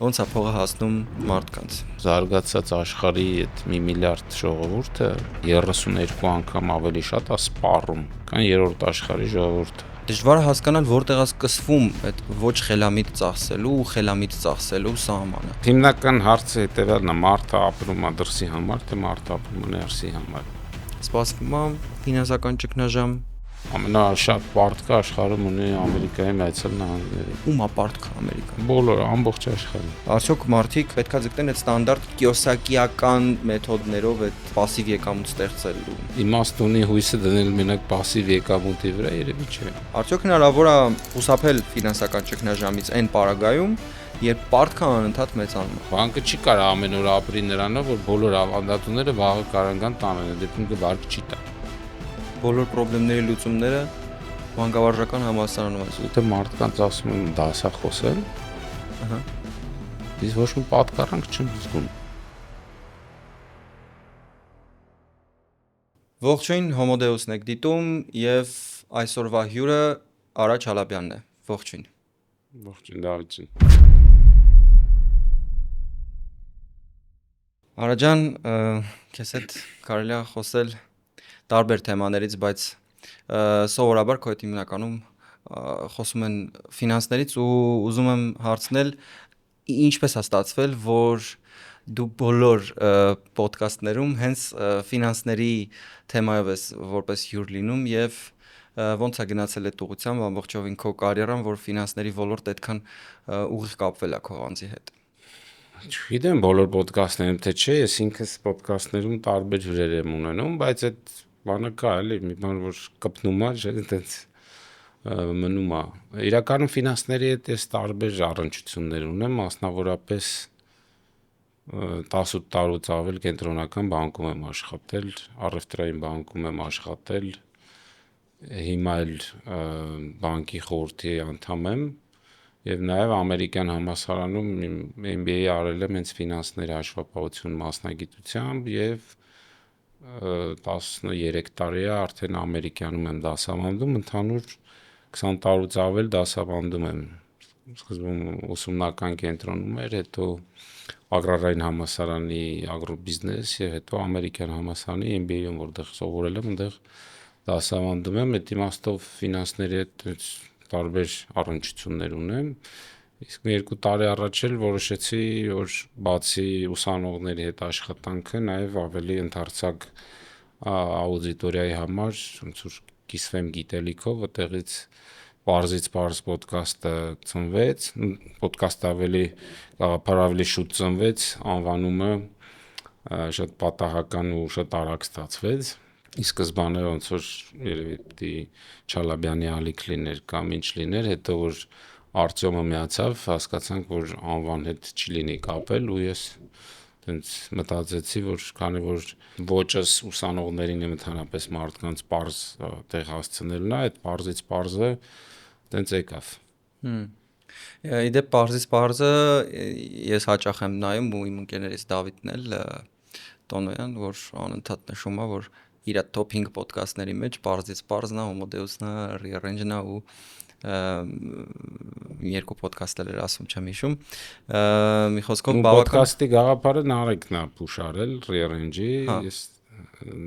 Ոնց է փողը հասնում մարդկանց։ Զարգացած աշխարհի այդ 1 միլիարդ ժողովուրդը 32 անգամ ավելի շատ է սպառում, քան երրորդ աշխարհի ժողովուրդը։ Դժվար է հասկանալ որտեղ է սկսվում այդ ոչ խելամիտ ծախսելու ու խելամիտ ծախսելու սահմանը։ Հիմնական հարցը հետևյալն է՝ մարդը ապրում է դրսի համար, թե մարդը ապրում է ներսի համար։ Սպասվում է ֆինանսական ճգնաժամ։ Ամենաշատ պարտքը աշխարհում ունի Ամերիկայի Միացյալ Նահանգները։ Ում է պարտքը Ամերիկան։ Բոլորը, ամբողջ աշխարհում։ Արդյոք մարդիկ պետքա ձգտեն այդ ստանդարտ կիոսակիական մեթոդներով այդ пассив եկամուտ ստեղծելու։ Իմաստ ունի հույսը դնել մենակ пассив եկամուտի վրա, երևի չէ։ Արդյոք հնարավոր է խուսափել ֆինանսական ճգնաժամից այն պարագայում, երբ պարտքը անընդհատ մեծանում է։ Բանկը չի կարող ամեն օր ապրի նրանով, որ բոլոր ավանդատուները վաղը կարան տանեն, դեպքում կբարգ չի տա։ Բոլոր խնդիրների լուծումները մանկավարժական համալսարանում են։ Եթե մարդկանց ասում են դասախոսել, Ահա։ Իսկ ոչ մի պատկառանք չեմ զգում։ Ողջույն, Հոմոդեուսն եք դիտում եւ այսօրվա հյուրը Արա Չալաբյանն է։ Ողջույն։ Ողջույն Դավիթ։ Արա ջան, քեզ հետ կարելի է խոսել տարբեր թեմաներից, բայց սովորաբար քո հետ հիմնականում խոսում են ֆինանսներից ու ուզում եմ հարցնել ինչպես է ստացվել, որ դու բոլոր ոդկասթներում հենց ֆինանսների թեմայով ես որպես հյուր լինում եւ ոնց է գնացել այդ ուղղությամբ ամբողջովին քո կարիերան, որ ֆինանսների ոլորտը այդքան ուղիղ կապվել է քո անձի հետ։ Չգիտեմ բոլոր ոդկասթներում թե չէ, ես ինքս ոդկասթներում տարբեր հյուրեր եմ ունենում, բայց այդ բանը կա էլի, մի բան որ կպնում է, չէ՞, այդպես մնում է։ Իրականում ֆինանսների հետ ես տարբեր առնչություններ ունեմ, մասնավորապես 18 տարուց ավել կենտրոնական բանկում եմ աշխատել, առևտրային բանկում եմ աշխատել, հիմա էլ բանկի խորհրդի անդամ եմ եւ նաեւ ամերիկյան համալսարանում MBA արել եմ հենց ֆինանսների հաշվապահություն մասնագիտությամբ եւ 13 տարի է արդեն ամերիկյանում եմ դասավանդում, ընդհանուր 20 տարուց ավել դասավանդում եմ։ Սկզբում ուսումնական կենտրոնում էր, հետո Ագրարային համալսարանի ագրոբիզնես եւ հետո ամերիկյան համալսարանի MBA-ում որտեղ սովորել եմ, այնտեղ դասավանդում եմ, այդ իմաստով ֆինանսների հետ տարբեր առնչություններ ունեմ։ Իսկ 2 տարի առաջ էլ որոշեցի, որ բացի ուսանողների հետ աշխատանքը, նաև ավելի ընդարձակ աուդիտորիայի համար ոնց որ կիսվեմ գիտելիքով, այդտեղից Պարզից պարզ ոդկասթը ծնվեց, ոդկասթը ավելի շուտ ծնվեց, անվանումը շատ պատահական ու շատ արագ ստացվեց։ Ի սկզբանե ոնց որ երևի պիտի Չալաբյանի ալիք լիներ կամ ինչ լիներ, հետո որ Արտյոմը միացավ, հասկացանք, որ անվան հետ չի լինի կապել ու ես տենց մտածեցի, որ քանի որ ոճս ուսանողներին եմ ընդհանրապես մարդկանց պարզ տեղ հասցնելն է, այդ պարզից պարզը տենց եկավ։ Իդեպ պարզից պարզը ես հաճախ եմ նայում ու իմ ընկերներից Դավիթն էլ Տոնոյան, որ անընդհատ նշում է, որ իր top 5 ոդկասթների մեջ պարզից պարզն է, Հոմոդեուսն է, Rearrange-ն է ու երկու ոդկասթ էր ասում, չեմ հիշում։ Մի խոսքով բավական ոդկասթի գաղափարը Նարեկն է փուշարել Rearrange-ի, ես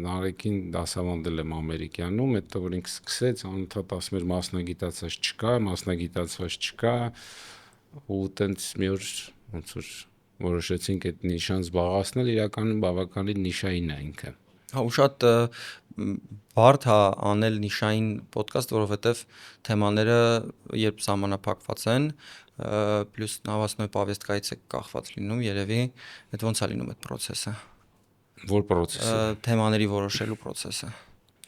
Նարեկին դասավանդել եմ ամերիկյանում, հետո որ ինքը սկսեց, անընդհատ ասում էր մասնագիտացված չկա, ու տենց մի օր ոնց որ որոշեցինք այդ նիշան զբաղացնել, իրականում բավականին նիշային է ինքը։ Հա, ու շատ բարդ է անել նիշային ոդկասթ, որովհետև թեմաները երբ սահմանափակված են, պլյուս նավասնոյ պավեստկայից է կախված լինում, երևի, այդ ոնց է լինում այդ process-ը։ Որ process-ը։ Թեմաների որոշելու process-ը։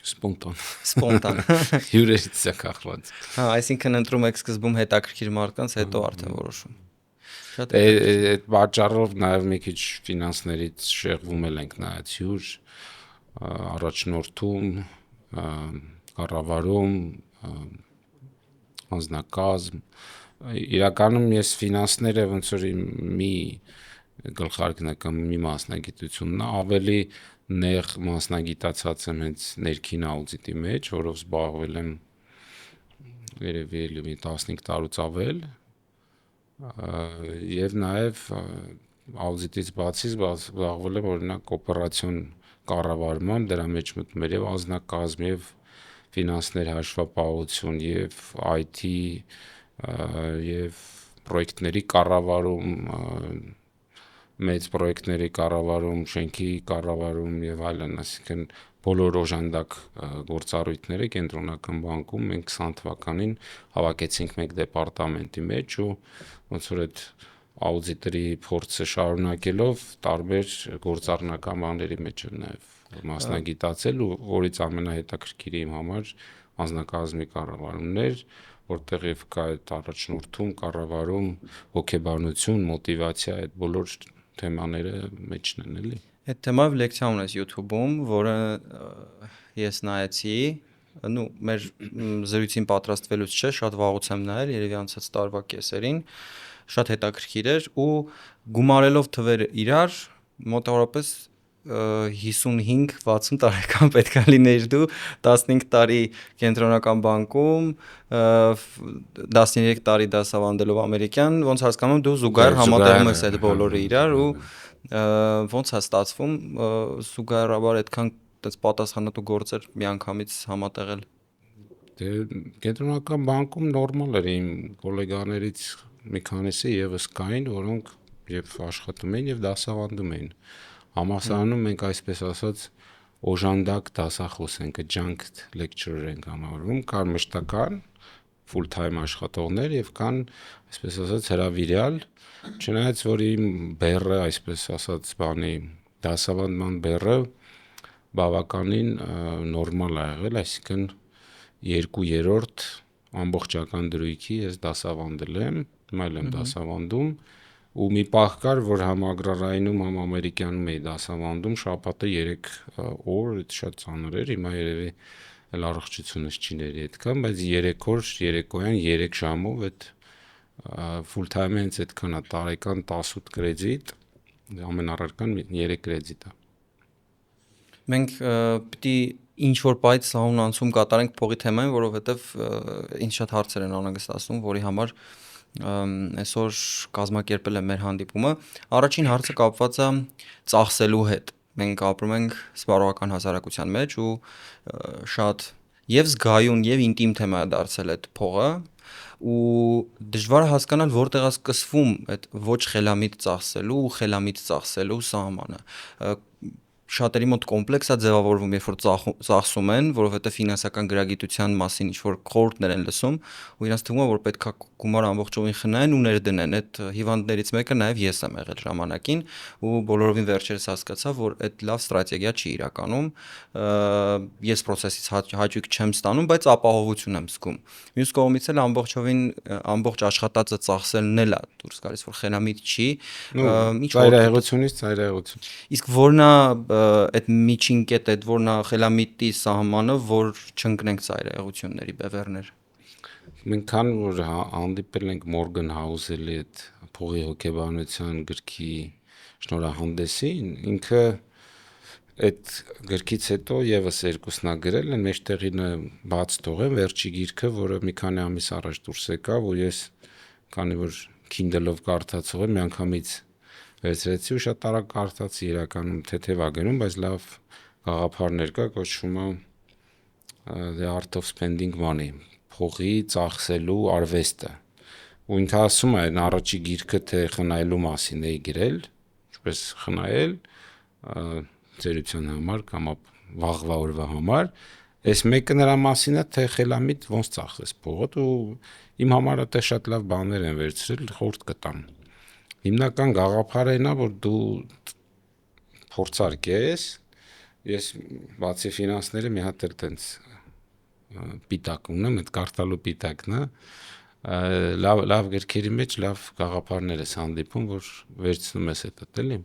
Սպոնտան։ Հյուրերից է կախված։ Հա, այսինքն ընտրում եք սկզբում հետաքրքիր մարդկանց, հետո արդեն որոշում։ Այդ պատճառով նաև մի քիչ ֆինանսներից շեղվում ենք նայած հյուր, առաջնորդում, կառավարում, անձնակազմ։ Իրականում ես ֆինանսները ոնց որ մի գլխարկն է կամ մի մասնագիտությունն է, ավելի նեղ մասնագիտացած եմ հենց ներքին աուդիտի մեջ, որով զբաղվել եմ երևի 15 տարուց ավել, Եվ նաև աուդիտից բացի զբաղվել եմ օրինակ օպերացիոն կառավարման, դրա մեջ մտնում էր եւ անձնակազմ եւ ֆինանսներ հաշվապահություն եւ IT եւ պրոյեկտների կառավարում, մեծ պրոյեկտների կառավարում, շենքի կառավարում եւ այլն, այսինքն բոլոր օժանդակ գործառույթները կենտրոնական բանկում մենք 20 թվականին հավաքեցինք մեկ դեպարտամենտի մեջ ու ոնց որ այդ աուդիտորի փորձը շարունակելով տարբեր գործառնական բաների մեջ էլ նաև մասնագիտացել ու որից ամենահետաքրքիրը իմ համար անձնակազմի կառավարումն էր, որտեղ կա այդ առաջնորդում, կառավարում, հոգեբանություն, մոտիվացիա, այդ բոլոր թեմաները մեջն են էլի։ Այդ թեմայով լեկցիա ունես YouTube-ում, որը ես նայեցի, մեր զրույցին պատրաստվելուց չէ, շատ վաղուց եմ նայել, երևի անցած տարվա կեսերին, շատ հետաքրքիր էր ու գումարելով թվերը իրար, մոտավորապես 55-60 տարեկան պետք է լինեիր դու, 15 տարի կենտրոնական բանկում, 13 տարի դասավանդելով ամերիկյան, ոնց հասկանում եմ դու զուգահեռ համատեղում ես այդ բոլորը իրար ու ոնց է ստացվում զուգահեռաբար այդքան պատասխանատու գործեր միանգամից համատեղել։ Դե կենտրոնական բանկում նորմալ էր, իմ գոլեգաներից մի քանիսը եւս կային, որոնք եւ աշխատում էին եւ դասավանդում էին։ Համալսարանում մենք այսպես ասած օժանդակ դասախոս ենք, adjunct lecturer ենք անվանում, կան մշտական full time աշխատողներ եւ կան այսպես ասած հրավիրյալ, չնայած որ իմ բեռը այսպես ասած բանի դասավանդման բեռը բավականին նորմալ ա եղել, այսինքն 2/3 ամբողջական դրույքի ես դասավանդել եմ, հիմա եմ դասավանդում ու մի պահ կար, որ համ ագրարայինում, համ ամերիկյանում էի դասավանդում, շաբաթը 3 օր, դա շատ ծանր էր, հիմա երևի էլ առողջությունս չի ների այդքան, բայց 3 օր երեկոյան 3 ժամով այդ full time-ը հենց այդքան է, տարեկան 18 կրեդիտ, ամենառարկան 3 կրեդիտ է։ Մենք պիտի ինչ-որ պայծ սահուն անցում կատարենք փողի թեմային, որովհետև ինձ շատ հարցեր են անհանգստացնում, որի համար այսօր կազմակերպել եմ մեր հանդիպումը։ Առաջին հարցը կապված է ծախսելու հետ։ Մենք ապրում ենք սպառողական հասարակության մեջ ու շատ եւ զգայուն եւ ինտիմ թեմա է դարձել այդ փողը ու դժվար է հասկանալ որտեղ է սկսվում այդ ոչ խելամիտ ծախսելու ու խելամիտ ծախսելու սահմանը։ Շատերի մոտ կոմպլեքս է ձևավորվում, երբ որ ծախսում են, որովհետև ֆինանսական գրագիտության մասին ինչ-որ խորհուրդներ են լսում ու իրենց թվում է, որ պետք է գումարը ամբողջովին խնայեն ու ներդնեն։ Այդ հիվանդներից մեկը նաև ես եմ եղել ժամանակին ու բոլորովին վերջերս հասկացա, որ այդ լավ ստրատեգիա չի իրականում։ Ես process-ից հաճույք չեմ ստանում, բայց ապահովություն եմ զգում։ Մյուս կողմից էլ ամբողջովին ամբողջ աշխատածը ծախսելն էլ է դուրս գալիս, որ խելամիտ չի։ Ծայրահեղությունից ծայրահեղություն։ Իսկ որն է այդ միջին կետը, այդ որն է խելամիտի սահմանը, որ չընկնենք ծայրահեղությունների բևեռներ։ Մենք քան որ հանդիպել ենք Մորգան Հաուսելի այդ փողի հոգեբանության գրքի շնորհանդեսին, ինքը այդ գրքից հետո եւս երկուսն է գրել, են մեջտեղինը բաց թողեմ, վերջի գիրքը, որը մի քանի ամիս առաջ դուրս եկավ, ու ես քանի որ Kindle-ով կարդացող եմ, միանգամից վերցրեցի ու շատ արագ կարդացի, իրականում թեթև է գնում, բայց լավ գաղափարներ կա, կոչվում է The Art of Spending Money, փողի ծախսելու արվեստը։ Ու ինքը ասում է, այն առաջի գիրքը թե խնայելու մասին էի գրել, ինչպես խնայել ծերության համար կամ վաղվա օրվա համար, այս մեկը նրա մասին է, թե խելամիտ ոնց ծախսես փողդ ու իմ համար դա շատ լավ բաներ են վերցրել, խորհուրդ կտամ։ Հիմնական գաղափարը այն է, որ դու փորձարկ ես, ես բացի ֆինանսները մի հատ էլ տենց պիտակ ունեմ, այդ կարդալու պիտակն է, լավ գրքերի մեջ լավ գաղափարներ ես հանդիպում, որ վերցնում ես այդ էլի։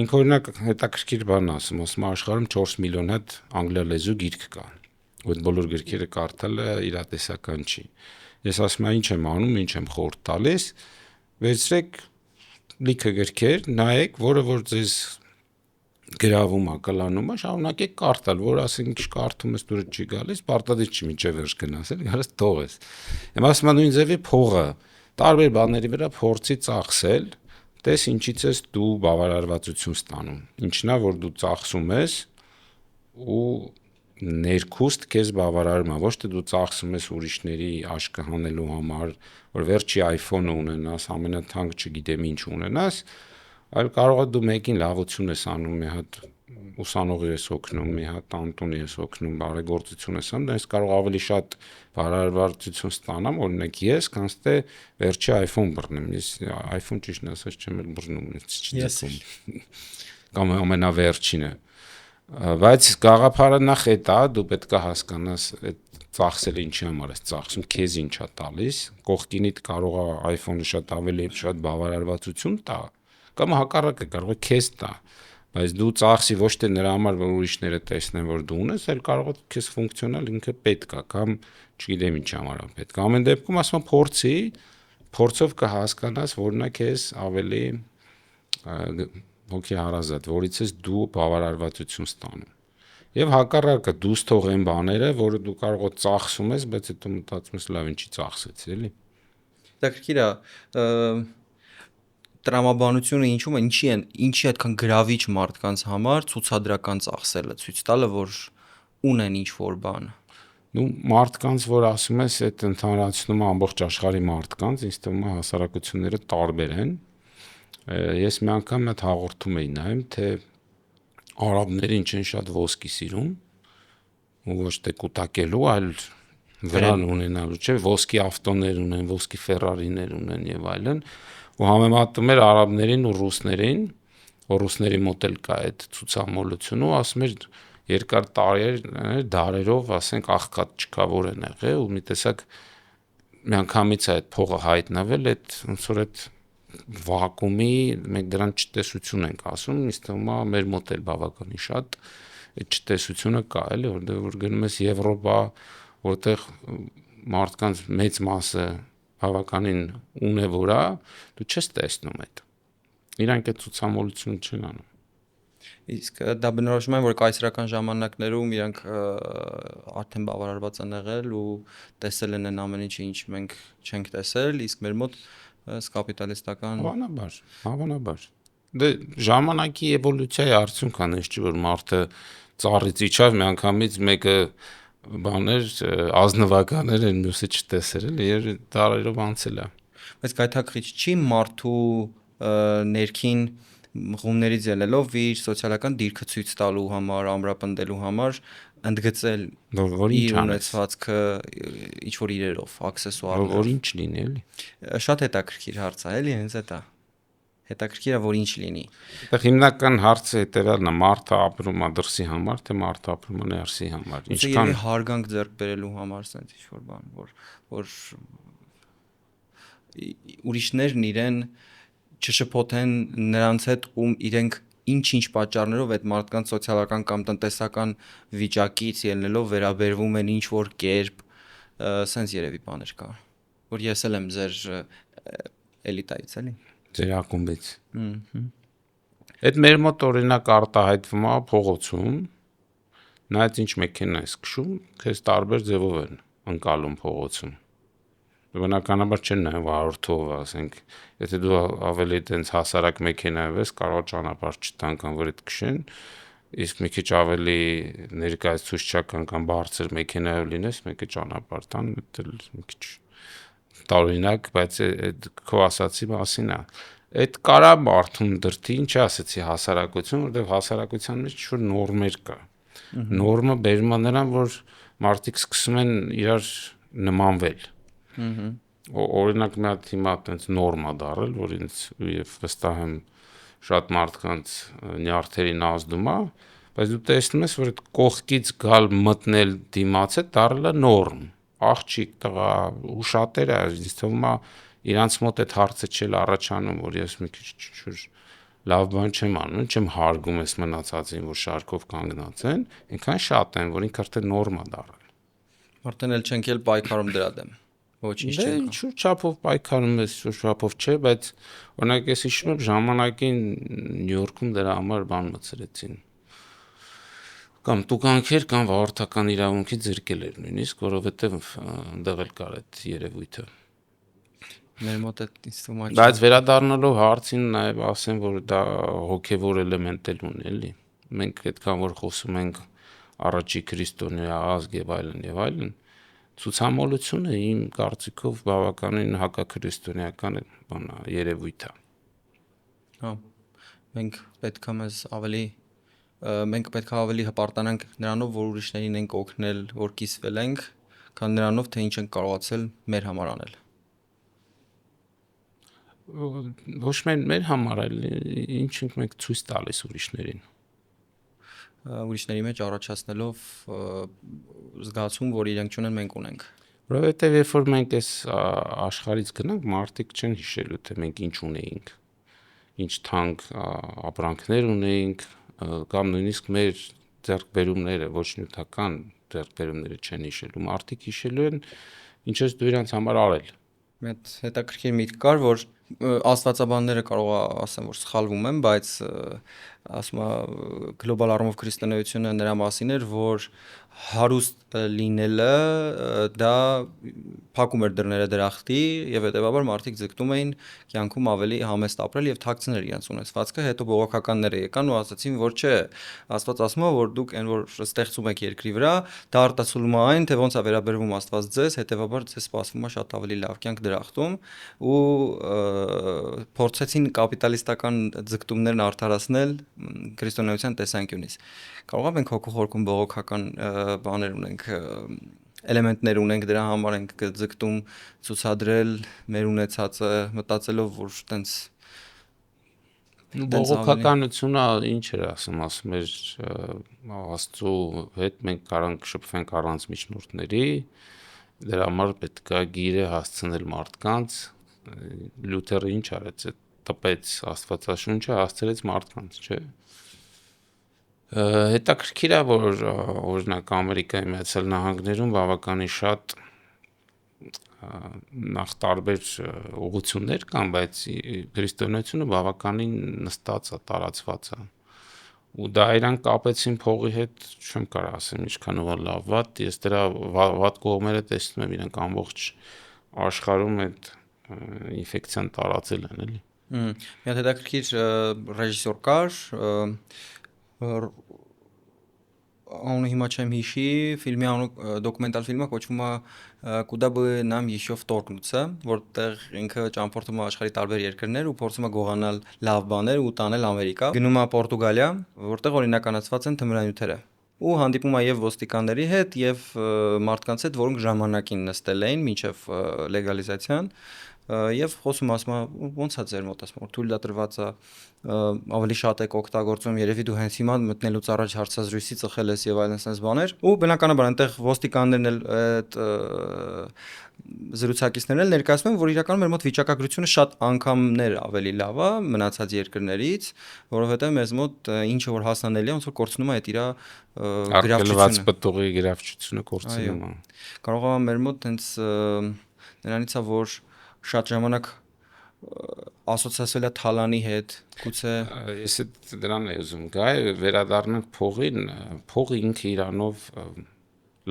Ինքը օրինակ հետաքրքիր բան ասում, ասում աշխարհում 4 միլիոն հատ անգլիալեզու գիրք կա։ Ու այդ բոլոր գրքերը կարդալը իրատեսական չի։ Ես ասում եմ, ինչ եմ անում, ինչ եմ խորհուրդ տալիս, վերցրեք լիքը գրքեր, նայեք, որը որ ձեզ գրավում է, կլանում է, շարունակեք կարդալ, որ ասենք ինչ կարդում ես դուրս չի գալիս, պարտադիր չի մինչև վերջ գնաս, գալիս թողես։ Եմ ասում եմ նույն ձևի փողը, տարբեր բաների վրա փորձի ծախսել, տես ինչից ես դու բավարարվածություն ստանում։ Ինչն է, որ դու ծախսում ես ու ներքուստ քեզ բավարարում է, ոչ թե դու ծախսում ես ուրիշների աշկը հանելու համար, որ վերջի iPhone-ը ունենաս, ամենաթանկ չգիտեմ ինչ ունենաս, այլ կարող է դու մեկին լավություն ես անում, մի հատ ուսանողի ես օգնում, մի հատ անտունի ես օգնում, բարեգործություն ես անում, դες կարող ավելի շատ բարարվածություն ստանամ, օրինակ ես, քան թե վերջի iPhone բռնեմ։ Ես iPhone ճիշտ ասած չեմ բռնում, չգիտեմ։ Կամ ամենավերջինը։ Բայց գաղափարը նախ է դա, դու պետք է հասկանաս այդ ծախսել ինչի համար ես ծախսում, քեզ ինչա տալիս, կողքինիդ կարող է iPhone-ը շատ ավելի շատ բավարարվածություն տա, կամ հակառակը կարող է քեզ տա, բայց դու ծախսի ոչ թե նրա համար, որ ուրիշները տեսնեն, որ դու ունես, այլ կարող է քեզ ֆունկցիոնալ ինքը պետք է, կամ չգիտեմ ինչ համար է պետք։ Ամեն դեպքում ասում եմ փորձով կհասկանաս, որն է քեզ ավելի հոգի հարազատ, որից ես դու բավարարվածություն ստանում։ Եվ հակառակը դուրս թող այն բաները, որը դու կարող ես ծախսում ես, բայց հետո մտածում ես լավ ինչի ծախսեցի, էլի։ Հետաքրքիր է, տրամաբանությունը ինչի այդքան գրավիչ մարդկանց համար ցուցադրական ծախսելը, ցույց տալը, որ ունեն ինչ որ բան։ Նու մարդկանց, որ ասում ես, այդ ընդհանրացնում է ամբողջ աշխարհի մարդկանց, ինձ թվում է հասարակությունները տարբեր են։ Ես մի անգամ այդ հաղորդում էի նայում, թե արաբներին չեն շատ ոսկի սիրում, ու ոչ թե կուտակելու, այլ վրան ունենալու, չէ, ոսկի ավտոներ ունեն, ոսկի Ֆերրարիներ ունեն եւ այլն, ու համեմատում էր արաբներին ու ռուսներին, որ ռուսների մոտ էլ կա այդ ցուցամոլությունը, ու ասում էր երկար դարերով, ասենք աղքատ չկա որ են եղել, ու մի տեսակ միանգամից այդ փողը հայտնվել, այդ ոնց որ այդ վակուումի մենք դրան չտեսություն ենք ասում, ինձ թվում է մեր մոտ էլ բավականին շատ այդ չտեսությունը կա, էլի, որ գնում ես Եվրոպա, որտեղ մարդկանց մեծ մասը բավականին ունևոր է, դու չես տեսնում այդ։ Իրանք այդ ցուցամոլությունը չեն անում։ Իսկ դա բնորոշում է, որ կայսրական ժամանակներում իրանք արդեն բավարարված են եղել ու տեսել են այն ամեն ինչը, ինչ մենք չենք տեսել, իսկ մեր մոտ կապիտալիստական Հավանաբար։ Դե ժամանակի էվոլյուցիայի արդյունքն է, չէ՞ որ մարդը ծառից իջավ, միանգամից մեկը բաներ ազնվականներ են, մյուսը չտեսել, էլի, դարերով անցել է։ Բայց գայթակղիչ չի մարդու ներքին մղումներից ելնելով իր սոցիալական դիրքը ցույց տալու համար, ամրապնդելու համար ընդգծել իր ունեցվածքը ինչ որ իրերով, աքսեսուարներով, որ ինչ լինի, էլի։ Շատ հետաքրքիր հարց է, էլի, հենց դա։ Հետաքրքիր է, որ ինչ լինի։ Այդտեղ հիմնական հարցը հետևյալն է՝ մարդը ապրում է դրսի համար, թե մարդը ապրում է ներսի համար։ Ինչքան հարգանք ձեռք բերելու համար, ասենց ինչ որ բան, որ ուրիշներն իրեն չշփոթեն նրանց հետ, ում իրենք ինչ-ինչ պատճառներով այդ մարդկանց սոցիալական կամ տնտեսական վիճակից ելնելով վերաբերվում են ինչ որ կերպ, սենց երևի բաներ կա, որ ես էլ եմ ձեր էլիտայից, էլի։ Ձեր ակումբից։ Այդ մեր մոտ օրինակ արտահայտվում է փողոցում, նայած ինչ մեքենա ես քշում, քեզ տարբեր ձևով են ընկալում փողոցում։ Բնականաբար չեն նայում վարորդով, ասենք, եթե դու ավելի տենց հասարակ մեքենայով ես, կարող ճանապարհ չտան կամ որ այդ քշեն, իսկ մի քիչ ավելի ներկայացուցչական կամ բարձր մեքենայով լինես, մեկը ճանապարհ տան, դա մի քիչ տարօրինակ, բայց այդ քո ասացի մասին է։ Այդ կարա մարդուն դրթի, ինչ ասեցի, հասարակություն, որտեղ հասարակության մեջ ինչ-որ նորմեր կա։ Նորմը բերում է նրան, որ մարդիկ սկսում են իրար նմանվել։ Օրինակ մի հատ հիմա այտենց նորմա դարել, որ ինձ եւ վստահ եմ շատ մարդկանց նյարդերին ազդում է, բայց դու տեսնում ես, որ այդ կողքից գալ մտնել դիմացը դարել է նորմ, աղջիկ, տղա, ու շատերը ինձ թվում է իրանց մոտ այդ հարցը չել առաջանում, որ ես մի քիչ լավ բան չեմ անում, չեմ հարգում ես մնացածին, որ շարքով կանգնած են, այնքան շատ են, որ ինքը արդեն նորմա դարել։ Արդեն էլ չենք էլ պայքարում դրա դեմ։ Ոչինչ չէ։ Դե ինչ չափով պայքարում ես, ինչ չափով չէ, բայց օրինակ ես հիշում եմ ժամանակին Նյու Յորքում դրա համար բան մտցրեցին։ Կամ տուգանքեր կամ վարորդական իրավունքի ձերկել էր նույնիսկ, որովհետև ընդեղ էլ կար այդ երևույթը։ Մեր մոտ է ինձ թվում է Բայց վերադառնալով հարցին նաև ասեմ, որ դա հոգևոր էլեմենտ էլ ունի, էլի։ Մենք այդքան որ խոսում ենք առաջի քրիստոնյա ազգ եւ այլն, ցուցամոլությունը իմ կարծիքով բավականին հակաքրիստոնեական բան է, երևույթ է։ հա մենք պետք է ավելի հպարտանանք նրանով, որ ուրիշներին ենք օգնել, որ կիսվել ենք, քան նրանով, թե ինչ ենք կարողացել մեր համար անել։ Ոչ միայն մեր համար, այլ ինչ ենք մենք ցույց տալիս ուրիշներին։ Ուրիշների մեջ առաջացնելով զգացում, որ իրենք չունեն, մենք ունենք։ Որովհետև երբ որ մենք այս աշխարհից գնանք, մարդիկ չեն հիշելու, թե մենք ինչ ունեինք, ինչ թանկ ապրանքներ ունեինք, կամ նույնիսկ մեր ձեռքբերումները, ոչ նյութական ձեռքբերումները չեն հիշելու, մարդիկ հիշելու են ինչ ես դու իրենց համար արել։ Մեծ հետաքրքիր միտք կար, որ աստվածաբանները կարող է ասեմ, որ սխալվում եմ, բայց ասում է գլոբալ առումով քրիստոնեությունը նրա մասին էր, որ հարուստ լինելը դա փակում էր դռները դրախտի եւ հետեւաբար մարդիկ ձգտում էին կյանքում ավելի համեստ ապրել եւ թաքցնել իրենց ունեցվածքը, հետո բողոքականները եկան ու ասացին, որ չէ, Աստված ասում է, որ դուք այն որ ստեղծում եք երկրի վրա, դա արտացոլում է այն, թե ոնց է վերաբերվում Աստված ձեզ, հետեւաբար ձեզ սպասվում է շատ ավելի լավ կյանք դրախտում ու փորձեցին կապիտալիստական ձգտումներն արդարացնել քրիստոնեության տեսանկյունից։ Կարող է մենք հոգու խորքում բողոքական բաներ ունենք, էլեմենտներ ունենք, դրա համար ենք ձգտում ցուցադրել մեր ունեցածը, մտածելով, որ տենց բողոքականությունը ինչ էր ասում էր Աստծո հետ մենք կարանք շփվենք առանց միջնորդների, դրա համար պետք է գիրը հասցնել մարդկանց, Լյութերը ինչ արեց, տպեց Աստվածաշունչը, հասցրեց մարդկանց, չէ՞։ Հետաքրքիր է, որ օրինակ Ամերիկայի Միացյալ Նահանգներում բավականին շատ նախ տարբեր ուղղություններ կան, բայց քրիստոնեությունը բավականին նստած է, տարածված է։ Ու դա իրանք կապեցին փողի հետ, չեմ կարող ասեմ ինչքան ով լավ վատ, ես դրա վատ կողմերը տեսնում եմ, իրանք ամբողջ աշխարհում այդ ինֆեկցիան տարածել են, էլի։ Մի հատ հետաքրքիր ռեժիսոր կար, անունը հիմա չեմ հիշի, ֆիլմի դոկումենտալ ֆիլմը կոչվում է Կուդա бы нам еще вторгнуться, որտեղ ինքը ճամփորդում է աշխարհի տարբեր երկրներ ու փորձում է գողանալ լավ բաներ ու տանել Ամերիկա։ Գնում է Պորտուգալիա, որտեղ օրինականացված են թմրանյութերը։ Ու հանդիպում է եւ ոստիկանների հետ, եւ մարդկանց հետ, որոնք ժամանակին նստել էին մինչեւ լեգալիզացիան, եւ խոսում ասում է ոնց է ձեր մոտ, ասում որ թույլ դատրված է ավելի շատ եք օգտագործում, երևի դու հենց հիմա մտնելուց առաջ հարցազրույցի ծխել ես եւ այլն sense բաներ, ու բնականաբար այնտեղ ոստիկաններն էլ այդ զրուցակիցներն էլ ներկայացնում են, որ իրականում մեր մոտ վիճակագրությունը շատ անգամներ ավելի լավ է մնացած երկրներից, որովհետեւ մեզ մոտ ինչը որ հասանելի է, ոնց որ կորցնում է այդ իր գրավչությունը, պտուղի գրավչությունը կորցնում է։ Կարող է մեր մոտ հենց նրանից է, որ շատ ժամանակ ասոցիացվել է թալանի հետ, գուցե ես դրան եմ ուզում գա, վերադառնանք փողին, փողը ինքը իրանով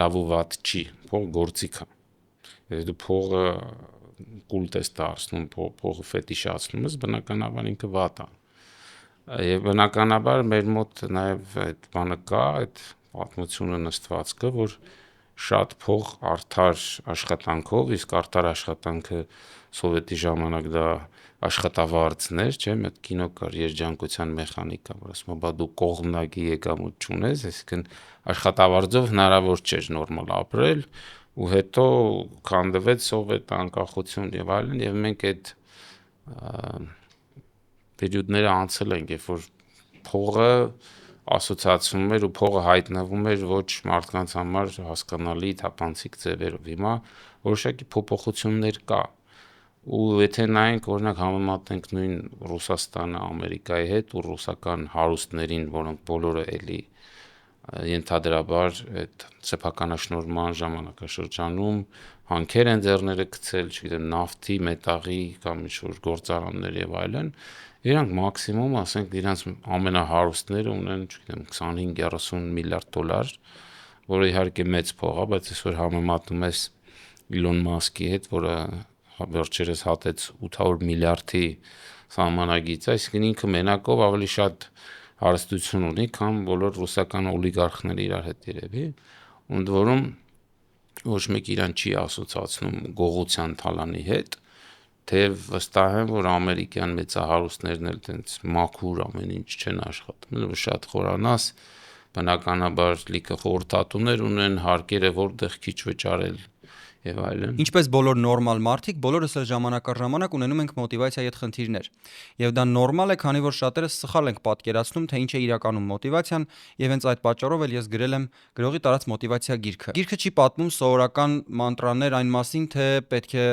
լավ ու վատ չի, փողը գործիք է։ Եթե դու փողը կուլտ ես դարձնում, փողը ֆետիշացնում ես, բնականաբար ինքը վատ է։ Եվ բնականաբար մեր մոտ նաև այդ բանը կա, այդ պատմությունը նստված կա, որ շատ փող արդար աշխատանքով, իսկ արդար աշխատանքը սովետի ժամանակ դա աշխատավարձներ, չէ՞, մի հատ կինո կար Երջանկության մեխանիկա, որ ասում է, բա դու կողմնակի եկամուտ չունես, այսինքն աշխատավարձով հնարավոր չէր նորմալ ապրել, ու հետո քանդվեց սովետ անկախություն եւ այլն, եւ մենք այդ պերիոդները անցել ենք, երբ որ փողը ասոցիացվում էր ու փողը հայտնվում էր ոչ մարդկանց համար հասկանալի թափանցիկ ձևերով։ Հիմա որոշակի փոփոխություններ կա։ Ու եթե նայենք օրինակ համեմատենք նույն Ռուսաստանը Ամերիկայի հետ ու ռուսական հարուստներին, որոնք բոլորը էլի ենթադրաբար այդ սեփականաշնորհման ժամանակաշրջանում հանքեր են ձեռները գցել, չգիտեմ, նավթի, մետաղի կամ ինչ-որ գործարաններ եւ այլն, իրանք մաքսիմում, ասենք, իրանք ամենահարուստները ունեն, չգիտեմ, 25-30 միլիարդ դոլար, որը իհարկե մեծ փող է, բայց այսօր համեմատում ես Իլոն Մասկի հետ, որը վերջերս հատեց 800 միլիարդի սահմանագիծ, այսինքն ինքը մենակով ավելի շատ հարստություն ունի, քան բոլոր ռուսական օլիգարխները իրար հետ երևի, ընդ որում ոչ մեկ իրան չի ասոցացնում գողության թալանի հետ, թե վստահ եմ, որ ամերիկյան մեծահարուստներն էլ տենց մաքուր ամեն ինչ չեն աշխատում, շատ խորանաս, բնականաբար լիքը խորհրդատուներ ունեն, հարկերը որտեղ քիչ վճարել եւ այլն։ Ինչպես բոլոր նորմալ մարդիկ, բոլորս էլ ժամանակ առ ժամանակ ունենում ենք մոտիվացիայի հետ խնդիրներ։ Եվ դա նորմալ է, քանի որ շատերս սխալ ենք պատկերացնում, թե ինչ է իրականում մոտիվացիան, եւ հենց այդ պատճառով էլ ես գրել եմ գրողի տարած մոտիվացիա գիրքը։ Գիրքը չի պատմում սովորական մանտրաներ այն մասին, թե պետք է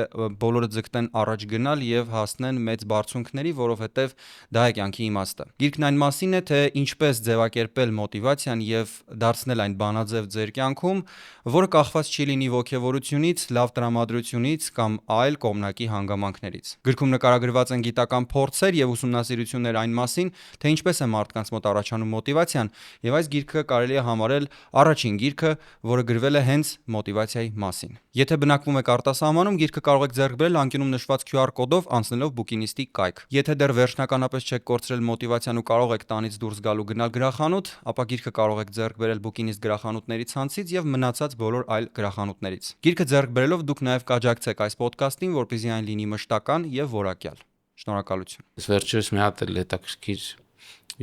բոլորը ձգտեն առաջ գնալ եւ հասնեն մեծ բարձունքների, որովհետեւ դա է կյանքի իմաստը։ Գիրքն այն մասին է, թե ինչպես ձևակերպել մոտիվացիան եւ դարձնել այն բանաձև ձեր կյանքում, որը կախված չի լինի ոգևորությունից, լավ տրամադրությունից կամ այլ կողմնակի հանգամանքներից։ Գրքում նկարագրված են գիտական փորձեր եւ ուսումնասիրություններ այն մասին, թե ինչպես է մարդկանց մոտ առաջանում մոտիվացիան, եւ այս գիրքը կարելի է համարել առաջին գիրքը, որը գրվել է հենց մոտիվացիայի մասին։ Եթե բնակվում եք արտասահմանում, գիրքը կարող եք ձեռք բերել անկյունում նշված QR կոդով անցնելով Bookinist-ի կայք։ Եթե դեռ վերջնականապես չեք կորցրել մոտիվացիան ու կարող եք տանից դուրս գալ ու գնալ գրախանութ, ապա գիրքը կարող եք ձեռք բերել Bookinist գրախանութների ցանցից եւ մնացած բոլոր այլ գրախանութներից։ Գիրքը ձեռք բերելով դուք նաեւ կաջակցեք այս ոդքասթին, որպեսզի այն լինի մշտական եւ որակյալ։ Շնորհակալություն։ Վերջերս մի հատ էլ հետաքրքիր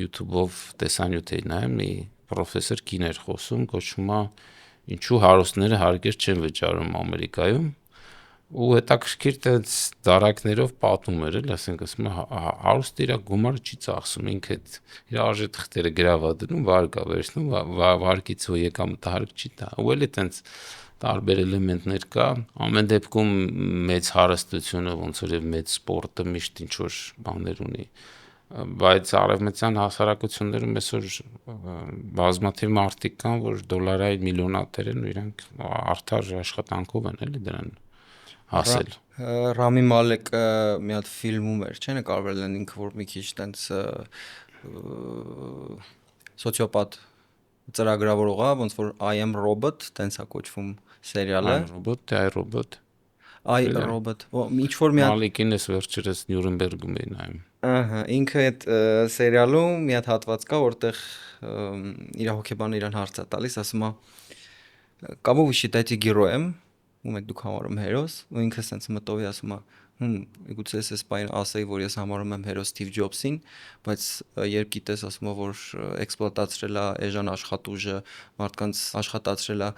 YouTube-ով տեսանյութ էի նայում, մի պրոֆեսոր կին էր խոսում, կոչվում է ինչու հարուստները հարկեր չեն վճարում Ամերիկայում, ու հետաքրքիր տենց դարակներով պատում էր, ասենք ասում հարուստը իր գումարը չի ծախսում, ինքը իր արժեթղթերը գրավա դնում, վարկա վերցնում, վարկից ու եկամուտը հարկ չի տա, ու էլի տենց տարբեր էլեմենտներ կա, ամեն դեպքում մեծ հարստությունը ոնց որ եւ մեծ սպորտը միշտ ինչ որ բաներ ունի, բայց արևմտյան հասարակություններում այսօր բազմաթիվ մարդիկ կան, որ դոլարային միլիոնատեր են ու իրանք արդար աշխատանքով են էլի դրան հասել։ Ռամի Մալեկը մի հատ ֆիլմում էր, չէ՞, նկարվել են ինքը, որ մի քիչ տենց սոցիոպատ ծրագրավորող է, ոնց որ I am Robot, տենց է կոչվում սերիալը։ Ռոբոտ։ I Robot։ Ինչ որ մի հատ Մալիկին էս վերջերս Նյուրնբերգում էի նայում։ Ահա, ինքը այդ սերիալում մի հատ հատված կա, որտեղ իր հոգեբանը իրան հարց է տալիս, ասում է «Кого вы считаете героем?» Ում եք դուք համարում հերոս, ու ինքը սենց մտովի ասում է գուցե ես այս ասեի, որ ես համարում եմ հերոս Սթիվ Ջոբսին, բայց երբ գիտես ասում է, որ էքսպլուատացրել է էժան աշխատուժը, մարդկանց աշխատացրել է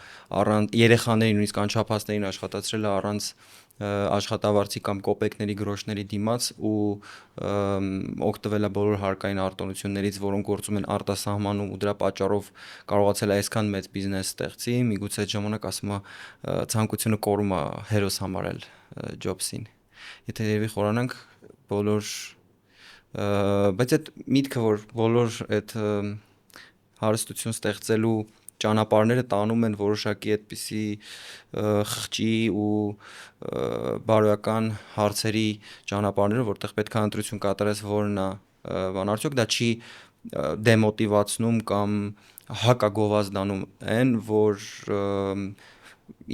առանց երեխաներին, նույնիսկ անչափահասներին աշխատացրել է առանց աշխատավարձի կամ կոպեկների գրոշների դիմաց ու օգտվել է բոլոր հարկային արտոնություններից, որոնք գործում են արտասահմանում ու դրա պատճառով կարողացել է այսքան մեծ բիզնես ստեղծի, միգուցե այդ ժամանակ ասում է ցանկությունը կորում է հերոս համարել Ջոբսին։ Եթե երևի խորանանք բոլոր բայց այդ միտքը, որ բոլոր այդ հարստություն ստեղծելու ճանապարհները տանում են որոշակի այդպիսի խղճի ու բարոյական հարցերի ճանապարհները, որտեղ պետք է ընտրություն կատարես, որն է բան արդյոք դա չի դեմոտիվացնում կամ հակագովազդանում են, որ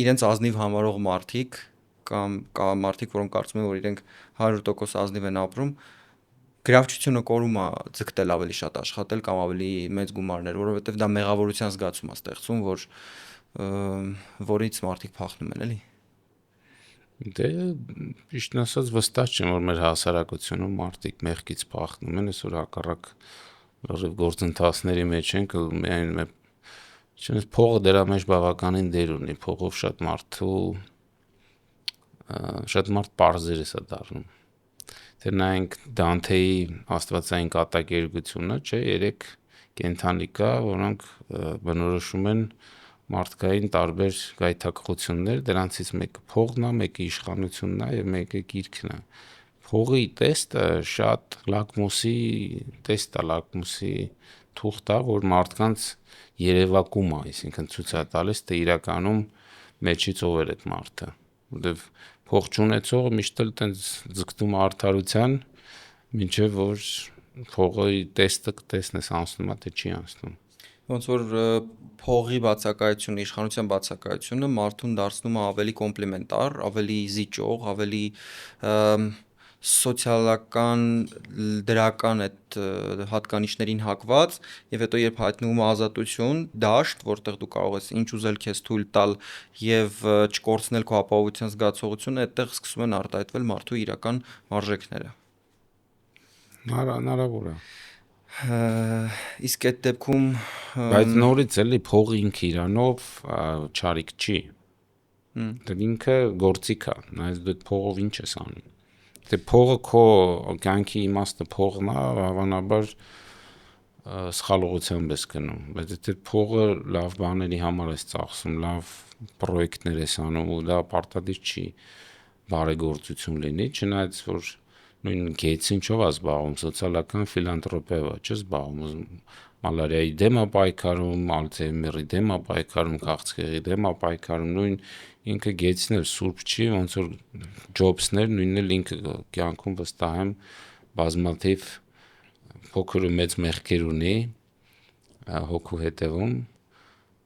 իրենց ազնիվ համարող մարդիկ կամ մարդիկ, որոնք կարծում են, որ իրենք 100% ազնիվ են ապրում, գրավչությունը կորում է ձգտել ավելի շատ աշխատել կամ ավելի մեծ գումարներ, որովհետև դա մեղավորության զգացում է ստեղծում, որից մարդիկ փախնում են, էլի։ Դե ճիշտն ասած վստահ չեմ, որ մեր հասարակությունում մարդիկ մեղքից փախնում են, այսօր հակառակ լրիվ գործընթացների մեջ ենք, միայն չնայած փողը դրա մեջ բավականին դեր ունի, փողով շատ մարդ պարզեր է սա դառնում։ Թե նայենք Դանթեի աստվածային կատակերգությունը, չէ, 3 կենդանի կա, որոնք բնորոշում են մարդկային տարբեր գայթակղություններ, դրանցից մեկը փողն է, մեկը իշխանությունն է եւ մեկը գիրքն է։ Փողի տեստը շատ լակմուսի տեստ է, լակմուսի թուղթ է, որ մարդկանց երևակում է, այսինքն ցույց է տալիս, թե իրականում մեջից ով էր այդ մարդը։ Որտեւ փող չունեցողը միշտ էլ տենց ձգտում արդարության, մինչև որ փողի տեստը տեսնես անցնում է, թե չի անցնում։ Ոնց որ փողի բացակայությունը, իշխանության բացակայությունը մարդուն դարձնում է ավելի կոմպլեմենտար, ավելի զիջող, ավելի սոցիալական դրական այդ հատկանիշներին հակված եւ հետո երբ հայտնվում է ազատություն, դաշտ, որտեղ դու կարող ես ինչ ուզել քեզ թույլ տալ եւ չկորցնել քո ապահովության զգացողությունը, այդտեղ սկսում են արտահայտվել մարդու իրական արժեքները։ Հնարավոր է։ Իսկ այդ դեպքում Բայց նորից էլի փողը ինքը իրանով չարիք չի։ Դա ինքը գործիք է, նայես դու այդ փողով ինչ ես անում։ Դե փողը քո կյանքի իմաստը փողն է, հավանաբար սխալ ուղղությամբ ես գնում, բայց եթե փողը լավ բաների համար ես ծախսում, լավ պրոյեկտներ ես անում ու դա պարտադիր չի բարեգործություն լինի, չնայած որ նույն Գեյթսը ինչով է զբաղվում, սոցիալական ֆիլանտրոպիայով է, չէ՞ զբաղվում, մալարիայի դեմ է պայքարում, Ալցհեյմերի դեմ է պայքարում, քաղցկեղի դեմ է պայքարում, նույն ինքը Գեյթսն էլ սուրբ չի, ոնց որ Ջոբսն էր, նույնն էլ ինքը կյանքում վստահ եմ բազմաթիվ փոքր ու մեծ մեղքեր ունի հոգու հետևում։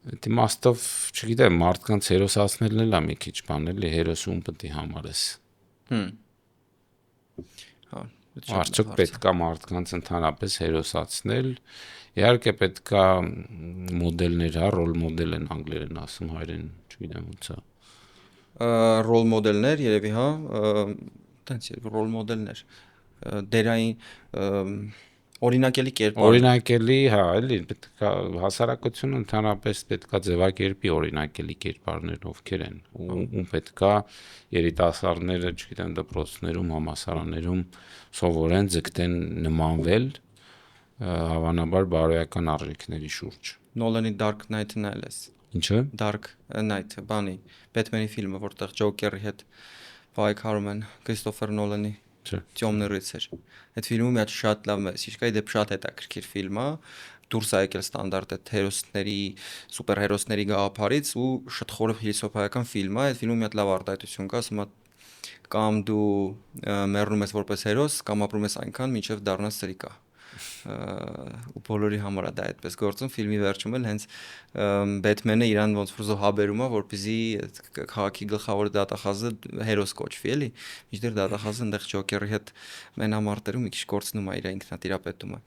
Այդ իմաստով, չգիտեմ, մարդկանց հերոսացնելն էլ է մի քիչ բան էլի, հերոսը ում պետք է համարես։ Արդյոք պետք է մարդկանց ընդհանրապես հերոսացնել։ Իհարկե պետք է մոդելներ, ռոլ մոդել են անգլերեն ասում, հայերեն չգիտեմ ոնց է։ Ռոլ մոդելներ, երևի, հա, տենց ռոլ մոդելներ, դերային օրինակելի կերպար։ Օրինակելի, հա, էլի պետք է հասարակությունը ընդհանրապես պետք է ձևակերպի օրինակելի կերպարներ ովքեր են, ում պետք է երիտասարդները, չգիտեմ, դպրոցներում, համալսարաններում սովորեն, ձգտեն նմանվել հավանաբար բարոյական արժեքների շուրջ։ Նոլանի Dark Knight-ը նայել ես։ Ինչը։ Dark Knight, բանի, Batman-ի ֆիլմը, որտեղ Ջոկերի հետ պայքարում են Քրիստոֆեր Նոլանի Տյոմնի ռիցեր։ Այդ ֆիլմը մի հատ շատ լավ մեսիջ կա, դեպ շատ հետաքրքիր ֆիլմ է, դուրս է եկել ստանդարտ այդ հերոսների, սուպերհերոսների գաղափարից ու շտխորը փիլիսոփայական ֆիլմ է, այդ ֆիլմում մի հատ լավ արտահայտություն կա, ասում է կամ դու մեռնում ես որպես հերոս, կամ ապրում ես այնքան, մինչև դառնաս սրիկա։ Ու բոլորի համար է դա այդպես գործում, ֆիլմի վերջում էլ հենց Բեթմենը իրան ոնց որ զոհաբերում է, որպեսզի քաղաքի գլխավոր դատախազը հերոս կոչվի, էլի, մինչդեռ դատախազը այնտեղ Ջոկերի հետ մենամարտերում մի քիչ կորցնում է իր ինքնատիրապետումը։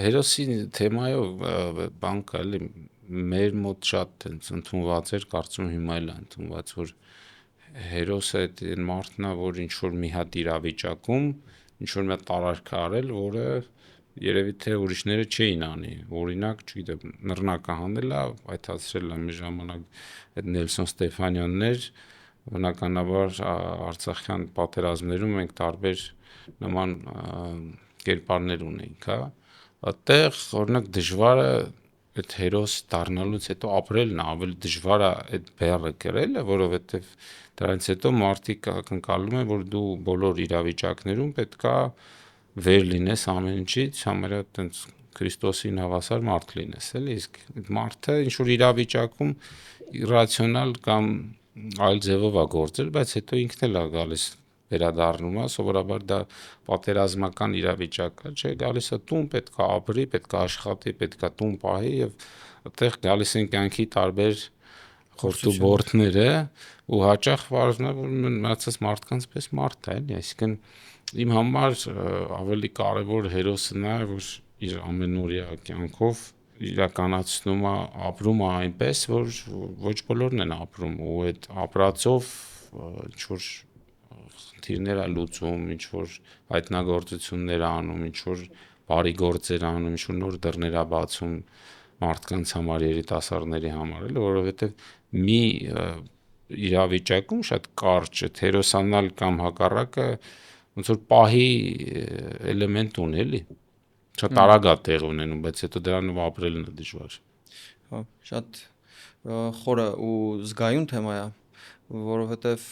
Հերոսի թեմայով բան կա, էլի, մեր մոտ շատ ընդունված էր, կարծում եմ հիմա էլ է ընդունված, որ հերոսը այդ մարդն է, որ ինչ որ մի հատ իրավիճակում ինչ որ մի հատ տարարք արել, որը երևի թե ուրիշները չէին անի։ Օրինակ, չգիտեմ, նռնակը հանել է, այթացրել է մի ժամանակ այդ Նելսոն Ստեֆանյանն էր, բնականաբար Արցախյան պատերազմներում մենք տարբեր նման կերպարներ ունենք, հա։ Այդտեղ օրինակ դժվարը այդ հերոս դառնալուց հետո ապրելն է, ավելի դժվար է այդ բեռը կրելը, որովհետև դրանից հետո մարդիկ ակնկալում են, որ դու բոլոր իրավիճակներում պետքա վեր լինես ամեն ինչից, համարյա այտենց Քրիստոսին հավասար մարդ լինես, էլի, իսկ այդ մարդը ինչ որ իրավիճակում իրացիոնալ կամ այլ ձևով է գործել, բայց հետո ինքն էլ է գալիս վերադառնում է, սովորաբար դա պատերազմական իրավիճակ է, չէ, գալիս է տուն, պետքա ապրի, պետքա աշխատի, պետքա տուն պահի եւ այդտեղ գալիս են կյանքի տարբեր խորտուբորտները ու հաճախ վարվում է, որ մնացած մարդկանց պես մարդ է, էլի, այսինքն իմ համար ավելի կարևոր հերոսն է, որ իր ամենօրյա կյանքով իրականացնում է, ապրում է այնպես, որ ոչ բոլորն են ապրում ու այդ ապրածով ինչ որ խնդիրներ է լուծում, ինչ որ հայտնագործություններ անում, ինչ որ բարի գործեր անում, ինչ որ նոր դռներ է բացում մարդկանց համար, երիտասարդների համար, էլի, որովհետև մի իրավիճակում շատ կարճ է հերոսանալ կամ հակառակը ոնց որ պահի էլեմենտ ունի, էլի, շատ արագ է տեղ ունենում, բայց հետո դրանով ապրելն է դժվար։ Հա, շատ խորը ու զգայուն թեմա է, որովհետև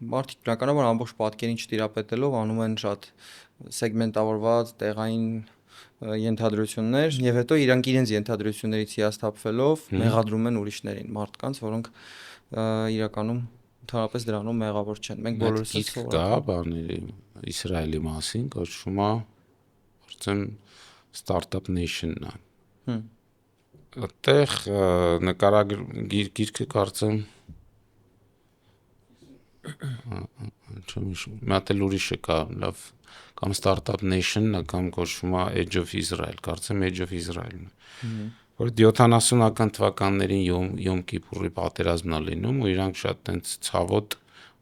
մարդիկ բնականաբար ամբողջ պատկերին չտիրապետելով անում են շատ սեգմենտավորված տեղային ենթադրություններ եւ հետո իրանք իրենց ենթադրություններից հիասթափվելով մեղադրում են ուրիշներին, մարդկանց, որոնք իրականում ընդհանրապես դրանով մեղավոր չեն։ Մենք բոլորս էլ կա բաների Իսրայելի մասին կոչվում է արդեն Startup Nation-ն է։ Հմ։ Այդտեղ գիրքը կարծեմ մի հատ էլ ուրիշը կա, լավ, կամ Startup Nation-ն է, կամ կոչվում է Age of Israel, կարծեմ Age of Israel-ն է։ Որ 70-ական թվականներին Յոմ Կիպուրի պատերազմն է լինում, ու իրանք շատ տենց ցավոտ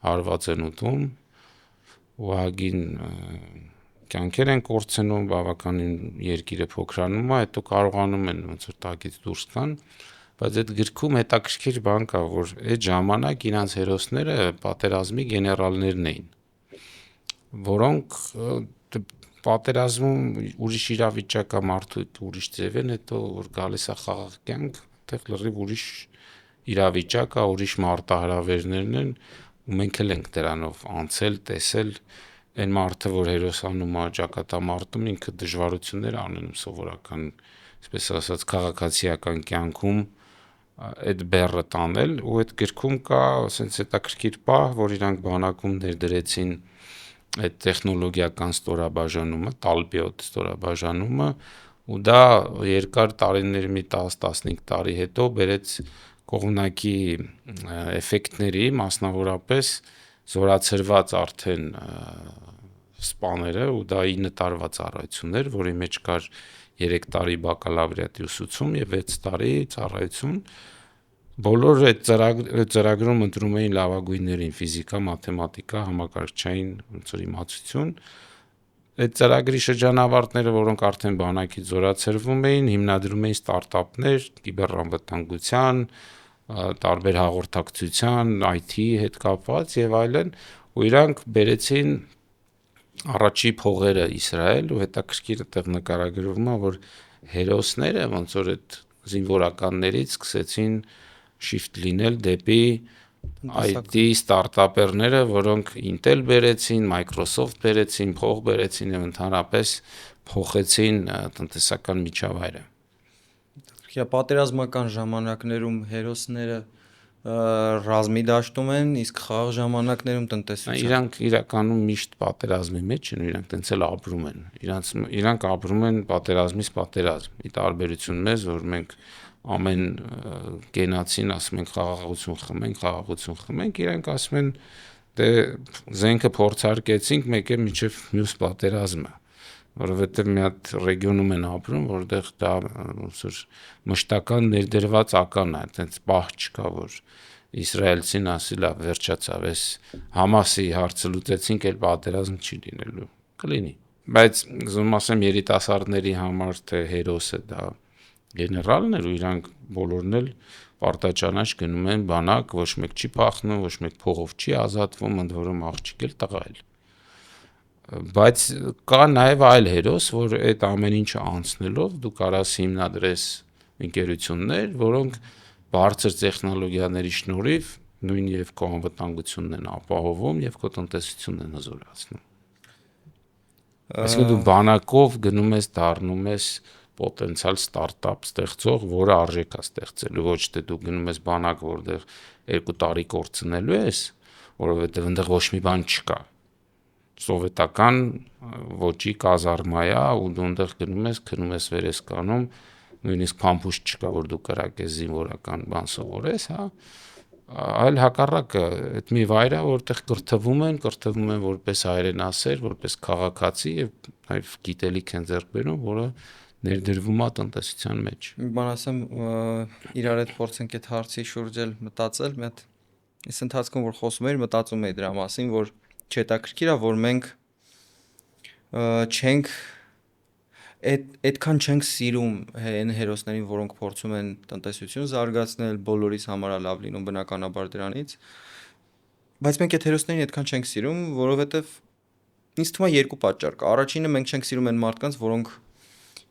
հարված են ուտում, ուղղագին կյանքեր են կորցնում, բավականին երկիրը փոքրանում է, հետո կարողանում են ոնց որ տակից դուրս գան, բայց այդ գրքում հետաքրքիր բան կա, որ այդ ժամանակ իրանց հերոսները պատերազմի գեներալներն էին, որոնք պատերազմում ուրիշ իրավիճակ է, մարդու ուրիշ ձև են, հետո որ գալիս է խաղաղ կյանք, այդտեղ լրիվ ուրիշ իրավիճակ է, ուրիշ մարտահրավերներն են, ու մենք էլ ենք դրանով անցել, տեսել, այն մարդը, որ հերոսանում է ճակատամարտում, ինքը դժվարություններ անենում սովորական, այսպես ասած, քաղաքացիական կյանքում այդ բեռը տանել, ու այդ գրքում կա ասենց հետաքրքիր պահ, որ իրանք բանակում ներդրեցին այդ տեխնոլոգիական ստորաբաժանումը, տալպիոտ ստորաբաժանումը, ու դա երկար տարիների մի 10-15 տարի հետո բերեց կողմնակի էֆեկտների, մասնավորապես զորացրված արդեն սպաները, ու դա 9 տարվա ծառայություն էր, որի մեջ կար 3 տարի բակալավրիատի ուսուցում եւ 6 տարի ծառայություն։ Բոլոր այդ ծրագրում ընտրում էին լավագույններին՝ ֆիզիկա, մաթեմատիկա, համակարգչային ոնց որ իմացություն։ Այդ ծրագրի շրջանավարտները, որոնք արդեն բանակից զորացրվում էին, հիմնադրում էին ստարտափներ կիբեռանվտանգության, տարբեր հաղորդակցության, IT-ի հետ կապված եւ այլն, ու իրանք բերեցին առաջի փողերը Իսրայել, ու հետաքրքիր այդտեղ նկարագրվում է, որ հերոսները ոնց որ այդ զինվորականներից սկսեցին շիֆտ լինել դեպի IT ստարտափերները, որոնք Intel բերեցին, Microsoft բերեցին, փող բերեցին եւ ընդհանրապես փոխեցին տնտեսական միջավայրը։ Պատերազմական ժամանակներում հերոսները ռազմի դաշտում են, իսկ խաղաղ ժամանակներում տնտեսության։ Իրանք իրականում միշտ պատերազմի մեջ են, իրանք տենց էլ ապրում են։ Իրանք ապրում են պատերազմից պատերազմ։ Ի տարբերություն մեզ, որ մենք ամեն կենացին ասում ենք խաղաղություն խմենք, իրանք ասում են դե զենքը փորձարկեցինք, մեկ է միջև մյուս պատերազմը, որովհետև մի հատ ռեգիոնում են ապրում, որտեղ դա ոնց որ մշտական ներդրված ական է, այդպես պահ չկա, որ իսրայելցին ասի լավ վերջացավ, այս Համասի հարցը լուծեցինք, այլ պատերազմ չի լինելու, կլինի, բայց ուզում ասեմ երիտասարդների համար թե հերոսը դա գեներալն էր, ու իրանք բոլորն էլ պարտաճանաչ գնում են բանակ, ոչ մեկ չի փախնում, ոչ մեկ փողով չի ազատվում, ընդ որում աղջիկ էլ տղա էլ։ Բայց կա նաև այլ հերոս, որ այդ ամեն ինչը անցնելով դու կարաս հիմնադրես ընկերություններ, որոնք բարձր տեխնոլոգիաների շնորհիվ նույն եւ քո անվտանգությունն են ապահովում եւ քո տնտեսությունն են հզորացնում։ Այսինքն դու բանակով գնում ես դառնում ես պոտենցիալ ստարտափ ստեղծող, որը արժեք է ստեղծելու, ոչ թե դու գնում ես բանակ, որտեղ 2 տարի կորցնելու ես, որովհետև այնտեղ ոչ մի բան չկա։ Սովետական ոճի կազարմա է, ու դու այնտեղ գնում ես, քնում ես վերեսկանում, նույնիսկ փամփուշտ չկա, որ դու կրակես զինվորական բան սովորես, հա, այլ հակառակը, այդ մի վայր է, որտեղ կրթվում են որպես հայրենասեր, որպես քաղաքացի եւ այլ գիտելիք են ձեռք բերում, որը ներդրվում է տնտեսության մեջ։ Մի բան ասեմ, իրար հետ փորձենք այդ հարցի շուրջ էլ մտածել, մի հատ այս ընթացքում որ խոսում էի, մտածում էի դրա մասին, որ չհետաքրքիր է, որ մենք չենք այդքան չենք սիրում այն հերոսներին, որոնք փորձում են տնտեսություն զարգացնել, բոլորիս համար է լավ լինում բնականաբար դրանից, բայց մենք այդ հերոսներին այդքան չենք սիրում, որովհետև ինձ թվում է երկու պատճառ կա։ Առաջինը մենք չենք սիրում այն մարդկանց, որոնք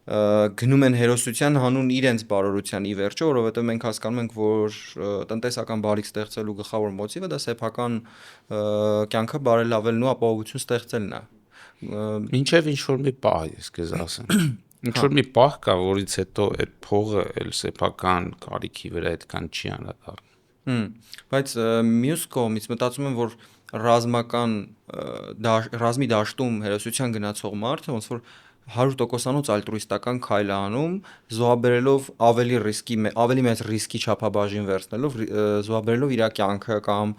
գնում են հերոսության հանուն իրենց բարօրության ի վերջո, որովհետև մենք հասկանում ենք, որ տնտեսական բարիք ստեղծելու գլխավոր մոտիվը դա սեփական կյանքը բարելավելն ու ապահովություն ստեղծելն է։ Ինչև ինչ որ մի պահ ես քեզ ասեմ։ Ինչ որ մի պահ կա, որից հետո այդ փողը էլ սեփական կարիքի վրա այդքան չի անդրադառնում։ Բայց մյուս կողմից մտածում եմ, որ ռազմի դաշտում հերոսության գնացող մարդը ոնց որ 100%-անոց ալտրուիստական քայլ է անում, զոհաբերելով ավելի մեծ ռիսկի չափաբաժին վերցնելով, զոհաբերելով իր կյանքը կամ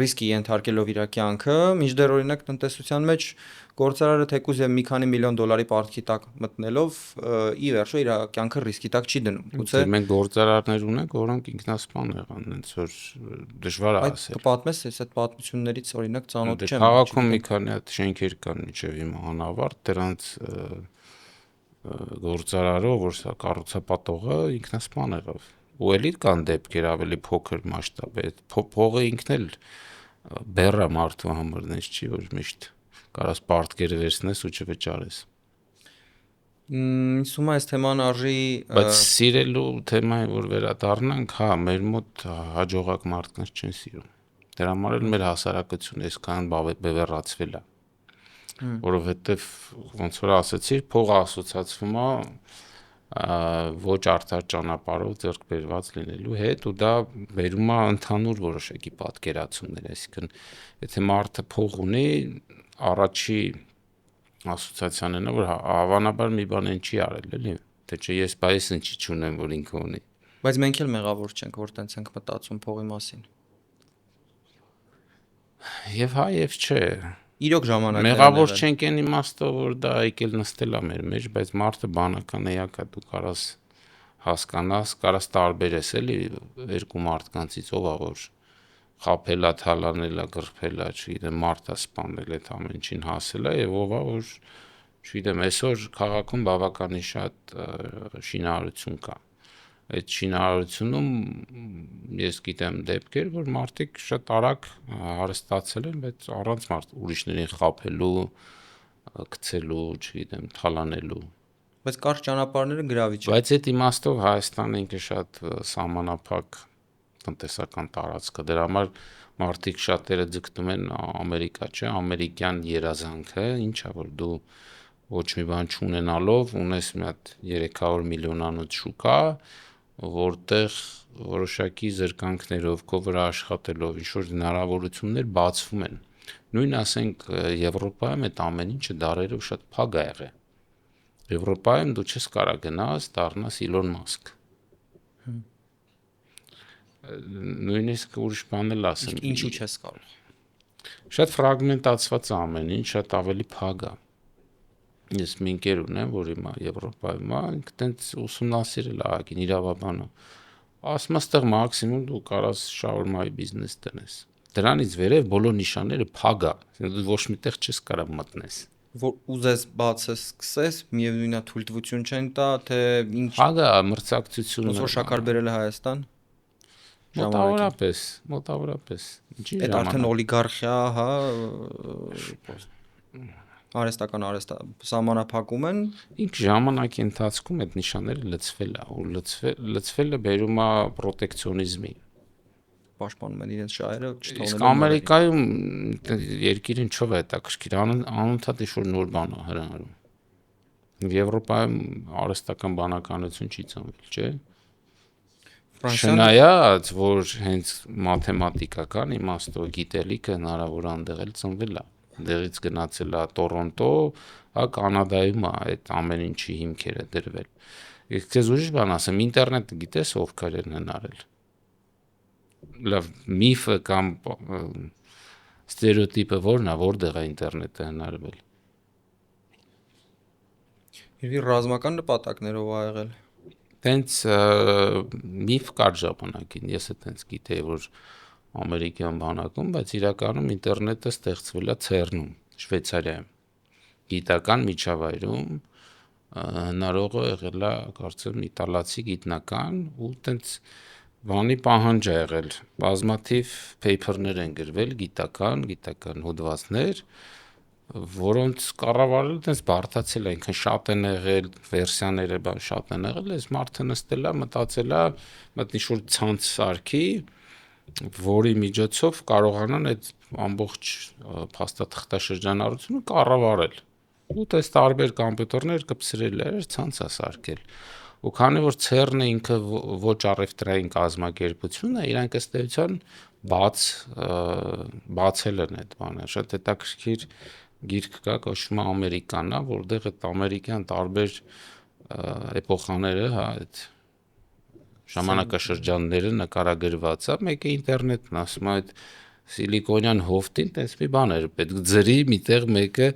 ռիսկի ենթարկելով իր կյանքը, մինչդեռ օրինակ տնտեսության մեջ գործարարը թեկուզ եւ մի քանի միլիոն դոլարի պարտքի տակ մտնելով ի վերջո իր կյանքը ռիսկի տակ չի դնում։ Գուցե մենք գործարարներ ունենք, որոնք ինքնասպան եղան, հենց որ դժվար է ասել։ Կպատմես այդ պատմություններից օրինակ ծանոթ չեմ։ Քաղաքում մի քանի հատ շենքեր կան միջև հիմա անավարտ, դրանց գործարարը, որ սա կառուցապատողը ինքնասպան եղավ։ Ու էլի կան դեպքեր ավելի փոքր մասշտաբ, այդ փողը ինքն էլ բեռա մարդու համար նես չի, որ միշտ կարաս պարտքերը վերցնես ու չվճարես։ Ինձ թվում է այս թեման արժի Բայց սիրելու թեմային որ վերադառնանք, հա, մեր մոտ հաջողակ մարդկանց չեն սիրում։ Դրա համար էլ մեր հասարակությունը այսքան բևեռացվել է։ Որովհետև ոնց որ ասացի, փողը ասոցացվում է ոչ արդար ճանապարհով ձեռք բերված լինելու հետ ու դա բերում է ընդհանուր որոշակի պատկերացումներ, այսինքն եթե մարդը փող ունի, առաջի ասոցիացիան է, որ հավանաբար մի բան են չի արել, էլի, թե չէ ես բայս ինչի չունեմ, որ ինքը ունի։ Բայց մենք էլ մեղավոր չենք, որ տենց ենք մտածում փողի մասին։ Եվ հա, եւ չէ։ Իրոք ժամանակներ Մեղավոր չենք այն իմաստով, որ դա եկել նստել է մեր մեջ, բայց մարդը բանական էակ է, դու կարաս հասկանաս, կարաս տարբերես էլի երկու մարդկանցից ով է որ խաբել է, թալանել է, գրփել է, չգիտեմ, մարդ է սպանել, այդ ամեն ինչին հասել է եւ ով է որ չգիտեմ, այսօր քաղաքում բավականին շատ շինարարություն կա։ Այդ շինարարությունում ես գիտեմ դեպքեր, որ մարդիկ շատ արագ հարստացել են, բայց առանց ուրիշներին խաբելու, գցելու, չգիտեմ, թալանելու։ Բայց կարճ ճանապարհները գրավիչ է։ Բայց այդ իմաստով Հայաստանը ինքը շատ սահմանափակ տնտեսական տարածք է։ Դրա համար մարդիկ շատերը ձգտում են Ամերիկա, չէ, ամերիկյան երազանքը, ինչա որ դու ոչ մի բան չունենալով ունես մի հատ 300 միլիոնանոց շուկա, որտեղ որոշակի զրկանքներով քո վրա աշխատելով ինչ-որ հնարավորություններ բացվում են։ Նույն ասենք Եվրոպայում այդ ամեն ինչը դարերով շատ փակ է եղել։ Եվրոպայում դու չես կարող գնաս, դառնաս Իլոն Մասկ։ Նույնիսկ ուրիշ բան էլ ասեմ։ Ինչու չես կարող։ Շատ ֆրագմենտացված է ամեն ինչ, շատ ավելի փակ է։ Ես մի ընկեր ունեմ, որ հիմա Եվրոպայում է, ինքը տենց ուսումնասիրել է ահագին իրավաբանը։ Ասում է, ստեղ մաքսիմում դու կարաս շաուրմայի բիզնես տնես։ Դրանից վերև բոլոր նիշանները փակ է, դու ոչ միտեղ չես կարող մտնես։ Որ ուզես բացես, սկսես, միևնույն է թույլտվություն չեն տա, թե ինչ։ Փակ է մրցակցությունը։ Ոնց որ շաքար բերել է Հայաստան։ Մոտավորապես։ Ինչի՞ Այդ արդեն օլիգարխիա, հա, արհեստական սահմանափակում են։ Ինք ժամանակի ընթացքում այդ նիշանները լցվել է, ու լցվելը բերում է պրոտեկցիոնիզմի։ Պաշտպանում են իրենց շահերը, չթողնելով։ Իսկ Ամերիկայում երկիրին չով է հետաքրքիր, անընդհատ ինչ-որ նոր բան է հրահարում։ Եվրոպայում արհեստական բանականություն չի ծնվել, չէ՞։ Չնայած, որ հենց մաթեմատիկական իմաստով գիտելիքը հնարավոր է այնտեղ էլ ծնվել է։ Դեղից գնացել է Տորոնտո, հա Կանադայում է այդ ամեն ինչի հիմքերը դրվել։ Իսկ քեզ ուրիշ բան ասեմ, ինտերնետը գիտես ովքեր են հնարել։ Լավ, միֆը կամ ստերեոտիպը որն է, որտեղ է ինտերնետը հնարվել։ Իրի ռազմական նպատակներով ա եղել։ Տենց միֆ կար ժամանակին, ես է տենց գիտեի, որ ամերիկյան բանակում, բայց իրականում ինտերնետը ստեղծվել է CERN-ում, Շվեյցարիայում։ Գիտական միջավայրում հնարողը եղել է, կարծեմ, իտալացի գիտնական ու տենց բանի պահանջ է եղել։ Բազմաթիվ paper-ներ են գրվել, գիտական հոդվածներ, որոնց կառավարել տենց բարդացել է, ինքն շատ են եղել, վերսիաները շատ են եղել, այս մարդը նստել է, մտածել է, մտնիշոր ցանց սարքի, որի միջոցով կարողանան այդ ամբողջ փաստաթղթաշրջանառությունը կառավարել։ Ու տես տարբեր կոմպյուտերներ կպսրել էր, ցանց է սարքել։ Ու քանի որ CERN-ը ինքը ոչ առևտրային կազմակերպություն է, իրանք ըստ էության բացել են այդ բանը, շատ հետաքրքիր գիրք կա, կոչվում է Ամերիկանա, որտեղ այդ ամերիկյան տարբեր էպոխաները, հա, այդ ժամանակաշրջանները նկարագրված է, մեկը ինտերնետն ասում է այդ սիլիկոնյան հովտին, տես մի բան էր պետք ձրի, միտեղ մեկը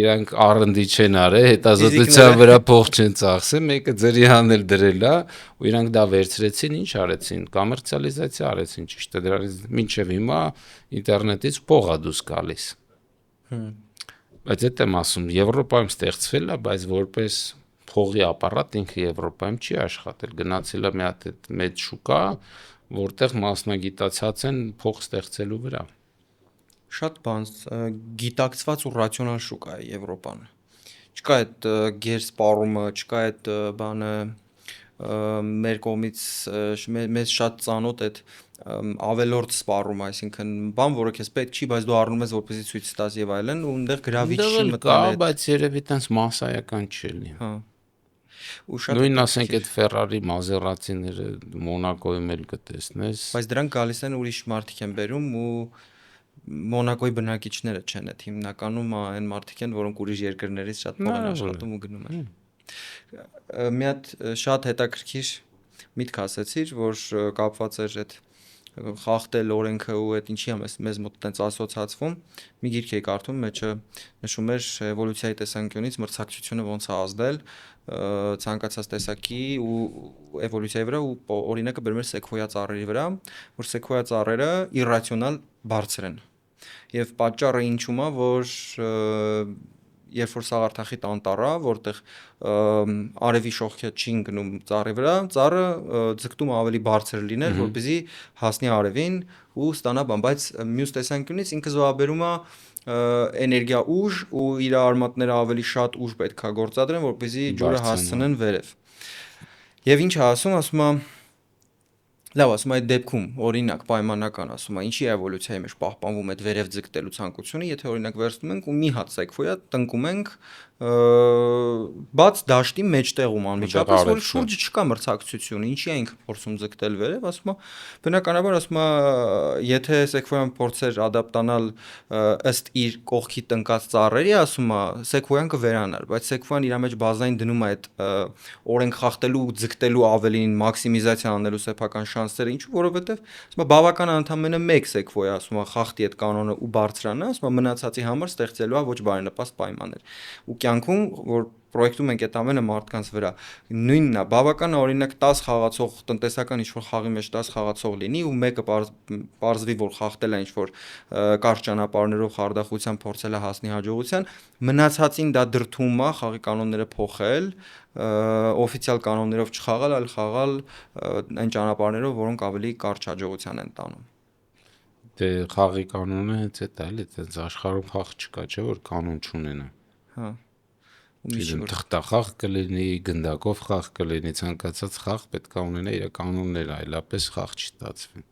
իրանք R&D չեն արել, հետազոտության վրա փող չեն ծախսել, մեկը ձրի հանել դրել է, ու իրանք դա վերցրեցին, ինչ արեցին, կոմերցիալիզացիա արեցին, ճիշտ է, դրանից մինչև հիմա ինտերնետից փող է դուրս գալիս։ Բայց այդ եմ ասում, Եվրոպայում ստեղծվել է, բայց որպես փողի ապարատ ինքը Եվրոպայում չի աշխատել, գնացել է մի հատ մեծ շուկա, որտեղ մասնագիտացած են փող ստեղծելու վրա։ Շատ բան գիտակցված ու ռացիոնալ շուկա է Եվրոպան։ Չկա այդ գերսպառումը, չկա այդ բանը մեր կողմից մեզ շատ ծանոթ այդ ավելորդ սպառում, այսինքն բան, որը քեզ պետք չի, բայց դու առնում ես որպեսզի ցույց տաս եւ այլն, ու այնտեղ գրավիչ չի մտնել, բայց երևի տենց մասսայական չի լինի։ Հա։ Ու շատ նույն ասենք այդ Ferrari, Maserati-ները Մոնակոյում էլ կտեսնես։ Բայց դրանք գալիս են ուրիշ մարդիկ են բերում ու Մոնակոյի բնակիչները չեն, այդ հիմնականում այն մարդիկ են, որոնք ուրիշ երկրներից շատ փող են աշխատում ու գնում են։ Մի հատ շատ հետաքրքիր միտք ասեցիր, որ կապված էր այդ խախտել օրենքը ու այդ ինչի մեզ մոտ տենց ասոցացվում։ Մի գիրք էի կարդում, մեջը նշում էր էվոլյուցիայի տեսանկյունից մրցակցությունը ոնց է ազդել ցանկացած տեսակի ու էվոլյուցիայի վրա ու օրինակը բերում էր սեկվոյա ծառերի վրա, որ սեկվոյա ծառերը իրրացիոնալ բարձր են։ Եվ պատճառը ինչու՞մ է, որ երբ որ սաղարթախիտ անտառ է, որտեղ արևի շողքը չի ընկնում ծառի վրա, ծառը ձգտում ավելի բարձր լինել, որպեսզի հասնի արևին ու ստանա բան, բայց մյուս տեսանկյունից ինքը զոհաբերում է էներգիա ուժ ու իր արմատները ավելի շատ ուժ պետք է գործադրեն, որպեսզի ջուրը հասցնեն վերև։ Եվ ինչ է ասում է լավ, ասում է այդ դեպքում օրինակ պայմանական ասում է ինչի էվոլյուցիայի մեջ պահպանվում այդ վերև ձգտելու ցանկությունը, եթե օրինակ վերցնում ենք ու մի հատ սեկվոյա տնկում ենք բաց դաշտի մեջտեղում անմիջապես, որ շուրջը չկա մրցակցություն, ինչի է ինքը փորձում ձգտել վերև, ասում է բնականաբար ասում է եթե սեկվոյան փորձեր ադապտանալ ըստ իր կողքի տնկած ծառերի, ասում է սեկվոյան կվերանար, բայց սեկվոյան իր մեջ բազային դնում է այդ օրենք խախտելու ու ձգտելու ավելին մաքսիմիզացիա անելու սեփական շանսերը, ինչու որովհետև ասում է բավական ընդամենը մեկ սեկվոյա ասում է խախտի այդ կանոնը ու բարձրանա, ասում է մնացածի համար ստեղծելու է ոչ բարենպաստ պայմաններ։ Ու կյանքում որ պրոյեկտում ենք այդ ամենը մարդկանց վրա նույնն է բավական օրինակ 10 խաղացող տնտեսական ինչ-որ խաղի մեջ 10 խաղացող լինի ու մեկը պարզվի որ խախտել է ինչ-որ կարճ ճանապարհներով խարդախությամբ փորձել է հասնի հաջողության, մնացածին դա դրդում է խաղի կանոնները փոխել, օֆիցիալ կանոններով չխաղալ, այլ խաղալ այն ճանապարհներով, որոնք ավելի կարճ հաջողության են տանում։ Դե խաղի կանոնը հենց այդ է, էլի, այդպես աշխարհում խաղ չկա, չէ՞ որ կանոն չունենա։ Հա։ Թղթախաղ կլինի, գնդակով խաղ կլինի, ցանկացած խաղ պետք է ունենա իր կանոնները, այլապես խաղ չստացվի։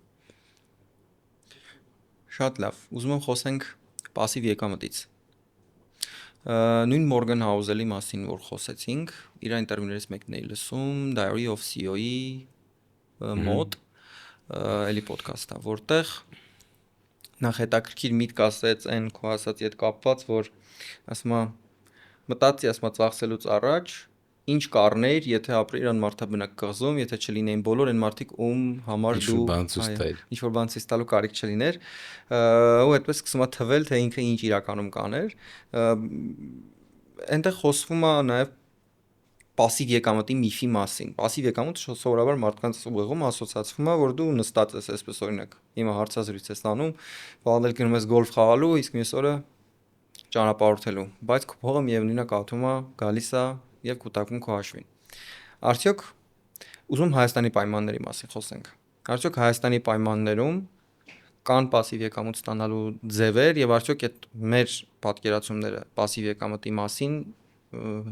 Շատ լավ, ուզում եմ խոսենք пассив եկամտից։ Նույն Մորգան Հաուզելի մասին որ խոսեցինք, իր այն տերմիններից մեկն էի լսում, Diary of CEO-ի մոտ, էլի ոդքասթ է, որտեղ նախ հետաքրքիր միտք ասեց այն քո ասածի հետ կապված, որ ասում է մտածի ասում ծախսելուց առաջ ինչ կառներ, եթե ապրեիր անմարդաբնակ կղզում, եթե չլինեին բոլոր այն մարդիկ, ում համար դու ինչ որ բան ցույց տալու կարիք չլիներ, ու այդպես սկսում է թվել, թե ինքը ինչ իրականում կաներ։ Այնտեղ խոսվում է նաև пассив եկամտի միֆի մասին։ Пассив եկամուտը սովորաբար մարդկանց ուղեղում ասոցացվում է, որ դու նստած ես այսպես օրինակ։ Հիմա հարցազրույց ես անում, վաղել գնում ես գոլֆ խաղալու, իսկ մյուս օրը ճանապարհորդելու, բայց քո փողը միևնույնն է կաթում է, գալիս է եւ կուտակում քո հաշվին։ Արդյոք ուզում Հայաստանի պայմանների մասին խոսենք։ Արդյոք Հայաստանի պայմաններում կան пассив եկամուտ ստանալու ձևեր եւ արդյոք այդ մեր պատկերացումները пассив եկամտի մասին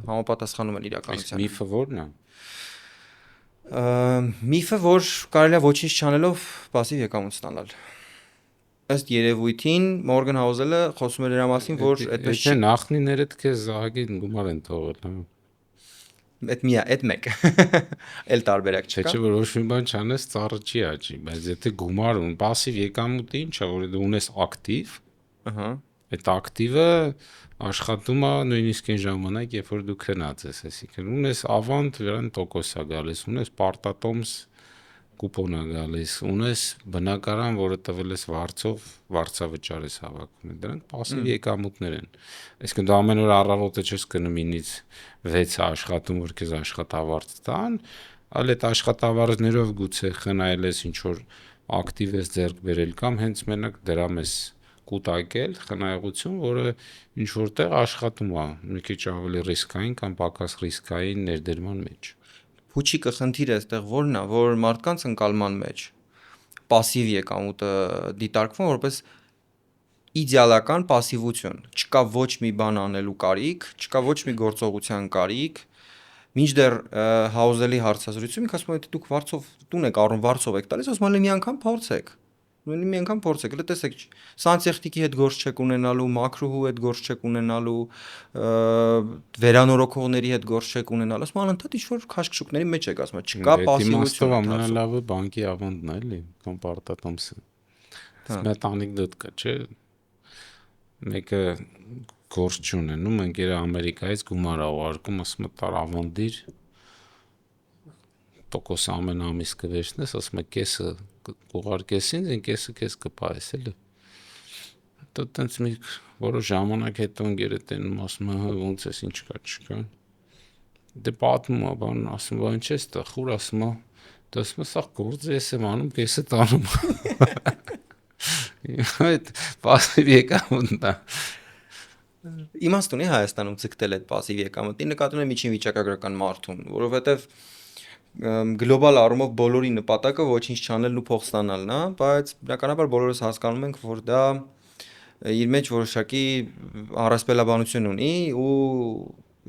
համապատասխանում են իրականությանը։ Միֆը ո՞րն է։ Միֆը, որ կարելի է ոչինչ չանելով пассив եկամուտ ստանալ։ Ըստ երևույթին Մորգան Հաուզելը խոսում էր դրա մասին, որ այդպես չէ, նախնիներդ քեզ զահագին գումար են թողել, հա։ Այդ մեկ էլ տարբերակ չկա։ Չէ, որ ոչ մի բան չանես, ծառը չի աճի, բայց եթե գումար ու пассив եկամուտը ինչ է, որ դու ունես ակտիվ, ըհը, Այդ ակտիվը աշխատում է նույնիսկ այն ժամանակ, երբ որ դու քնած ես, այսինքն ունես ավանդ, վրան տոկոս է գալիս, ունես պարտատոմս կուպոն է գալիս, ունես բնակարան, որը տվել ես վարձով, վարձավճար ես հավաքում, դրանք պասիվ եկամուտներ են։ Այսինքն դու ամեն օր առավոտը չես գնում 9-ից 6 աշխատում, որ քեզ աշխատավարձ տան, այլ այդ աշխատավարձներով գուցե խնայել ես ինչ որ ակտիվ ես ձեռք բերել կամ հենց մենակ դրամ ես կուտակել խնայողություն, որը ինչ որտեղ աշխատում է, մի քիչ ավելի ռիսկային կամ պակաս ռիսկային ներդրման մեջ։ Փուչիկը խնդիրը այստեղ որն է, որ մարդկանց ընկալման մեջ пассив եկամուտը դիտարկվում որպես իդեալական пассивություն։ Չկա ոչ մի բան անելու կարիք, չկա ոչ մի գործողության կարիք, մինչդեռ հաուզելի հարցազրույցում ինքը ասում է, թե դուք վարձով տուն եք առնում, վարձով եք տալիս, ասում եմ, մի անգամ փորձեք։ Մի անգամ փորձեք, հələ տեսեք, սանտեխնիկի հետ գործ չեք ունենալու, մակրոհու հետ գործ չեք ունենալու, վերանորոգողների հետ գործ չեք ունենալու, ասում անընդհատ ինչ-որ քաշքշուկների մեջ եք, ասում չկա пассивություն։ Ամենալավը բանկի ավանդն է, էլի, կամ պարտատոմսը։ Դա անեկդոտ կա, չէ՞։ Մեկը գործ չունենում, ընկերը Ամերիկայից գումար ա ուղարկում, ասում է տար ավանդիր, տոկոս ամեն ամիս կվերցնես, ասում է կեսը կուղարկես ինձ, կեսը քեզ կպահես, էլի։ Դա տենց մի որոշ ժամանակ հետո ընկերը տենում, ասում է, ոնց էս ինչ կա, չկա։ Դե պատմում է, բան, ասում է, ինչ ես տա, խուր, ասում է, դա ասում է, սա գործ է, ես եմ անում, կեսը տանում։ Այդ պասիվ եկամուտն է։ Իմաստ ունի Հայաստանում ցկտել այդ пассив եկամուտի, նկատում եմ միջին վիճակագրական մարդուն, որովհետև գլոբալ առումով բոլորի նպատակը ոչինչ չանելն ու փող ստանալն է, բայց բնականաբար բոլորս հասկանում ենք, որ դա իր մեջ որոշակի առասպելաբանություն ունի ու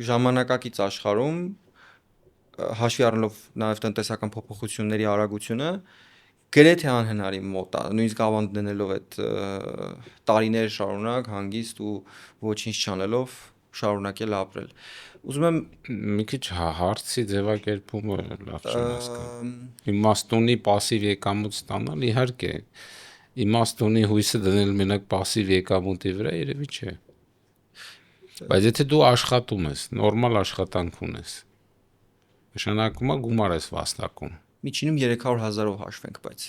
ժամանակակից աշխարհում հաշվի առնելով նաև տնտեսական փոփոխությունների արագությունը գրեթե անհնարին մոտ է, նույնիսկ ավանդ դնելով այդ տարիներ շարունակ հանգիստ ու ոչինչ չանելով շարունակել ապրել։ Ուզում եմ մի քիչ հարցի ձևակերպումը լավ չեմ հասկանում։ Իմաստունի пассив եկամուտ ստանալ իհարկե, իմաստունի հույսը դնել մենակ пассив եկամուտի վրա երևի չէ։ Բայց եթե դու աշխատում ես, նորմալ աշխատանք ունես, նշանակում է գումար ես վաստակում։ Միջինում 300,000-ով հաշվենք, բայց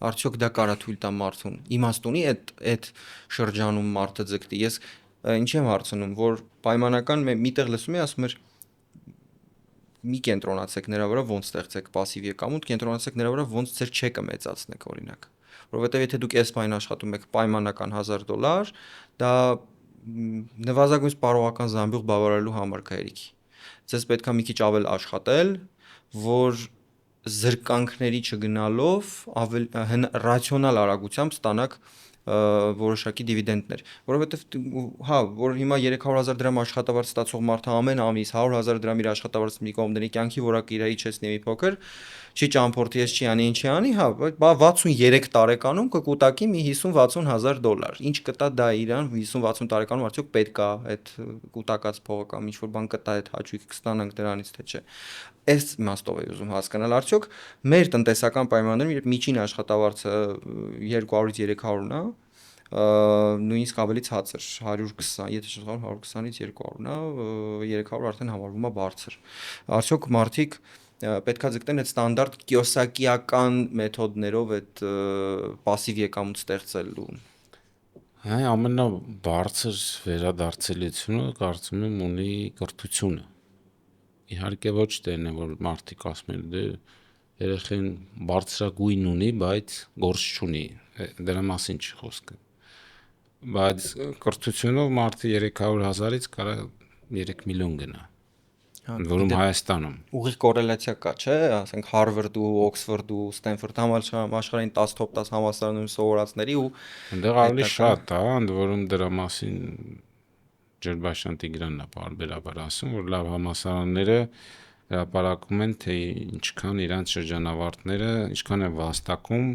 արդյոք դա կարա թույլ տա մարդուն իմաստունի այդ շրջանում մարդը ձգտի։ Ես ինչ եմ հարցնում, որ պայմանական միտեղ լսում եմ, ասում էր մի կենտրոնացեք նրա վրա ոնց ստեղծեք пассив եկամուտ, կենտրոնացեք նրա վրա ոնց ձեր չեկը մեծացնեք օրինակ։ Որովհետև եթե դուք այսպայն աշխատում եք պայմանական $1000, դա նվազագույնս պարողական զամբյուղ բավարարելու համար կհերիքի։ Ձեզ պետք է մի քիչ ավել աշխատել, որ զրկանքների չգնալով ռացիոնալ արագությամբ ստանաք որոշակի դիվիդենդներ, որովհետև հա, որ հիմա 300,000 դրամ աշխատավարձ ստացող մարդը ամեն ամիս 100,000 դրամ իր աշխատավարձը մի կողմների կյանքի որակը իր իջեցնի մի փոքր, չի ճամփորդի, ես չի անի, ինչի անի, հա, 63 տարեկանում կկուտակի մի $50,000-$60,000։ Ինչ կտա դա իրան 50-60 տարեկանում արդյոք պետք է այդ կուտակած փողը կամ ինչ որ բան կտա այդ հաճույքը կստանանք դրանից թե չէ։ Այս իմաստով եմ ուզում հասկանալ, արդյոք մեր տնտեսական պայմաններում, երբ միջին աշխատավարձը 200-ից 300-ն է, նույնիսկ ավելի ցածր 120, եթե չխոսեմ 120-ից 200-ն է, 300 արդեն համարվում է բարձր։ Արդյոք մարդիկ պետքա ձգտեն այդ ստանդարտ կիոսակիական մեթոդներով այդ пассив եկամուտ ստեղծելու։ Այ ամենաբարձր վերադարձելիությունը կարծում եմ ունի կրթությունը։ Իհարկե ոչ թե այն է, որ մարդիկ ասում են դե երեխեն բարձրագույն ունի, բայց գործ չունի, դրա մասին չի խոսքը։ Բայց կրթությունով մարդը 300,000-ից կարա 3 միլիոն գնա, որում Հայաստանում ուղիղ կորելացիա կա, չէ՞, ասենք Հարվարդ ու Օքսֆորդ ու Ստենֆորդ համաշխարհային 10 top 10 համալսարաններում սովորածների ու այնտեղ ավելի շատ է, ընդ որում դրա մասին Ջերբաշյան Տիգրանն է բարբերաբար ասում, որ լավ համալսարանները հրապարակում են, թե ինչքան իրանց շրջանավարտները, ինչքան են վաստակում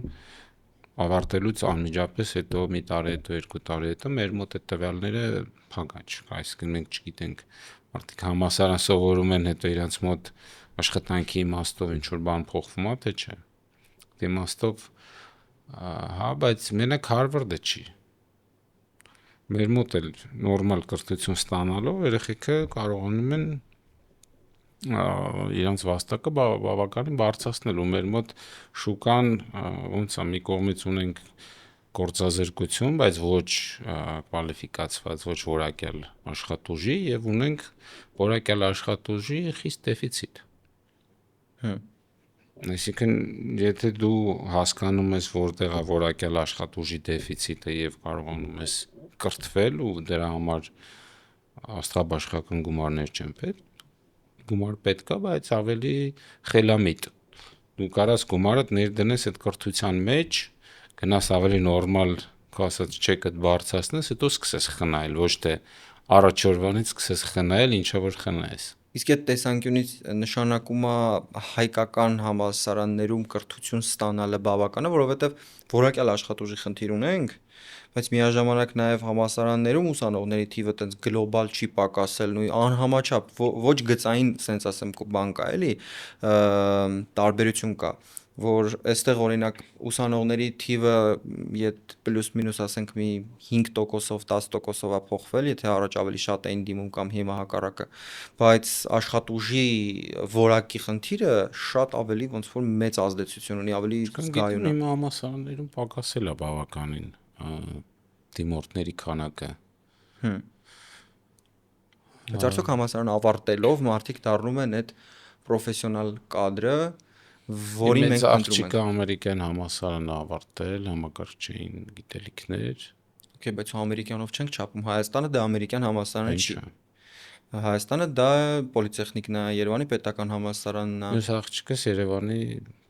ավարտելուց անմիջապես հետո մի տարի հետո, 2 տարի հետո մեր մոտ այդ տվյալները փակա չկա, այսինքն մենք չգիտենք մարդիկ համալսարան սովորում են, հետո իրանց մոտ աշխատանքի իմաստով ինչ որ բան փոխվում է, թե չէ։ Դե իմաստով հա, բայց մենակ Հարվարդը չի։ Մեր մոտ էլ նորմալ կրթություն ստանալով երեխեքը կարողանում են իրանց վաստակը բավականին բարձրացնել ու մեր մոտ շուկան ոնց է մի կողմից ունենք գործազրկություն, բայց ոչ կվալիֆիկացված, ոչ որակյալ աշխատուժի եւ ունենք որակյալ աշխատուժի խիստ դեֆիցիտ։ Այսինքն, եթե դու հասկանում ես որտեղ է որակյալ աշխատուժի դեֆիցիտը եւ կարողանում ես կրթվել ու դրա համար աստղաբաշխական գումարներ չեն պետք, գումար պետք է, բայց ավելի խելամիտ։ Դու կարաս գումարդ ներդնես այդ կրթության մեջ, գնաս ավելի նորմալ, քո ասած չեկդ բարձրացնես, հետո սկսես խնայել, ոչ թե առաջ օրվանից սկսես խնայել, ինչա որ խնայես։ Իսկ այդ տեսանկյունից նշանակում է հայկական համալսարաններում կրթություն ստանալը բավական է, որովհետև որակյալ աշխատուժի խնդիր ունենք, բայց միաժամանակ նաև համալսարաններում ուսանողների թիվը տենց գլոբալ չի պակասել, նույն անհամաչափ ոչ գծային, սենց ասեմ, բան կա, էլի, տարբերություն կա, որ այստեղ օրինակ ուսանողների թիվը իդ պլյուս մինուս ասենք մի 5%-ով 10%-ով է փոխվել, եթե առաջ ավելի շատ էին դիմում կամ հիմա հակառակը, բայց աշխատուժի որակի խնդիրը շատ ավելի ոնց որ մեծ ազդեցություն ունի, ավելի զգայուն է։ Հիմա համալսարաններում պակասել է բավականին դիմորդների քանակը։ Բայց արդյոք համալսարան ավարտելով մարդիկ դառնում են այդ պրոֆեսիոնալ կադրը, որի մենք ընտրում ենք։ ենք ամերիկյան համալսարանը ավարտել, համակարգչային գիտելիքներ։ Okay, բայց ամերիկյանով չենք չափում, Հայաստանը դա ամերիկյան համալսարանը չի։ Ինչա։ Հայաստանը դա պոլիտեխնիկն է, Երևանի պետական համալսարանն է։ Մյուս աղջիկս Երևանի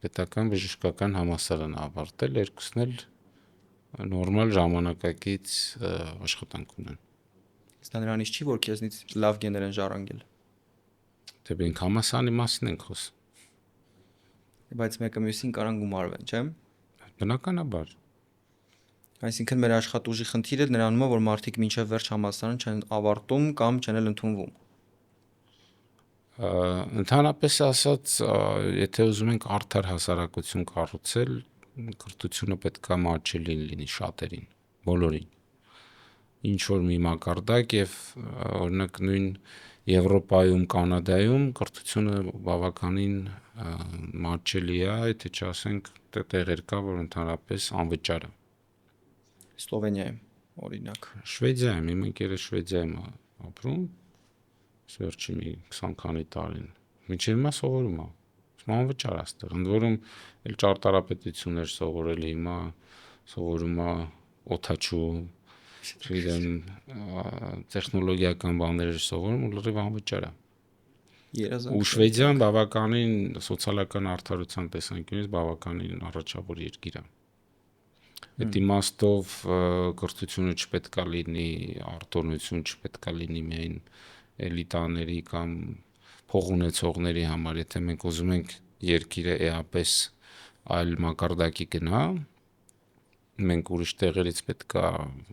պետական բժշկական համալսարանը ավարտել, երկուսն էլ նորմալ ժամանակակից աշխատանք ունեն։ Դա նրանից չի, որ քեզնից լավ գեներ են ժառանգել։ Դե մենք համալսարանի մասին ենք խոսում։ Բայց մեկը մյուսին կարան գումարվեն, չէ՞։ Բնականաբար։ Այսինքն մեր աշխատուժի խնդիրը նրանում է, որ մարդիկ մինչև վերջ համալսարան չեն ավարտում կամ չեն էլ ընդունվում։ Ընդհանրապես ասած, եթե ուզում ենք արդար հասարակություն կառուցել, կրթությունը պետք է մատչելի լինի շատերին, բոլորին։ Ինչ որ մի մակարդակ եւ օրինակ նույն Եվրոպայում, Կանադայում կրթությունը բավականին մատչելի է, եթե չասենք տեղեր կա, որ ընդհանրապես անվճար է։ Սլովենիայում, օրինակ։ Շվեդիայում, իմ ընկերը Շվեդիայում է ապրում, վերջի մի 20 քանի տարին։ Մինչև հիմա սովորում է։ Անվճար է այստեղ։ Ընդ որում, էլ ճարտարապետություններ սովորել հիմա սովորում է օդաչու, չգիտեմ, տեխնոլոգիական բաներ սովորում ու լրիվ անվճար է։ Ու Շվեդիան բավականին սոցիալական արդարության տեսանկյունից բավականին առաջավոր երկիր է։ Այդ իմաստով կրթությունը չպետք է լինի արտոնություն, չպետք է լինի միայն էլիտաների կամ փող ունեցողների համար, եթե մենք ուզում ենք երկիրը էապես այլ մակարդակի գնա, մենք ուրիշ տեղերից պետք է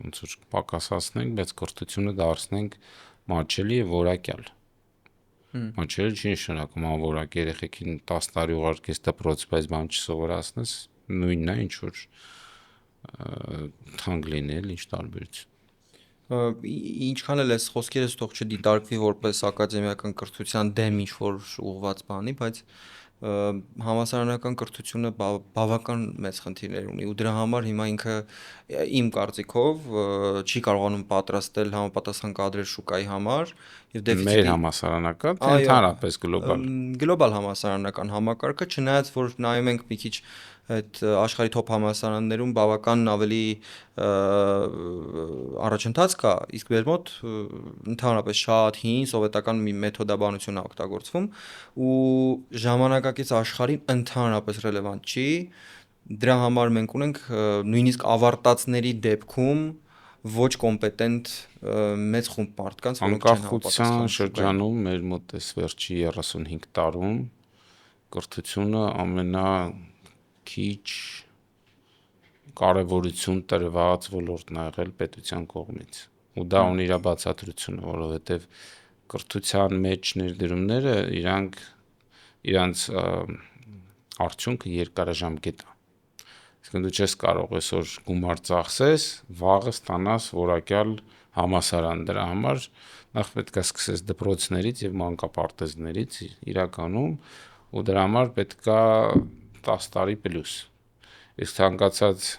ոնց որ պակասացնենք, բայց կրթությունը դարձնենք մատչելի եւ որակյալ։ Մատչելի չի նշանակում անորակ երեխեքին 10 տարի ուղարկես դպրոց, բայց բան չսովորացնես, նույնն է ինչ որ թանկ լինել, ինչ տարբերություն։ Ինչքան էլ էս խոսքերս թող չդիտարկվի որպես ակադեմիական կրթության դեմ ինչ որ ուղղված բանի, բայց համալսարանական կրթությունը բավական մեծ խնդիրներ ունի ու դրա համար հիմա ինքը իմ կարծիքով չի կարողանում պատրաստել համապատասխան կադրեր շուկայի համար եւ դեֆիցիտի մեր համալսարանական թե ընդհանրապես գլոբալ համալսարանական համակարգը, չնայած որ նայում ենք մի քիչ այդ աշխարհի թոփ համալսարաններում բավական ավելի առաջընթաց կա, իսկ մեր մոտ ընդհանրապես շատ հին սովետական մի մեթոդաբանություն է օգտագործվում ու ժամանակակից աշխարհին ընդհանրապես ռելևանտ չի, դրա համար մենք ունենք նույնիսկ ավարտածների դեպքում ոչ կոմպետենտ մեծ խումբ մարդկանց, որոնք չեն համապատասխանում շրջանում մեր մոտ էս վերջի 35 տարում կրթությունը ամենաքիչ կարևորություն տրված ոլորտն է եղել պետության կողմից ու դա ունի իր բացատրությունը, որովհետև կրթության մեջ ներդրումները իրանց արդյունքը երկարաժամկետ է։ Իսկ դու չես կարող այսօր գումար ծախսես, վաղը ստանաս որակյալ համասարան, դրա համար նախ պետք է սկսես դպրոցներից եւ մանկապարտեզներից իրականում, ու դրա համար պետք է 10 տարի պլյուս։ Իսկ ցանկացած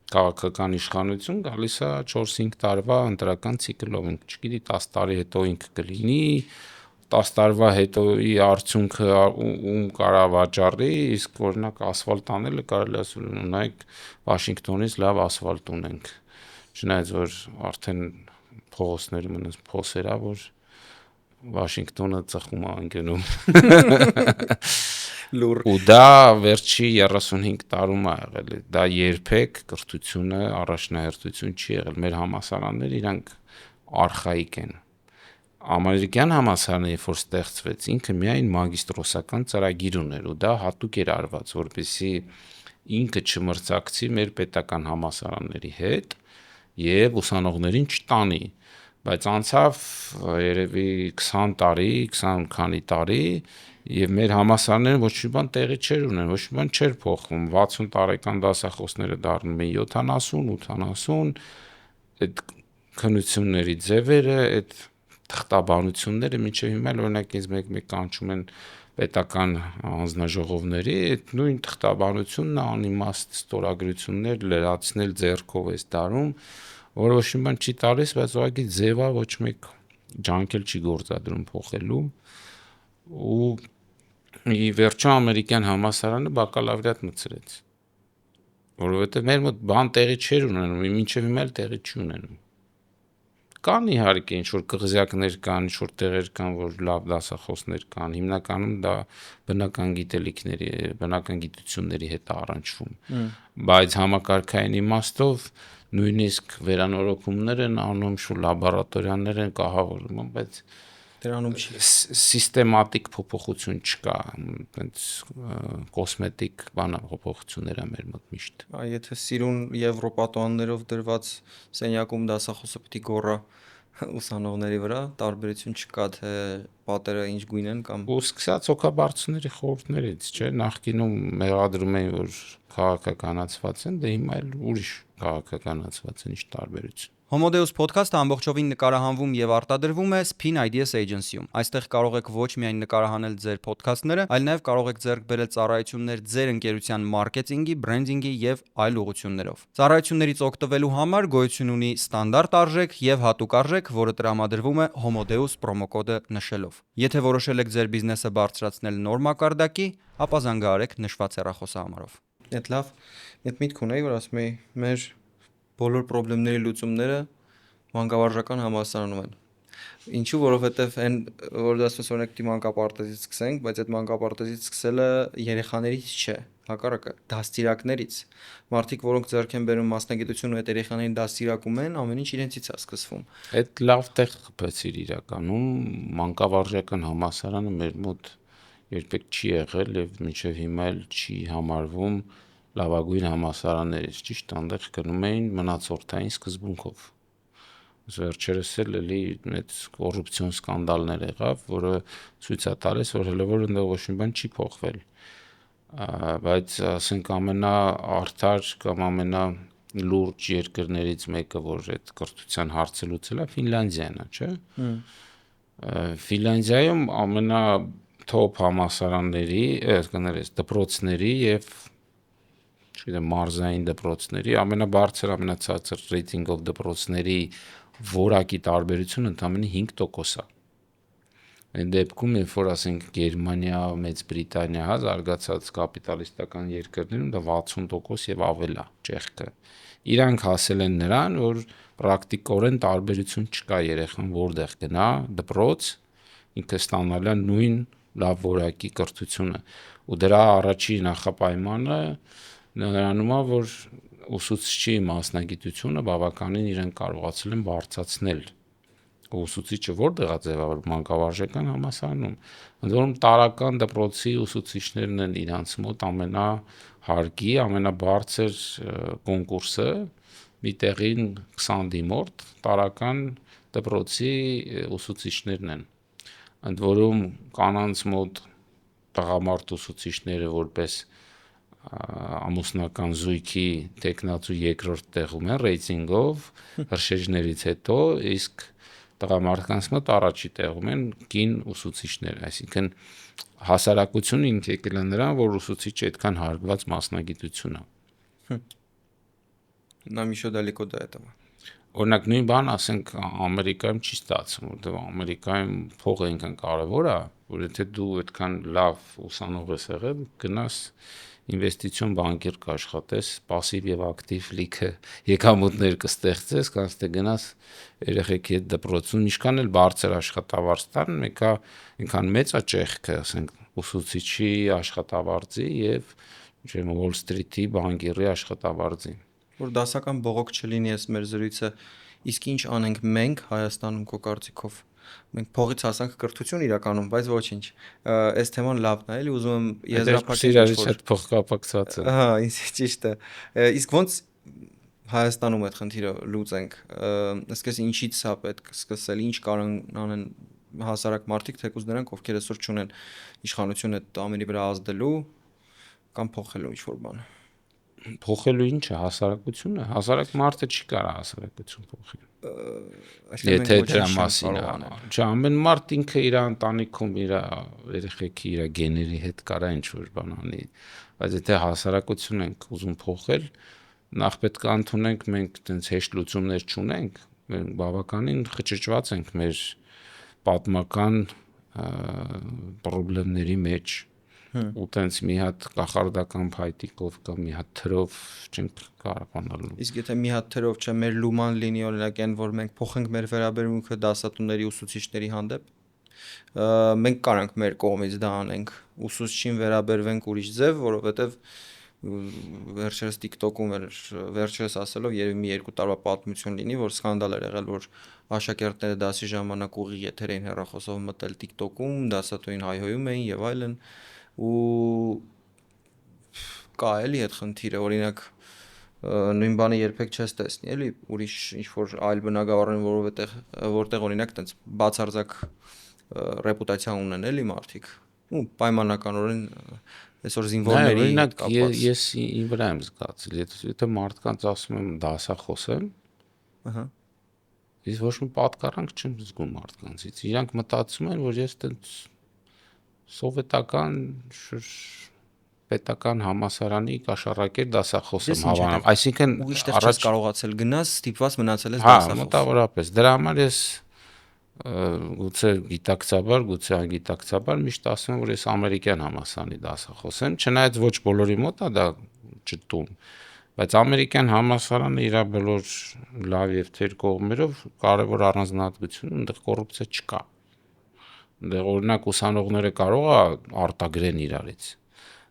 քաղաքական իշխանություն գալիս է 4-5 տարվա ընտրական ցիկլով, չգիտի 10 տարի հետո ինքը կլինի, 10 տարվա հետոյի արդյունքը ում կարա վաճառի, իսկ օրինակ ասֆալտ անելը կարելի ասել ունենք Վաշինգտոնից լավ ասֆալտ ունենք, չնայած որ արդեն փողոցներում ունես փոսերա, որ Վաշինգտոնը ծխում է ընկնում։ Լուր։ Ու դա վերջի 35 տարում է եղել, դա երբեք կրթությունը առաջնահերթություն չի եղել, մեր համալսարանները իրանք արխայիկ են։ Ամերիկյան համալսարանը, երբ որ ստեղծվեց, ինքը միայն մագիստրոսական ծրագիր ուներ, ու դա հատուկ էր արված, որպեսզի ինքը չմրցակցի մեր պետական համալսարանների հետ եւ ուսանողներին չտանի, բայց անցավ երևի 20 տարի, 20 քանի տարի, եւ մեր համալսարանները ոչ մի բան տեղի չէր ունեն, ոչ մի բան չէր փոխվում, 60 տարեկան դասախոսները դառնում են 70, 80, այդ քննությունների ձևերը, այդ թղթաբանությունները մինչև հիմա օրինակ ինձ մեկ կանչում են պետական հանձնաժողովների, այդ նույն թղթաբանությունն անիմաստ ստորագրություններ լրացնել ձեռքով էս դարում, որ ոչ մի բան չի տալիս, բայց ուղղակի ձևա ոչ մեկ ջանքել չի գործադրում փոխելու, ու ի վերջո ամերիկյան համալսարանը բակալավրիատ մտցրեց, որովհետև մեր մոտ բան տեղի չէր ունենում, մինչև հիմա էլ տեղի չի ունենում։ Կան իհարկե ինչ-որ կղզյակներ կան, ինչ-որ տեղեր կան, որ լավ դասախոսներ կան, հիմնականում դա բնական գիտելիքների, բնական գիտությունների հետ առնչվում, բայց համակարգային իմաստով նույնիսկ վերանորոգումներ են անում, շուտ լաբորատորիաներ են կահավորում, բայց դրանում չի սիստեմատիկ փոփոխություն չկա, այնց կոսմետիկ փոփոխություններ են մեր մոտ միշտ։ Եթե սիրուն եվրոպատոաններով դրված սենյակում դասախոսը պիտի գոռա ուսանողների վրա, տարբերություն չկա, թե պատերը ինչ գույն են կամ ու սկսած հոգաբարձուների խորհուրդներից, չէ, նախկինում մեղադրում էին, որ քաղաքականացված են, դե հիմա էլ ուրիշ քաղաքականացված են, ինչ տարբերություն։ Homodeus podcast-ը ամբողջովին նկարահանվում եւ արտադրվում է Spin Ideas Agency-ում։ Այստեղ կարող եք ոչ միայն նկարահանել ձեր podcast-ները, այլ նաեւ կարող եք ձեռք բերել ծառայություններ ձեր ընկերության մարքեթինգի, բրենդինգի եւ այլ ուղղություններով։ Ծառայություններից օգտվելու համար գոյություն ունի ստանդարտ արժեք եւ հատուկ արժեք, որը տրամադրվում է Homodeus պրոմոկոդը նշելով։ Եթե որոշել եք ձեր բիզնեսը բարձրացնել նոր մակարդակի, ապա զանգահարեք նշված հեռախոսահամարով։ Այդ լավ, այդ միտք ունեի, որ ասում էի, մեր բոլոր խնդիրների լուծումները մանկավարժական համալսարանում են։ Ինչու, որովհետև այն որ ասում ես օրինակ մանկապարտեզից սկսենք, բայց այդ մանկապարտեզից սկսելը երեխաներից չէ, հակառակը դաստիարակներից։ Մարդիկ, որոնք ձեռք են բերում մասնագիտություն ու այդ երեխաներին դաստիարակում են, ամեն ինչ իրենցից է սկսվում։ Այդ լավ տեղ խփեցիր իրականում, մանկավարժական համալսարանը մեր մոտ երբեք չի եղել եւ մինչեւ հիմա էլ չի համարվում լավագույն համալսարաններից, ճիշտ այնտեղ գնում էին մնացորդային սկզբունքով։ Վերջերս էլի մեծ կոռուպցիոն սկանդալներ եղավ, որը ցույց է տալիս, որ հələ որ այնտեղ ոչ մի բան չի փոխվել։ Բայց ասենք ամենաարդար կամ ամենալուրջ երկրներից մեկը, որ այդ կրթության հարցը լուծել է, Ֆինլանդիան է, չէ՞։ Ֆինլանդիայում ամենաթոփ համալսարանների, կներես, դպրոցների եւ չգիտեմ, մարզային դպրոցների ամենաբարձր, ամենացածր ռեյտինգով դպրոցների որակի տարբերությունը ընդամենը 5% է։ Այն դեպքում, երբ որ ասենք Գերմանիա, Մեծ Բրիտանիա, զարգացած կապիտալիստական երկրներում դա 60% եւ ավել է, ճեղքը։ Իրանք հասել են նրան, որ պրակտիկորեն տարբերություն չկա երեխան որտեղ գնա, դպրոց, ինքը ստանալ է նույն լավ որակի կրթությունը։ Ու դրա առաջին նախապայմանը նրանում է, որ ուսուցչի մասնագիտությունը բավականին իրեն կարողացել են բարձրացնել։ Ուսուցիչը որտեղ է ձևավորվում մանկավարժական համալսարանում, ընդ որում տարական դպրոցի ուսուցիչներն են իրանց մոտ ամենահարկի, ամենաբարձր կոնկուրսը, մի տեղին 20 դիմորդ տարական դպրոցի ուսուցիչներն են։ Ընդ որում կանանց մոտ տղամարդ ուսուցիչները որպես ամուսնական զույգի տեխնացու երկրորդ տեղում են ռեյտինգով հրշեջներից հետո, իսկ տղամարդկանց մոտ առաջի տեղում են կին ուսուցիչները, այսինքն հասարակությունը ինքը եկել է նրան, որ ուսուցիչը այդքան հարգված մասնագիտություն է։ Нам еще далеко до этого. Օրինակ նույն բան ասենք Ամերիկայում չի ստացվում, որտեղ Ամերիկայում փողը ինքն կարևոր է, որ եթե դու այդքան լավ ուսանող ես եղել, գնաս ինվեստիցիոն բանկեր կաշխատես, пассив եւ ակտիվ լիքը եկամուտներ կստեղծես, կանց թե գնաս երեխեքի հետ դպրոցում, ինչքան էլ բարձր աշխատավարձ տան, մեկա այնքան մեծ է ճեղքը, ասենք ուսուցիչի աշխատավարձի եւ Wall Street-ի բանկերի աշխատավարձի։ Որ դասական բողոք չլինի այս մեր զրույցը, իսկ ինչ անենք մենք Հայաստանում քո կարծիքով։ Մենք փողից հասանք կրթություն իրականում, բայց ոչինչ։ Այս թեման լավն է, էլի ուզում եմ եզրափակել ինչ-որ փոխկապակցված է։ Ահա, ինձ ճիշտ է։ Իսկ ոնց Հայաստանում այդ խնդիրը լուծենք։ Այսպես ինչից է պետք սկսել, ինչ կարող անեն հասարակ մարդիկ, թեկուզ նրանք, ովքեր այսօր չունեն իշխանություն այդ ամենի վրա ազդելու կամ փոխելու ինչ-որ բան։ Փոխելու ինչը հասարակությունը, հասարակ մարդը չի կարող հասարակություն փոխել։ Եթե դրա մասին է, չէ, ամեն մարդ ինքը իր ընտանիքում իր երեխեքի իր գեների հետ կարա ինչ-որ բան անի, բայց եթե հասարակություն ենք ուզում փոխել, նախ պետք է ընդունենք մենք այդպես հեշտ լուծումներ չունենք, մենք բավականին խճճված ենք մեր պատմական խնդիրների մեջ ու տենց մի հատ կախարդական փայտիկով կամ մի հատ թրով չենք կարողանալու։ Իսկ եթե մի հատ թրով չէ, մեր լուման լինի օրինակ այն, որ մենք փոխենք մեր վերաբերմունքը դասատուների, ուսուցիչների հանդեպ, մենք կարանք մեր կողմից դա անենք, ուսուցչին վերաբերվենք ուրիշ ձև, որովհետև վերջերս TikTok-ում վերջերս ասելով երևի մի երկու տարվա պատմություն լինի, որ սկանդալ էր եղել, որ աշակերտները դասի ժամանակ ուղիղ եթեր էին հեռախոսով մտել TikTok-ում, դասատուին հայհոյում էին եւ այլն ու կա էլի այդ խնդիրը, օրինակ նույն բանը երբեք չես տեսնի, էլի ուրիշ ինչ որ այլ բնակավարին, որտեղ օրինակ տենց բացարձակ ռեպուտացիա ունեն էլի մարդիկ, ու պայմանականորեն այսօր զինվորների հետ կապված։ Ես ին վրա եմ զգացել, եթե մարդկանց ասում եմ դասախոս եմ, ահա, ես ոչ մի պատկառանք չեմ զգում մարդկանցից, իրանք մտածում են, որ ես տենց սովետական պետական համասարանի կաշառակեր դասախոս եմ հավանում, այսինքն ուրիշ տեղ չես կարողացել գնաս, ստիպված մնացել ես դասախոս։ Հա, մոտավորապես, դրա համար ես գուցե գիտակցաբար, գուցե անգիտակցաբար միշտ ասում եմ, որ ես ամերիկյան համալսարանի դասախոս եմ, չնայած ոչ բոլորի մոտ է դա ճտում, բայց ամերիկյան համալսարանը իր բոլոր լավ եւ թեր կողմերով կարևոր առանձնահատկություն ունի, այնտեղ կոռուպցիա չկա։ Այնտեղ օրինակ ուսանողները կարող է արտագրեն իրարից,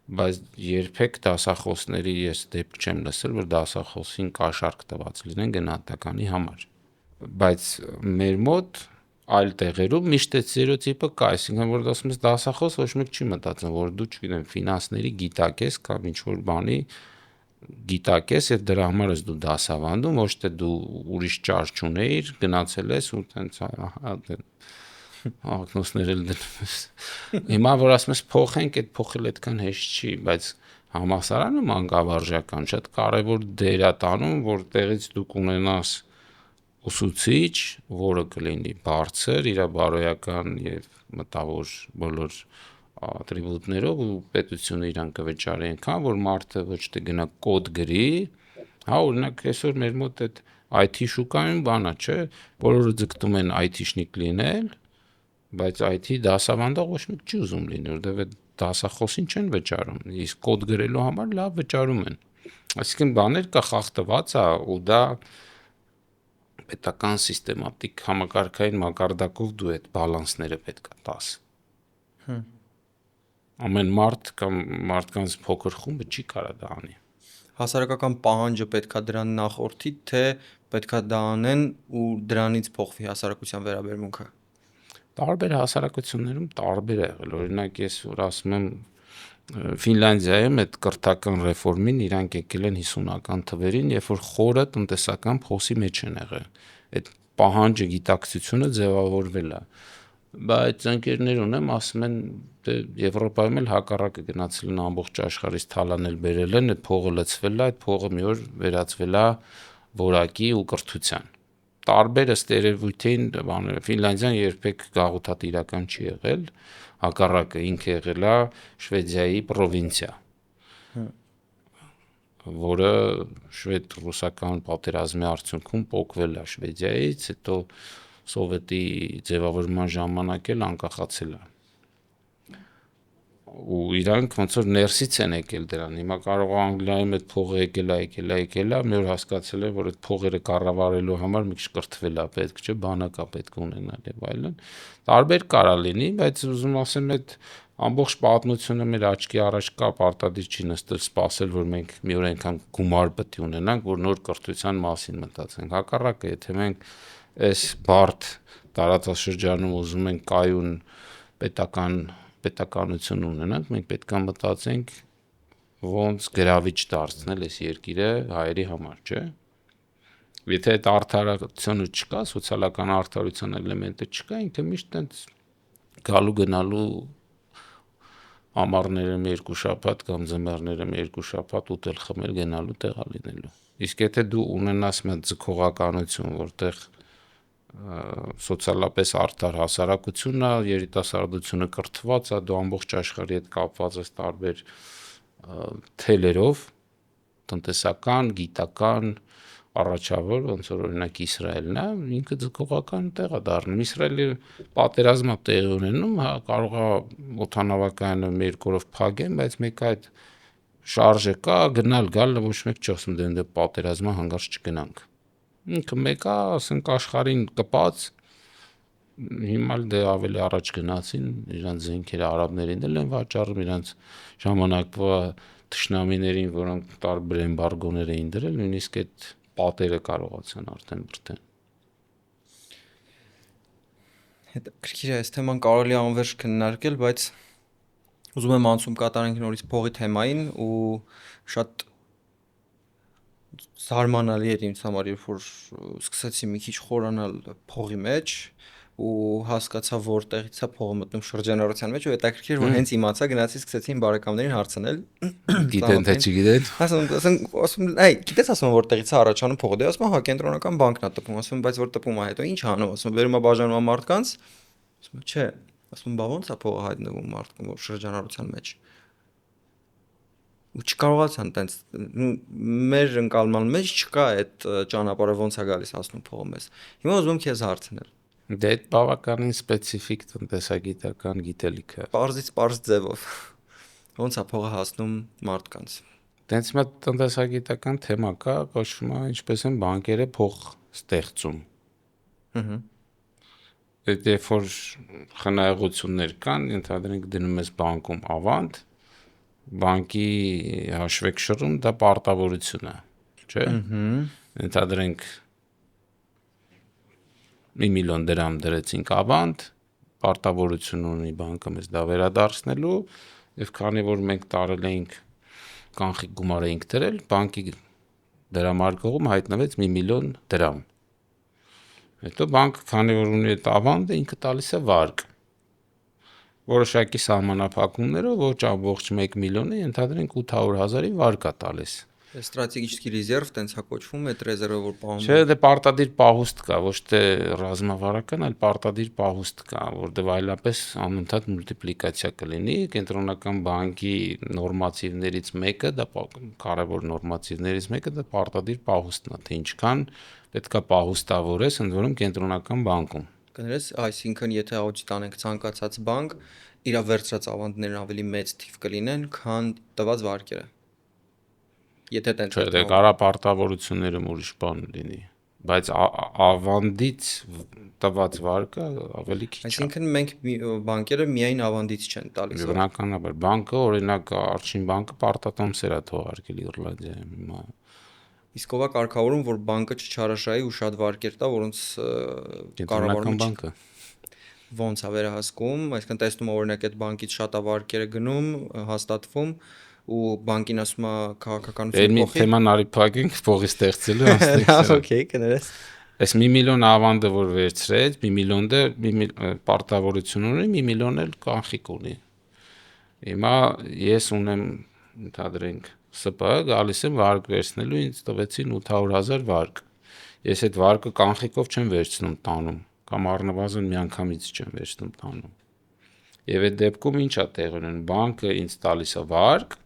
բայց երբեք դասախոսների ես դեպք չեմ լսել, որ դասախոսին կաշառք տված լինեն գնահատականի համար։ Բայց մեր մոտ այլ տեղերում միշտ այդ ստերեոտիպը կա, այսինքն որ ասում ես դասախոս, ոչ մեկ չի մտածում, որ դու չգիտեմ ֆինանսների գիտակ ես կամ ինչ-որ բանի գիտակ ես եւ դրա համար ես դու դասավանդում, ոչ թե դու ուրիշ ճար չունեիր, գնացել ես ու տենց ակնոցներ էլ դնում ես։ Հիմա որ ասում ես փոխենք, այդ փոխել այդքան հեշտ չի, բայց համալսարանը մանկավարժական շատ կարևոր դեր է տանում, որտեղից դու կունենաս ուսուցիչ, որը կլինի բարձր, իր բարոյական եւ մտավոր բոլոր ատրիբուտներով ու պետությունը իրան կվճարի այնքան, որ մարդը ոչ թե գնա կոդ գրի, հա, օրինակ այսօր մեր մոտ այդ IT շուկայում բանա, չէ, բոլորը ձգտում են IT-շնիկ լինել, բայց IT դասավանդող ոչ մեկ չի ուզում լինել, որտեղ այդ դասախոսին չեն վճարում, իսկ կոդ գրելու համար լավ վճարում են։ Այսինքն բաներ կա խախտված է ու դա պետական սիստեմատիկ համակարգային մակարդակով դու այդ բալանսները պետք է տաս։ Ամեն մարդ կամ մարդկանց փոքր խումբը չի կարա դա անի։ Հասարակական պահանջը պետքա դրան նախորդի, թե պետքա դա անեն ու դրանից փոխվի հասարակության վերաբերմունքը։ Տարբեր հասարակություններում տարբեր է եղել։ Օրինակ ես որ ասում եմ Ֆինլանդիայում այդ կրթական ռեֆորմին իրանք եկել են 50-ական թվերին, երբ որ խորը տնտեսական փոսի մեջ են եղել։ Այդ պահանջը գիտակցությունը ձևավորվել է։ Բայց ընկերներ ունեմ, ասում են դե Եվրոպայում էլ հակառակը գնացել են ամբողջ աշխարհից թալանել բերել են, այդ փողը լցվել է, այդ փողը մի օր վերածվել է որակի ու կրթության։ Տարբեր ըստ երևույթին բաները Ֆինլանդիան երբեք գաղութատիրական չի եղել, հակառակը ինքը եղել է Շվեդիայի պրովինցիա, որը շվեդ-ռուսական պատերազմի արդյունքում պոկվել է Շվեդիայից, հետո սովետի ձևավորման ժամանակ էլ անկախացել է։ Ու իրանք ոնց որ ներսից են եկել դրան։ Հիմա կարող է Անգլիայում այդ փողը եկել է, մի օր հասկացել է, որ այդ փողերը կառավարելու համար մի քիչ կրթվել է պետք, չէ, բանակ է պետք ունենալ եւ այլն։ Տարբեր կարա լինի, բայց ուզում ասեմ այդ ամբողջ պատմությունը մեր աչքի առաջ կա, պարտադիր չի նստել սпасել, որ մենք մի օր այնքան գումար պետք ունենանք, որ նոր կրթության մասին մտածենք։ Հակառակը, եթե մենք այս բարդ տարածաշրջանում ուզում ենք կայուն պետականություն ունենանք, մենք պետք է մտածենք ոնց գրավիչ դարձնել այս երկիրը հայերի համար, չէ՞։ Եթե այդ արդարացությունը չկա, սոցիալական արդարության էլեմենտը չկա, ինքը միշտ այնց գալու գնալու ամառներում 2 շաբաթ կամ ձմեռներում 2 շաբաթ ուտել խմել գնալու տեղա լինելու։ Իսկ եթե դու ունենաս մի ձգողականություն, որտեղ սոցիալապես արդար հասարակությունն է, երիտասարդությունը կրթված է, դու ամբողջ աշխարհի հետ կապված ես տարբեր թելերով, տնտեսական, գիտական, առաջավոր, ոնց որ օրինակ Իսրայելն է, ինքը ձգողական տեղ է դառնում։ Իսրայելի պատերազմը տեղի ունենում, կարող է օդանավակայանը մի երկու օրով փակեն, բայց մեկ այդ շարժը կա, գնալ գալ, ոչ մեկ չի ասում դե պատերազմը հանգարց չգնանք։ Ինքը մեկ է, ասենք աշխարհին կպած, հիմա դե ավելի առաջ գնացին, իրանց զենքերը արաբներին էլ են վաճառում, իրանց ժամանակվա թշնամիներին, որոնք տարբեր էմբարգոներ էին դրել, նույնիսկ այդ պատերը կարողացան արդեն բրդեն։ Հետաքրքիր է, այս թեման կարելի է անվերջ քննարկել, բայց ուզում եմ անցում կատարենք նորից փողի թեմային ու շատ զարմանալի էր ինձ համար, երբ որ սկսեցի մի քիչ խորանալ փողի մեջ ու հասկացա որտեղից է փողը մտնում շրջանառության մեջ ու հետաքրքիր որ հենց իմացա գնացի սկսեցի իմ բարեկամներին հարցնել Գիտեն թե չգիտեն։ ասում այ գիտես ասում որտեղից է առաջանում փողը դե ասում հա կենտրոնական բանկն է տպում ասում բայց որ տպում է հետո ինչ անում ասում վերում է բաժանվում մարդկանց ասում չէ ասում բա ոնց է փողը հայտնվում մարդկանց շրջանառության մեջ ու չկարողացան տենց մեր ընկալման մեջ չկա այդ ճանապարհը ոնց է գալիս հասնում փողը մեզ հիմա ուզում եմ քեզ հարցնել Դե այդ բավականին սպეციფიկ տնտեսագիտական գիտելիք է։ Պարզից պարզ ձևով ոնց է փողը հասնում մարդկանց։ Տենց մի տնտեսագիտական թեմա կա, կոչվում է ինչպես են բանկերը փող ստեղծում։ Այդ երբ որ խնայողություններ կան, ընդհանրենք դնում ես բանկում ավանդ, բանկի հաշվեկշռում դա պարտավորություն է, չէ՞։ Ընդհանրենք 1 միլիոն դրամ դրեցինք ավանդ, պարտավորություն ունի բանկը մեզ դա վերադարձնելու, եւ քանի որ մենք տարել էինք կանխիկ գումար էինք դրել, բանկի դրամարկղում հայտնվեց 1 միլիոն դրամ։ Հետո բանկը, քանի որ ունի այդ ավանդը, ինքը տալիս է վարկ։ Որոշակի սահմանափակումներով ոչ ամբողջ 1 միլիոնի, ընդհանրենք 800,000-ի վարկ է տալիս։ Ստրատեգիչքի ռեզերվ տենց է կոչվում, այդ ռեզերվը որ պահում։ Չէ, դե պարտադիր պահուստ կա, ոչ թե ռազմավարական, այլ պարտադիր պահուստ կա, որտեղ այլապես անընդհատ մուլտիպլիկացիա կլինի, կենտրոնական բանկի նորմատիվներից մեկը, դա կարևոր նորմատիվներից մեկը դա պարտադիր պահուստն է, թե ինչքան պետքա պահուստավորես, ընդ որում կենտրոնական բանկում։ Կներես, այսինքն եթե աուդիտ անենք ցանկացած բանկ, իր վերցրած ավանդներն ավելի մեծ թիվ կլինեն, քան տված վարկերը։ Եթե տենց Չէ, դե կարա պարտավորությունները ուրիշ բան լինի, բայց ավանդից տված վարկը ավելի քիչ է։ Այսինքն մենք բանկերը միայն ավանդից չեն տալիս։ Բնականաբար, բանկը օրինակ Առաջին բանկը պարտատոմսեր է թողարկել Իռլանդիայում հիմա։ Իսկ ով է կարգավորում, որ բանկը չչարաշահի ու շատ վարկեր տա, որոնց կառավարումը բանկը ոնց է վերահսկում, այսինքն տեսնում օրինակ այդ բանկից շատ է վարկերը գնում, հաստատվում ու բանկին ասում է քաղաքականություն փոխի։ Այդ մի թեման արի փակենք փողի ստեղծելու հաստատ։ Okay, կներես։ Այս 1 միլիոն ավանդը որ վերցրեց, 1 միլիոնը պարտավորություն ունի, 1 միլիոն էլ կանխիկ ունի։ Հիմա ես ունեմ, ընդհանրենք ՍՊ, գալիս եմ վարկ վերցնելու, ինձ տվեցին 800,000 վարկ։ Ես այդ վարկը կանխիկով չեմ վերցնում տանում, կամ առնվազն միանգամից չեմ վերցնում տանում։ Եվ այդ դեպքում ի՞նչ է տեղի ունենում, բանկը ինձ տալիս է վարկ,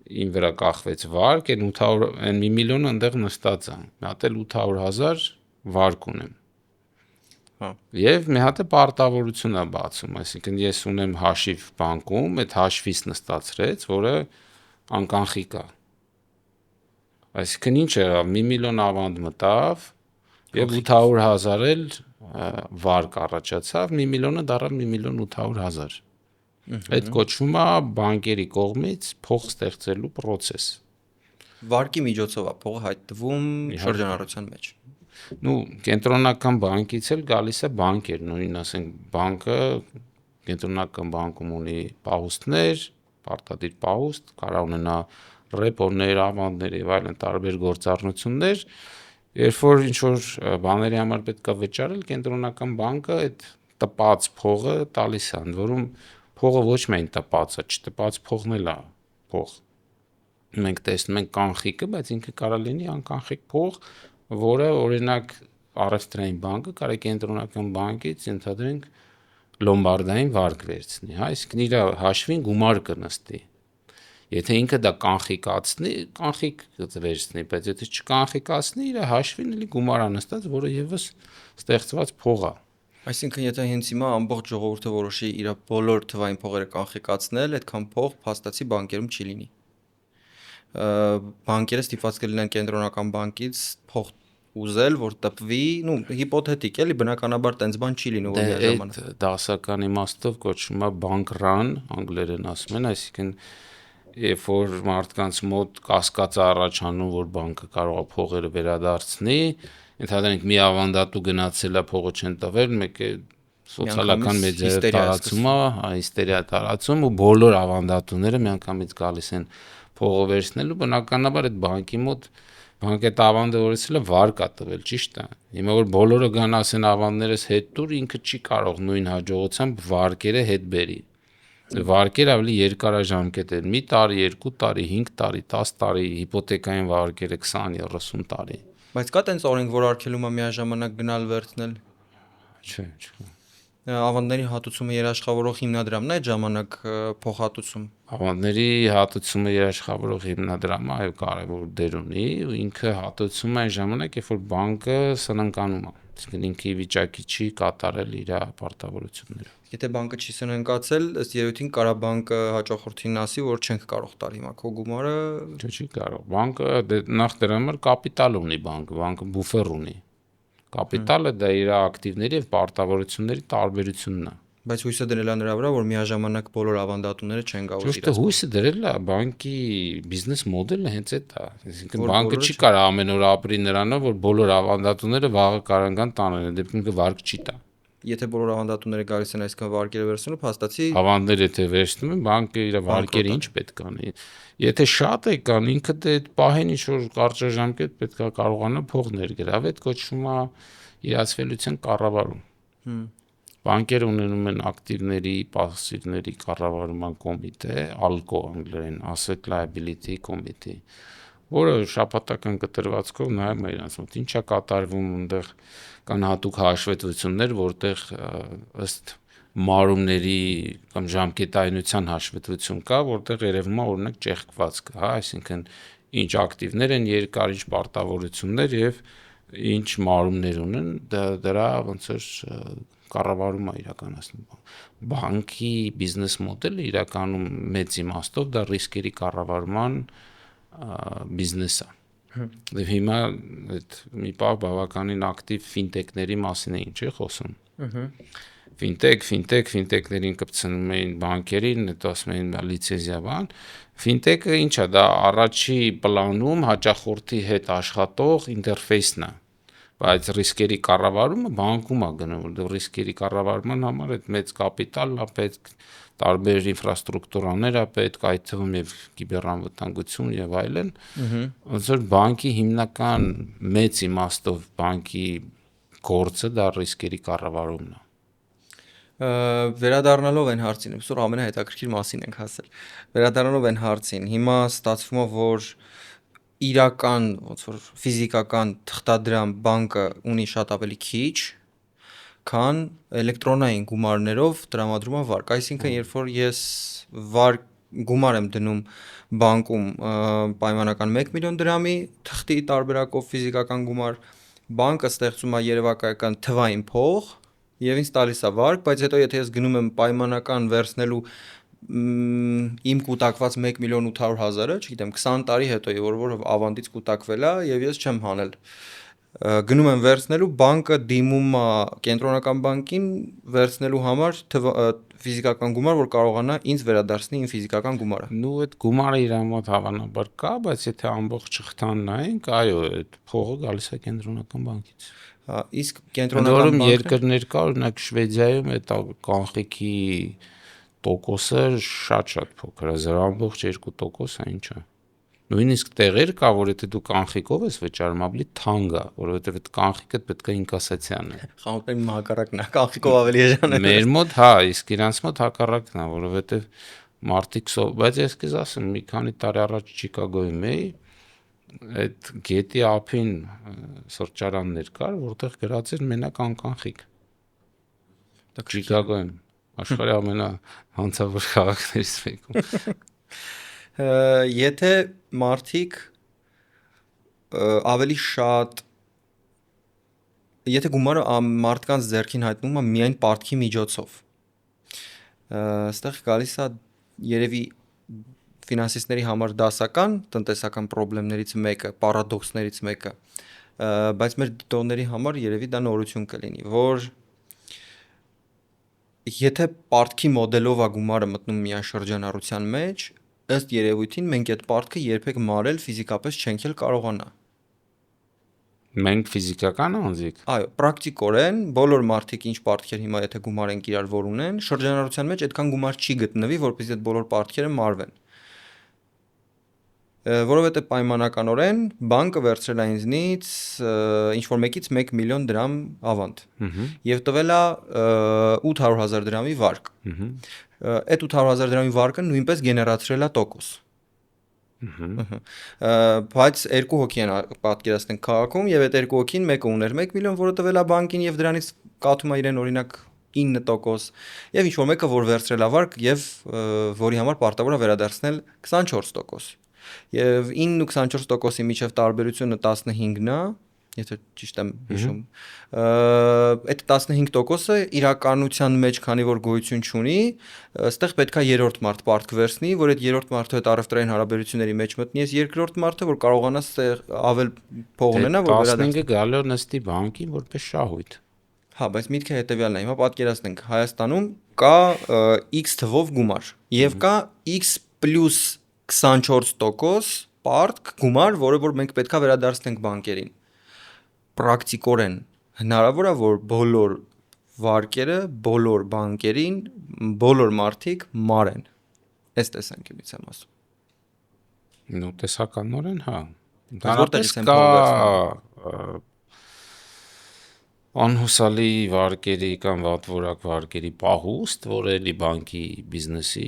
իմ վրա կախվեց վարկ, այն 1 միլիոնը այնտեղ նստած է, մի հատ էլ 800,000 վարկ ունեմ։ Եվ մի հատ է պարտավորություն է բացում, այսինքն ես ունեմ հաշիվ բանկում, այդ հաշվից նստացրեց, որը անկանխիկ է։ Այսինքն ինչ եղավ, 1 միլիոն ավանդ մտավ եւ 800,000 էլ վարկ առաջացավ, 1 միլիոնը դառավ 1 միլիոն 800,000։ Այդ կոչվում է բանկերի կողմից փող ստեղծելու process։ Վարկի միջոցով է փողը հայտնվում շրջանառության մեջ։ Կենտրոնական բանկից էլ գալիս է բանկեր, նույն ասենք բանկը կենտրոնական բանկում ունի պահուստներ, պարտադիր պահուստ, կարող ունենա ռեպոներ, ավանդներ եւ այլն տարբեր գործառնություններ, երբ որ ինչ որ բաների համար պետք է վճարել, կենտրոնական բանկը այդ տպած փողը տալիս է, ընդ որում փողը ոչ միայն տպած է, չտպած փողն էլ է փող։ Մենք տեսնում ենք կանխիկը, բայց ինքը կարող լինի անկանխիկ փող, որը օրինակ առևտրային բանկը կարող է կենտրոնական բանկից ընդհանրենք լոմբարդային վարկ վերցնի, այսինքն իր հաշվին գումար կնստի։ Եթե ինքը դա կանխիկացնի, կանխիկ կվերցնի, բայց եթե չկանխիկացնի, իր հաշվին էլի գումար է նստած, որը եւս ստեղծված փող է։ Այսինքն եթե հենց հիմա ամբողջ ժողովուրդը որոշի իր բոլոր թվային փողերը կանխիկացնել, այդքան փող փաստացի բանկերում չի լինի։ Բանկերը ստիպված կլինեն կենտրոնական բանկից փող ուզել, որ տպվի, հիպոթետիկ էլի, բնականաբար տենց բան չի լինում որ միաժամանակ։ Այդ դասական իմաստով կոչվում է bank run, անգլերեն ասում են, այսինքն երբ որ մարդկանց մոտ կասկած առաջանում, որ բանկը կարող է փողերը վերադարձնի, ընդհանրենք մի ավանդատու գնացել է փողը չեն տվել, մեկ է սոցիալական մեդիայի տարածում է, հիստերիա տարածում ու բոլոր ավանդատուները միանգամից գալիս են փողը վերցնելու, բնականաբար այդ բանկի մոտ բանկը այդ ավանդը որեցել է վարկ է տվել, ճիշտ է։ Հիմա որ բոլորը գան ասեն ավանդներս հետ տուր, ինքը չի կարող նույն հաջողությամբ վարկերը հետ բերի։ Վարկերը ավելի երկարաժամկետ են՝ մի տարի, 2 տարի, 5 տարի, 10 տարի, հիպոթեկային վարկերը 20-30 տարի։ Բայց կա տենց օրենք, որ արգելում է միաժամանակ գնալ վերցնել։ Չէ։ Ավանդների հատուցումը երաշխավորող հիմնադրամն է այդ ժամանակ փոխհատուցում։ Ավանդների հատուցումը երաշխավորող հիմնադրամը այո կարևոր դեր ունի, ինքը հատուցում է այն ժամանակ, երբ որ բանկը սնանկանում է, այսինքն ինքը վիճակի չի կատարել իր պարտավորությունները։ Եթե բանկը չի սնանկացել, ըստ երևույթին կարա բանկը հաճախորդին ասի, որ չենք կարող տալ հիմա քո գումարը։ Չի կարող։ Բանկը նախ դրա համար կապիտալ ունի բանկը բուֆեր ունի։ Կապիտալը դա իր ակտիվների եւ պարտավորությունների տարբերությունն է։ Բայց հույսը դրել է նրա վրա, որ միաժամանակ բոլոր ավանդատուները չեն գալու իրաց։ Հույսը դրել է, բանկի բիզնես մոդելը հենց այդ է։ Այսինքն բանկը չի կարող ամեն օր ապրի նրանով, որ բոլոր ավանդատուները վաղը կարան գան տանեն, դեպքում ինքը վարկ չի տա։ Եթե բոլոր ավանդատուները գալիս են այսքան վարկերը վերցնելու, փաստացի ավանդներ եթե վերցնում են, բանկը իր վարկերը ինչ պետք անի։ Եթե շատ է կան, ինքը դե այդ պահին ինչ որ կարճաժամկետ պետք է կարողանա փող ներգրավ, այդ կոչվում է իրացվելիության կառավարում։ Բանկերը ունենում են ակտիվների, պասիվների կառավարման կոմիտե, ALCO անգլերեն, Asset Liability Committee, որը շաբաթական կտրվածքով նայում է իրանց մոտ ինչա կատարվում, այնտեղ կան հատուկ հաշվետվություններ, որտեղ ըստ մարումների կամ ժամկետայնության հաշվետվություն կա, որտեղ երևում է օրինակ ճեղքվածք, հա, այսինքն ինչ ակտիվներ են երկար, ինչ պարտավորություններ եւ ինչ մարումներ ունեն, դրա ոնց որ կառավարում է իրականացնում։ Բանկի բիզնես մոդելը իրականում մեծ իմաստով դա ռիսկերի կառավարման բիզնես է։ Եվ հիմա այդ մի բավ բավականին ակտիվ ֆինտեքների մասին է ինչ է խոսում։ Ֆինտեքներին կպցնում էին բանկերին, հետո ասում էին լիցենզիա բան։ Ֆինտեքը ինչա դա առաջի պլանում հաճախորդի հետ աշխատող ինտերֆեյսն է, բայց ռիսկերի կառավարումը բանկում է գնում, որտեղ ռիսկերի կառավարման համար այդ մեծ կապիտալն է պետք, տարբեր ինֆրաստրուկտուրաներ է պետք, այդ թվում եւ կիբերանվտանգություն եւ այլն։ Ոնց որ բանկի հիմնական մեծ իմաստով բանկի գործը դա ռիսկերի կառավարումն է։ Վերադառնալով այն հարցին, այսօր ամենահետաքրքիր մասին ենք հասել։ Վերադառնալով այն հարցին, հիմա ստացվում է, որ իրական, ոնց որ ֆիզիկական թղթադրամ բանկը ունի շատ ավելի քիչ, քան էլեկտրոնային գումարներով տրամադրում է վարկ։ Այսինքն, երբ որ ես գումար եմ դնում բանկում պայմանական 1 միլիոն դրամի թղթի տարբերակով ֆիզիկական գումար, բանկը ստեղծում է երևակայական թվային փող եւ ինձ տալիս է վարկ, բայց հետո եթե ես գնում եմ պայմանական վերցնելու իմ կուտակված 1 միլիոն 800 հազարը, չգիտեմ, 20 տարի հետո որ ավանդից կուտակվել է եւ ես չեմ հանել, գնում եմ վերցնելու, բանկը դիմում է կենտրոնական բանկին վերցնելու համար ֆիզիկական գումար, որ կարողանա ինձ վերադարձնի իմ ֆիզիկական գումարը։ Նու այդ գումարը իր մոտ հավանաբար կա, բայց եթե ամբողջ շղթան նայենք, այո, այդ փողը գալիս է կենտրոնական բանկից։ Իսկ կենտրոնական բանկը երկրներ կա, օրինակ Շվեդիայում այդ կանխիկի տոկոսը շատ փոքր է, 0.2% է, ինչ է։ Նույնիսկ տեղեր կա, որ եթե դու կանխիկով ես վճարում, ավելի թանկ է, որովհետև այդ կանխիկը պետք է ինկասացիան է։ Խանութների հակառակն է, կանխիկով ավելի էժան է։ Մեր մոտ, հա, իսկ իրանց մոտ հակառակն է, որովհետև մարդիկ բայց ես քեզ ասեմ, մի քանի տարի առաջ Չիկագոյում էի, այդ գետի ափին սրճարաններ կար, որտեղ գրած էր մենակ անկանխիկ։ Չիկագոյում, աշխարհի ամենահանցավոր քաղաքներից մեկում։ Եթե մարդիկ ավելի շատ, եթե գումարը մարդկանց ձեռքին հայտնվում է միայն պարտքի միջոցով, այստեղ գալիս է երևի ֆինանսիստների համար դասական տնտեսական խնդիրներից մեկը, պարադոքսներից մեկը, բայց մեր դիտողների համար երևի դա նորություն կլինի, որ եթե պարտքի մոդելով է գումարը մտնում միայն շրջանառության մեջ, ըստ երևույթին մենք այդ պարտքը երբեք մարել ֆիզիկապես չենք էլ կարողանա։ Մենք ֆիզիկական անձիկ։ Այո, պրակտիկորեն բոլոր մարդիկ ինչ պարտքեր հիմա եթե գումար են իրար որ ունեն, շրջանառության մեջ այդքան գումար չի գտնվի, որպեսզի այդ բոլոր պարտքերը մարվեն։ Որովհետև պայմանականորեն բանկը վերցրել է ինձնից ինչ-որ մեկից 1 միլիոն դրամ ավանդ եւ տվել է 800 հազար դրամի վարկ։ Այդ 800 հազար դրամի վարկը նույնպես գեներացրել է տոկոս։ Բայց երկու հոգի են պատկերացնենք քաղաքում եւ այդ երկու հոգին մեկը ուներ 1 միլիոն, որը տվել է բանկին եւ դրանից կաթում է իրեն օրինակ 9% եւ ինչ-որ մեկը որ վերցրել է վարկ եւ որի համար պարտավոր է վերադարձնել 24%։ Եվ 9 ու 24%-ի միջև տարբերությունը 15-ն է, եթե ճիշտ եմ հիշում։ Այդ 15%-ը իրականության մեջ, քանի որ գոյություն չունի, այստեղ պետք է երրորդ մարդ պարտք վերցնի, որ այդ երրորդ մարդը հետ առևտրային հարաբերությունների մեջ մտնի, ես երկրորդ մարդը, որ կարողանա ավել փող ունենա, որ վերադարձնի։ 15-ը գալու նստի բանկին որպես շահույթ։ Հա, բայց միտքը հետեւյալն է, հիմա պատկերացնենք, Հայաստանում կա X թվով գումար եւ կա X + 24% պարտք գումար, որը որ մենք պետքա վերադարձնենք բանկերին։ Պրակտիկորեն հնարավոր է որ բոլոր վարկերը, բոլոր բանկերին, բոլոր մարդիկ մարեն։ Այս տեսանկյունից եմ ասում։ Նո, տեսականորեն, հա։ Որտեղից են փող վերցնում։ Անհուսալի վարկերի կամ վատվորակ վարկերի պահուստ, որը էլի բանկի բիզնեսի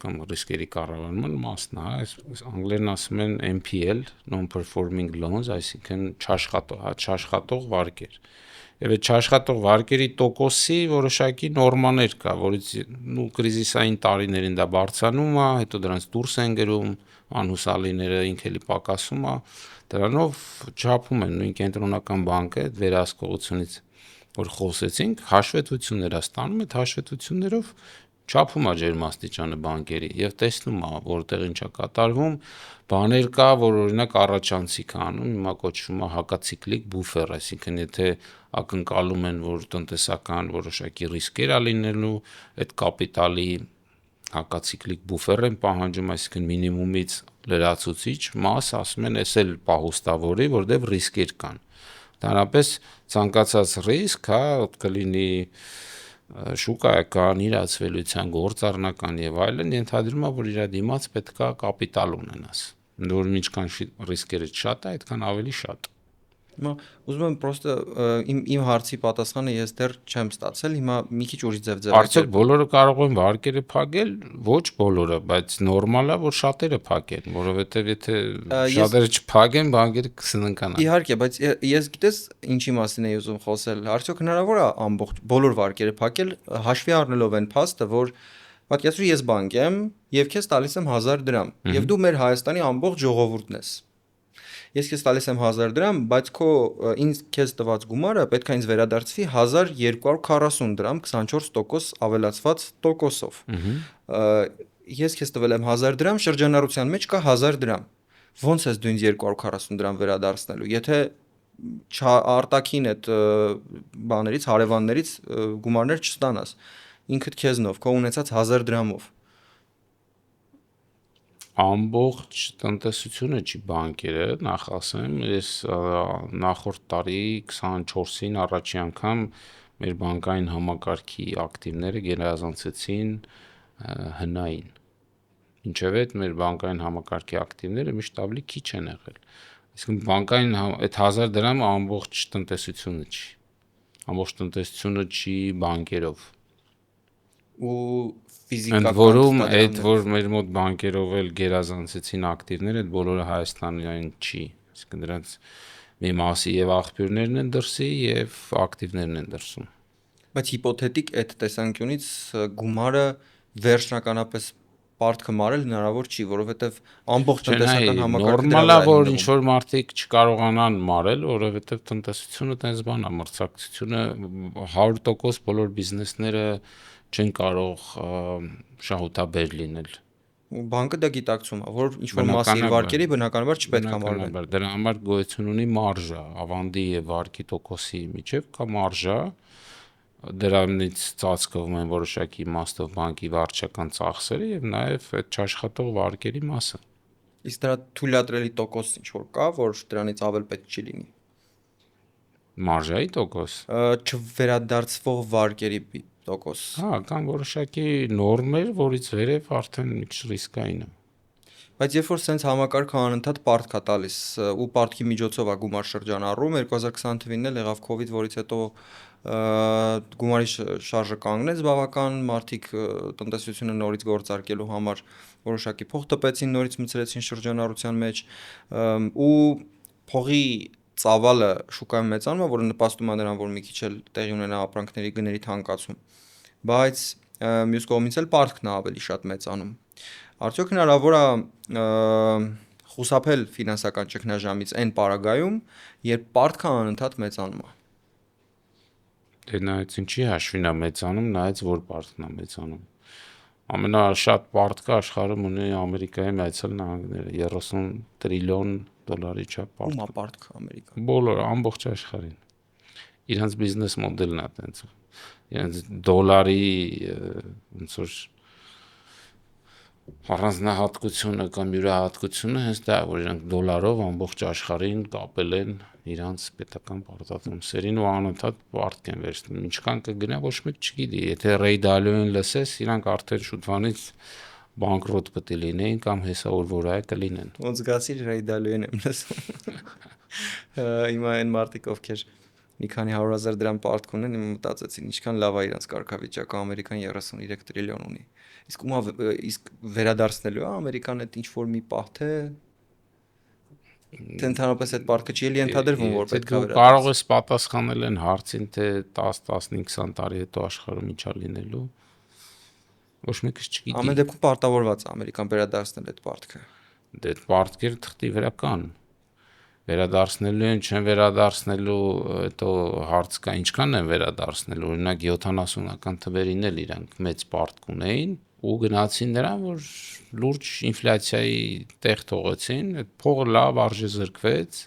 կամ ռիսկերի կառավարման մասն է, անգլերեն ասում են NPL, non-performing loans, այսինքն չաշխատող վարկեր։ Եվ այդ չաշխատող վարկերի տոկոսի որոշակի նորմաներ կա, որից կրիզիսային տարիներին դա բարձրանում է, հետո դրանց դուրս են գրում, անհուսալիները ինքը էլի պակասում է, դրանով չափում են նույն կենտրոնական բանկը վերահսկողությունից որ խոսեցինք, հաշվետվություններ է ստանում, այդ հաշվետվություններով չափում է ջերմաստիճանը բանկերի եւ տեսնում է որտեղ ինչա կատարվում, բաներ կա, որ օրինակ առաջանցիկ է անում, հիմա կոչվում է հակացիկլիկ բուֆեր, այսինքն եթե ակնկալում են, որ տնտեսական որոշակի ռիսկեր է լինելու, այդ կապիտալի հակացիկլիկ բուֆեր են պահանջում, այսինքն մինիմումից լրացուցիչ մաս, ասում են, էս էլ պահուստավորի, որտեղ ռիսկեր կան։ Դարապես ցանկացած ռիսկ, հա, կլինի շուկայական, իրացվելիության, գործառնական եւ այլն, ենթադրում է, որ իր դիմաց պետքա կապիտալ ունենաս։ Որ ինչքան ռիսկերը շատ է, այդքան ավելի շատ։ Հիմա ուզում եմ պրոստը իմ հարցի պատասխանը ես դեռ չեմ ստացել, հիմա մի քիչ ուրիշ ձև Արդյոք բոլորը կարող են վարկերը փակել, ոչ բոլորը, բայց նորմալ է, որ շատերը փակեն, որովհետեւ եթե շատերը չփակեն, բանկերը կսննկանան։ Իհարկե, բայց ես գիտես ինչի մասին էի ուզում խոսել։ Արդյոք հնարավոր է ամբողջ բոլոր վարկերը փակել, հաշվի առնելով այն փաստը, որ պատկերացրու ես բանկ եմ եւ քեզ տալիս եմ 1000 դրամ, եւ դու մեր Հայաստանի ամբողջ ժողովուրդն ես։ Ես քեզ տալիս եմ 1000 դրամ, բայց քո ինձ քեզ տված գումարը պետք է ինձ վերադարձվի 1240 դրամ 24% ավելացված տոկոսով։ Ես քեզ տվել եմ 1000 դրամ, շրջանառության մեջ կա 1000 դրամ։ Ոնց ես դու ինձ 240 դրամ վերադարձնելու։ Եթե արտաքին այդ բաներից, հարևաններից գումարներ չստանաս, ինքդ քեզնով, քո ունեցած 1000 դրամով։ Ամբողջ տնտեսությունը չի բանկերը, նախ ասեմ, ես նախորդ տարի 24-ին առաջի անգամ մեր բանկային համակարգի ակտիվները գերազանցեցին հնային։ Ինչևէ մեր բանկային համակարգի ակտիվները միշտ ավելի քիչ են եղել։ Իսկ բանկային այդ 1000 դրամը ամբողջ տնտեսությունը չի։ Ամբողջ տնտեսությունը չի բանկերով։ Ու ֆիզիկական Ընդ որում այդ որ մեր մոտ բանկերով էլ գերազանցեցին ակտիվները, այդ բոլորը Հայաստանյան չի։ Իսկ դրանց մի մասի եւ աղբյուրներն են դրսի եւ ակտիվներն են դրսում։ Բայց հիպոթետիկ այդ տեսանկյունից գումարը վերջնականապես պարտքը մարել հնարավոր չի, որովհետև ամբողջ տնտեսական համակարգը նորմալ է, որ ինչ որ մարդիկ չկարողանան մարել, որովհետև տնտեսությունը տես բան է, մրցակցությունը 100% բոլոր բիզնեսները չեն կարող շահութաբեր լինել։ Բանկը դա գիտակցում է, որ ինչ որ մասի վարկերի բնականաբար չպետք է մարվեն։ Դրա համար գոյություն ունի մարժա, ավանդի եւ վարկի տոկոսի միջեւ կա մարժա, դրանից ծածկվում են որոշակի իմաստով բանկի վարչական ծախսերը եւ նաեւ այդ չաշխատող վարկերի մասը։ Իսկ դրա թույլատրելի տոկոս ինչ որ կա, որ դրանից ավել պետք չի լինի։ Մարժայի տոկոս։ Չվերադարձվող վարկերի տոկոս։ Հա, կան որոշակի նորմեր, որից վերև արդեն մի քիչ ռիսկային է։ Բայց երբ որ սենց համակարգը անընդհատ պարտք է տալիս ու պարտքի միջոցով է գումար շրջանառում, 2020 թվականին էլ եղավ COVID, որից հետո գումարի շարժը կանգնեց բավական, մարդիկ տնտեսությունը նորից գործարկելու համար որոշակի փող տպեցին, նորից մցրեցին շրջանառության մեջ ու փողի ծավալը շուկայում մեծանում է, որը նպաստում է նրան, որ մի քիչ էլ տեղի ունենա ապրանքների գների թանկացում, բայց մյուս կողմից էլ պարտքն է ավելի շատ մեծանում։ Արդյոք հնարավոր է խուսափել ֆինանսական ճգնաժամից այն պարագայում, երբ պարտքը անընդհատ մեծանում է։ Դե նայած ինչի հաշվին է մեծանում, նայած որ պարտքն է մեծանում։ Ամենաշատ պարտքը աշխարհում ունի Ամերիկայի Միացյալ Նահանգները 30 տրիլիոն դոլարի չափ պարտք։ Ո՞ւմ է պարտքը Ամերիկան։ Բոլորը ամբողջ աշխարհին։ Իրանց բիզնես մոդելն է այդպես։ Իրանց դոլարի ոնց որ առանձնահատկությունը կամ յուրահատկությունը հենց դա է, որ իրանք դոլարով ամբողջ աշխարհին կապել են իրանց պետական պարտադրանքներին ու անընդհատ պարտք են վերցնում։ Ինչքան կգնա ոչ մեկ չգիտի։ Եթե Ռեյ Դալիոն լսես, իրանք արդեն շուտվանից բանկրոտ պետք է լինեին կամ հեսա որ կլինեն։ Ոնց գացիր Ռեյ Դալիոն եմ լսում։ Հիմա այն մարդիկ ովքեր մի քանի 100,000 դրամ պարտք ունեն, իմ մտածեցին, ինչքան լավ է իրանց կարգավիճակը, Ամերիկան 33 տրիլիոն ունի։ Իսկ վերադարձնելու է Ամերիկան այդ ինչ որ մի պահ թե ընդհանրապես այդ պարտքը չի էլի ենթադրվում, որ պետք է վերադարձնի։ Կարող ես պատասխանել են հարցին, թե 10-15-20 տարի հետո աշխարհում ինչա լինելու։ Ոչ մեկը չգիտի։ Ամեն դեպքում պարտավորված է Ամերիկան վերադարձնել այդ պարտքը։ Դե պարտքերը թղթի վրա կան։ Վերադարձնելու են, չեն վերադարձնելու, հետո հարց կա, ինչքան են վերադարձնելու, օրինակ 70-ական թվերին էլ իրանք մեծ պարտք ունեին ու գնացին նրան, որ լուրջ ինֆլյացիայի տեղ թողեցին, այդ փողը լավ արժեզրկվեց,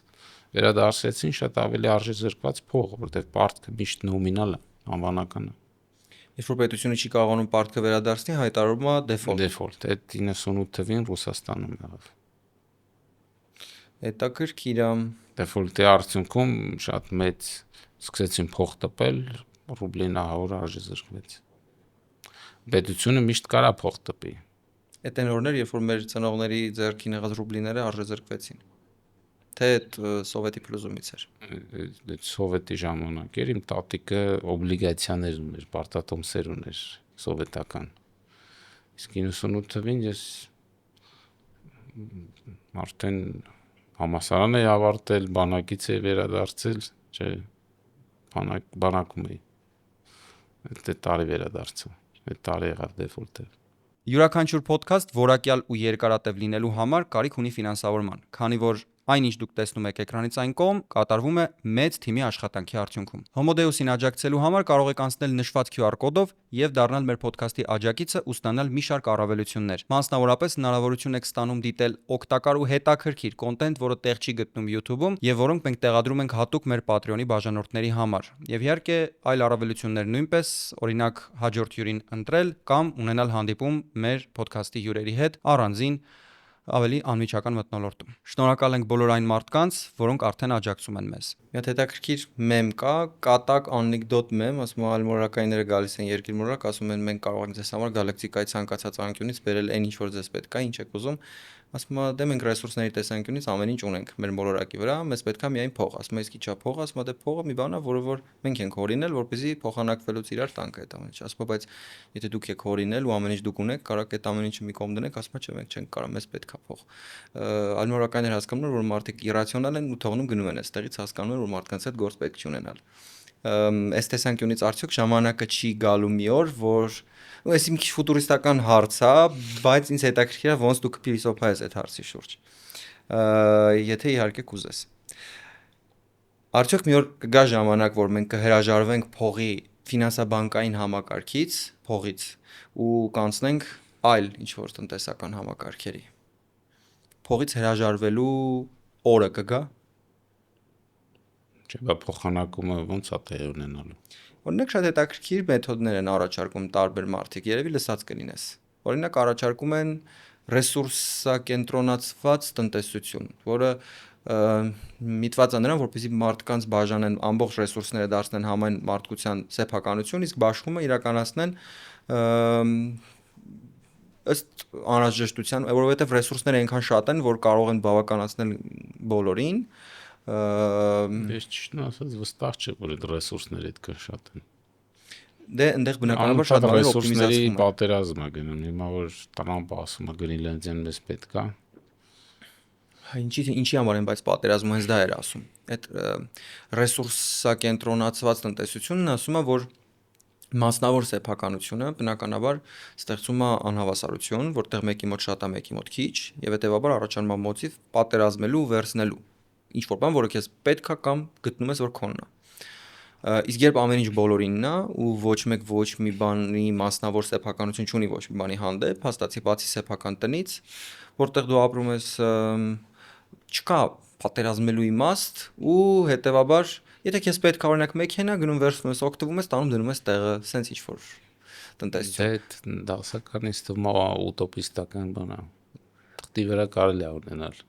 վերադարձեցին շատ ավելի արժեզրկված փող, որտեղ պարտքը միշտ նոմինալ է, անվանական է։ Երբ որ պետությունը չի կարողանում պարտքը վերադարձնել, հայտարարում է դեֆոլտ։ Դեֆոլտ, այդ 98 թվին Ռուսաստանում եղավ։ Հետաքրքիր է։ Դեֆոլտի արդյունքում շատ մեծ սկսեցին փող տպել, ռուբլին ահավոր արժի զրկվեց։ Պետությունը միշտ կարա փող տպի։ Այդ այն օրներ, երբ որ մեր ծնողների ձեռքին եղած ռուբլիները արժեզրկվեցին։ Թե այդ սովետի փլուզումից էր։ Այդ սովետի ժամանակ էր, իմ տատիկը օբլիգացիաներ ուներ, պարտատոմսեր ուներ սովետական։ Իսկ 98 թվին ես արդեն համալսարան էի ավարտել, բանակից էի վերադարձել, չէ, բանակում էի։ Այդ տարի վերադարձա։ Այդ տարի եղավ դեֆոլտը։ Յուրաքանչյուր ոդքասթ որակյալ ու երկարատև լինելու համար կարիք ունի ֆինանսավորման, քանի որ այն, ինչ դուք տեսնում եք էկրանից այն կողմ, կատարվում է մեծ թիմի աշխատանքի արդյունքում։ Homo Deus-ին աջակցելու համար կարող եք անցնել նշված QR կոդով եւ դառնալ մեր ոդքասթի աջակիցը ու ստանալ մի շարք առավելություններ։ Մասնավորապես հնարավորություն եք ստանում դիտել օգտակար ու հետաքրքիր կոնտենտ, որը տեղ չի գտնում YouTube-ում եւ որոնք մենք տեղադրում ենք հատուկ մեր Patreon-ի բաժանորդների համար։ Եվ իհարկե, այլ առավելություններ նույնպես, օրինակ հաջորդ հյուրին ընտրել կամ ունենալ հանդիպում մեր ոդքասթի հյուրերի հետ առանձին ավելի անմիջական մթնոլորտում։ Շնորհակալ ենք բոլոր այն մարդկանց, որոնք արդեն աջակցում են մեզ։ Մի հատ հետաքրքիր մեմ կա, կատակ անեկդոտ մեմ, ասում են ալմորակայինները գալիս են երկիր մորակ, ասում են մենք կարող ենք ձեզ համար գալակտիկայի ցանկացած անկյունից բերել այն ինչ որ ձեզ պետք է, ինչ եք ուզում։ Ասում են դե մենք ռեսուրսների տեսանկյունից ամեն ինչ ունենք մեր մոլորակի վրա, մեզ պետք է միայն փող։ Ասում են իսկ իջա փող, ասում են դե փողը մի բան է, որը որ մենք ենք հորինել, որպեսզի փոխանակվելուց իրար տանք այդ ամեն ինչ։ Ասում են բայց եթե դուք եք հորինել ու ամեն ինչ դուք ունեք, կարաք այդ ամեն ինչը մի կողմ դնեք, ասում են չէ, մենք չենք կարող, մեզ պետք է փող։ Ալմորակայինները հասկանում են, որ մարդիկ իրացիոնալ են ու թողնում գնում են այստեղից, հասկանում են, որ մարդկանց հետ գործ պետք չի ունենալ։ Այս տեսանկյունից արդյոք ժամանակը չի գալու մի օր, որ այս իմ քիչ ֆուտուրիստական հարց է, բայց ինձ հետաքրքիր է ոնց դու կփիլիսոփայես այդ հարցի շուրջ։ Եթե իհարկե կուզես։ Արդյոք մի օր կգա ժամանակ, որ մենք կհրաժարվենք փողի ֆինանսաբանկային համակարգից, փողից ու կանցնենք այլ ինչ-որ տնտեսական համակարգերի։ Փողից հրաժարվելու օրը կգա։ Չէ, բա փոխանակումը ոնց է տեղի ունենալու։ Օրինակ շատ հետաքրքիր մեթոդներ են առաջարկում տարբեր մարդիկ, երևի լսած կլինես։ Օրինակ առաջարկում են ռեսուրսակենտրոնացված տնտեսություն, որը միտված է նրան, որպեսզի մարդկանց բաժանեն ամբողջ ռեսուրսները դարձնեն համայն մարդկության սեփականություն, իսկ բաշխումը իրականացնեն ըստ անհրաժեշտության, որովհետև ռեսուրսները այնքան շատ են, որ կարող են բավականացնել բոլորին։ Ես ճիշտն ասած վստահ չէ, որ այդ ռեսուրսները այդքան շատ են։ Դե այնտեղ բնականաբար շատ բաներ օպտիմիզացվում են։ Պատերազմ է գնում, հիմա որ Տրամպը ասում է Գրինլանդիան մեզ պետք է։ Ինչի համար են, բայց պատերազմը հենց դա էր ասում։ Այդ ռեսուրսակենտրոնացված տնտեսությունն ասում է, որ մասնավոր սեփականությունը բնականաբար ստեղծում է անհավասարություն, որտեղ մեկի մոտ շատ է, մեկի մոտ քիչ, եւ հետեւաբար առաջանում է մոտիվ պատերազմելու ու վերցնելու ինչ որ բան, որը քեզ պետք է կամ գտնում ես որ քոնն է։ Իսկ երբ ամեն ինչ բոլորինն է ու ոչ մեկ ոչ մի բանի մասնավոր սեփականություն չունի ոչ մի բանի հանդեպ, հաստատի բացի սեփական տնից, որտեղ դու ապրում ես, չկա պատերազմելու իմաստ ու հետեւաբար եթե քեզ պետք է օրինակ մեքենա գնում վերցնում ես, օգտվում ես, տանում դնում ես տեղը, սենց ինչ որ տնտեսություն։ Դե դասականից թվում է ուտոպիստական բան է։ Թղթի վրա կարելի է ունենալ։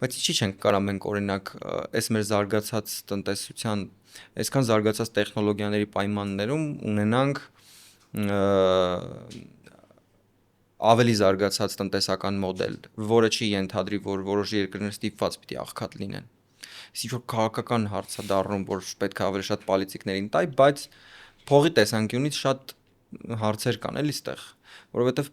Բայց ինչի՞ չենք կարա մենք օրինակ այս մեր զարգացած տնտեսության, այսքան զարգացած տեխնոլոգիաների պայմաններում ունենանք ավելի զարգացած տնտեսական մոդել, որը չի ենթադրի, որ որոշ երկրներ ստիպված պիտի աղքատ լինեն։ Ինչ որ քաղաքական հարց է դառնում, որ պետք է ավելի շատ պոլիտիկներին տայ, բայց փողի տեսանկյունից շատ հարցեր կան էլի ստեղ, որովհետև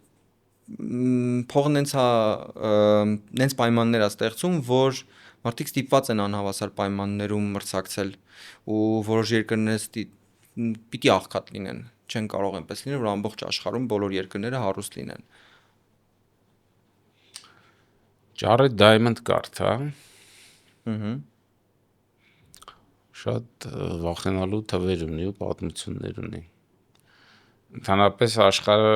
փողն նենց պայմաններ է ստեղծում, որ մարդիկ ստիպված են անհավասար պայմաններում մրցակցել ու որոշ երկրներ պիտի աղքատ լինեն, չեն կարող այնպես լինել, որ ամբողջ աշխարհում բոլոր երկրները հարուստ լինեն։ Jared Diamond կարթա։ Շատ վախենալու թվեր ունի ու պատմություններ ունի։ Ընդհանրապես աշխարհը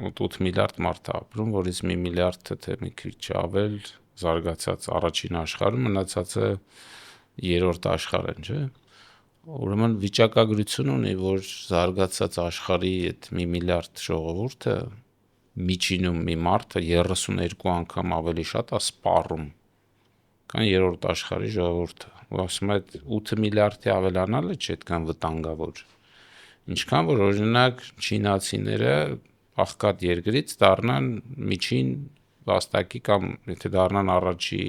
8 միլիարդ մարդ է ապրում, որից 1 միլիարդը թե մի քիչ ավել զարգացած առաջին աշխարհում, մնացածը երրորդ աշխարհն, չէ՞։ Ուրեմն վիճակագրություն ունի, որ զարգացած աշխարհի այդ 1 միլիարդ ժողովուրդը միջինում մի մարդը 32 անգամ ավելի շատ է սպառում կան երրորդ աշխարհի ժողովուրդը, ու ասում է 8 միլիարդի ավելանալը չէ այդքան վտանգավոր, ինչքան որ օրինակ չինացիները աղքատ երկրից դառնան միջին վաստակի կամ եթե դառնան առաջի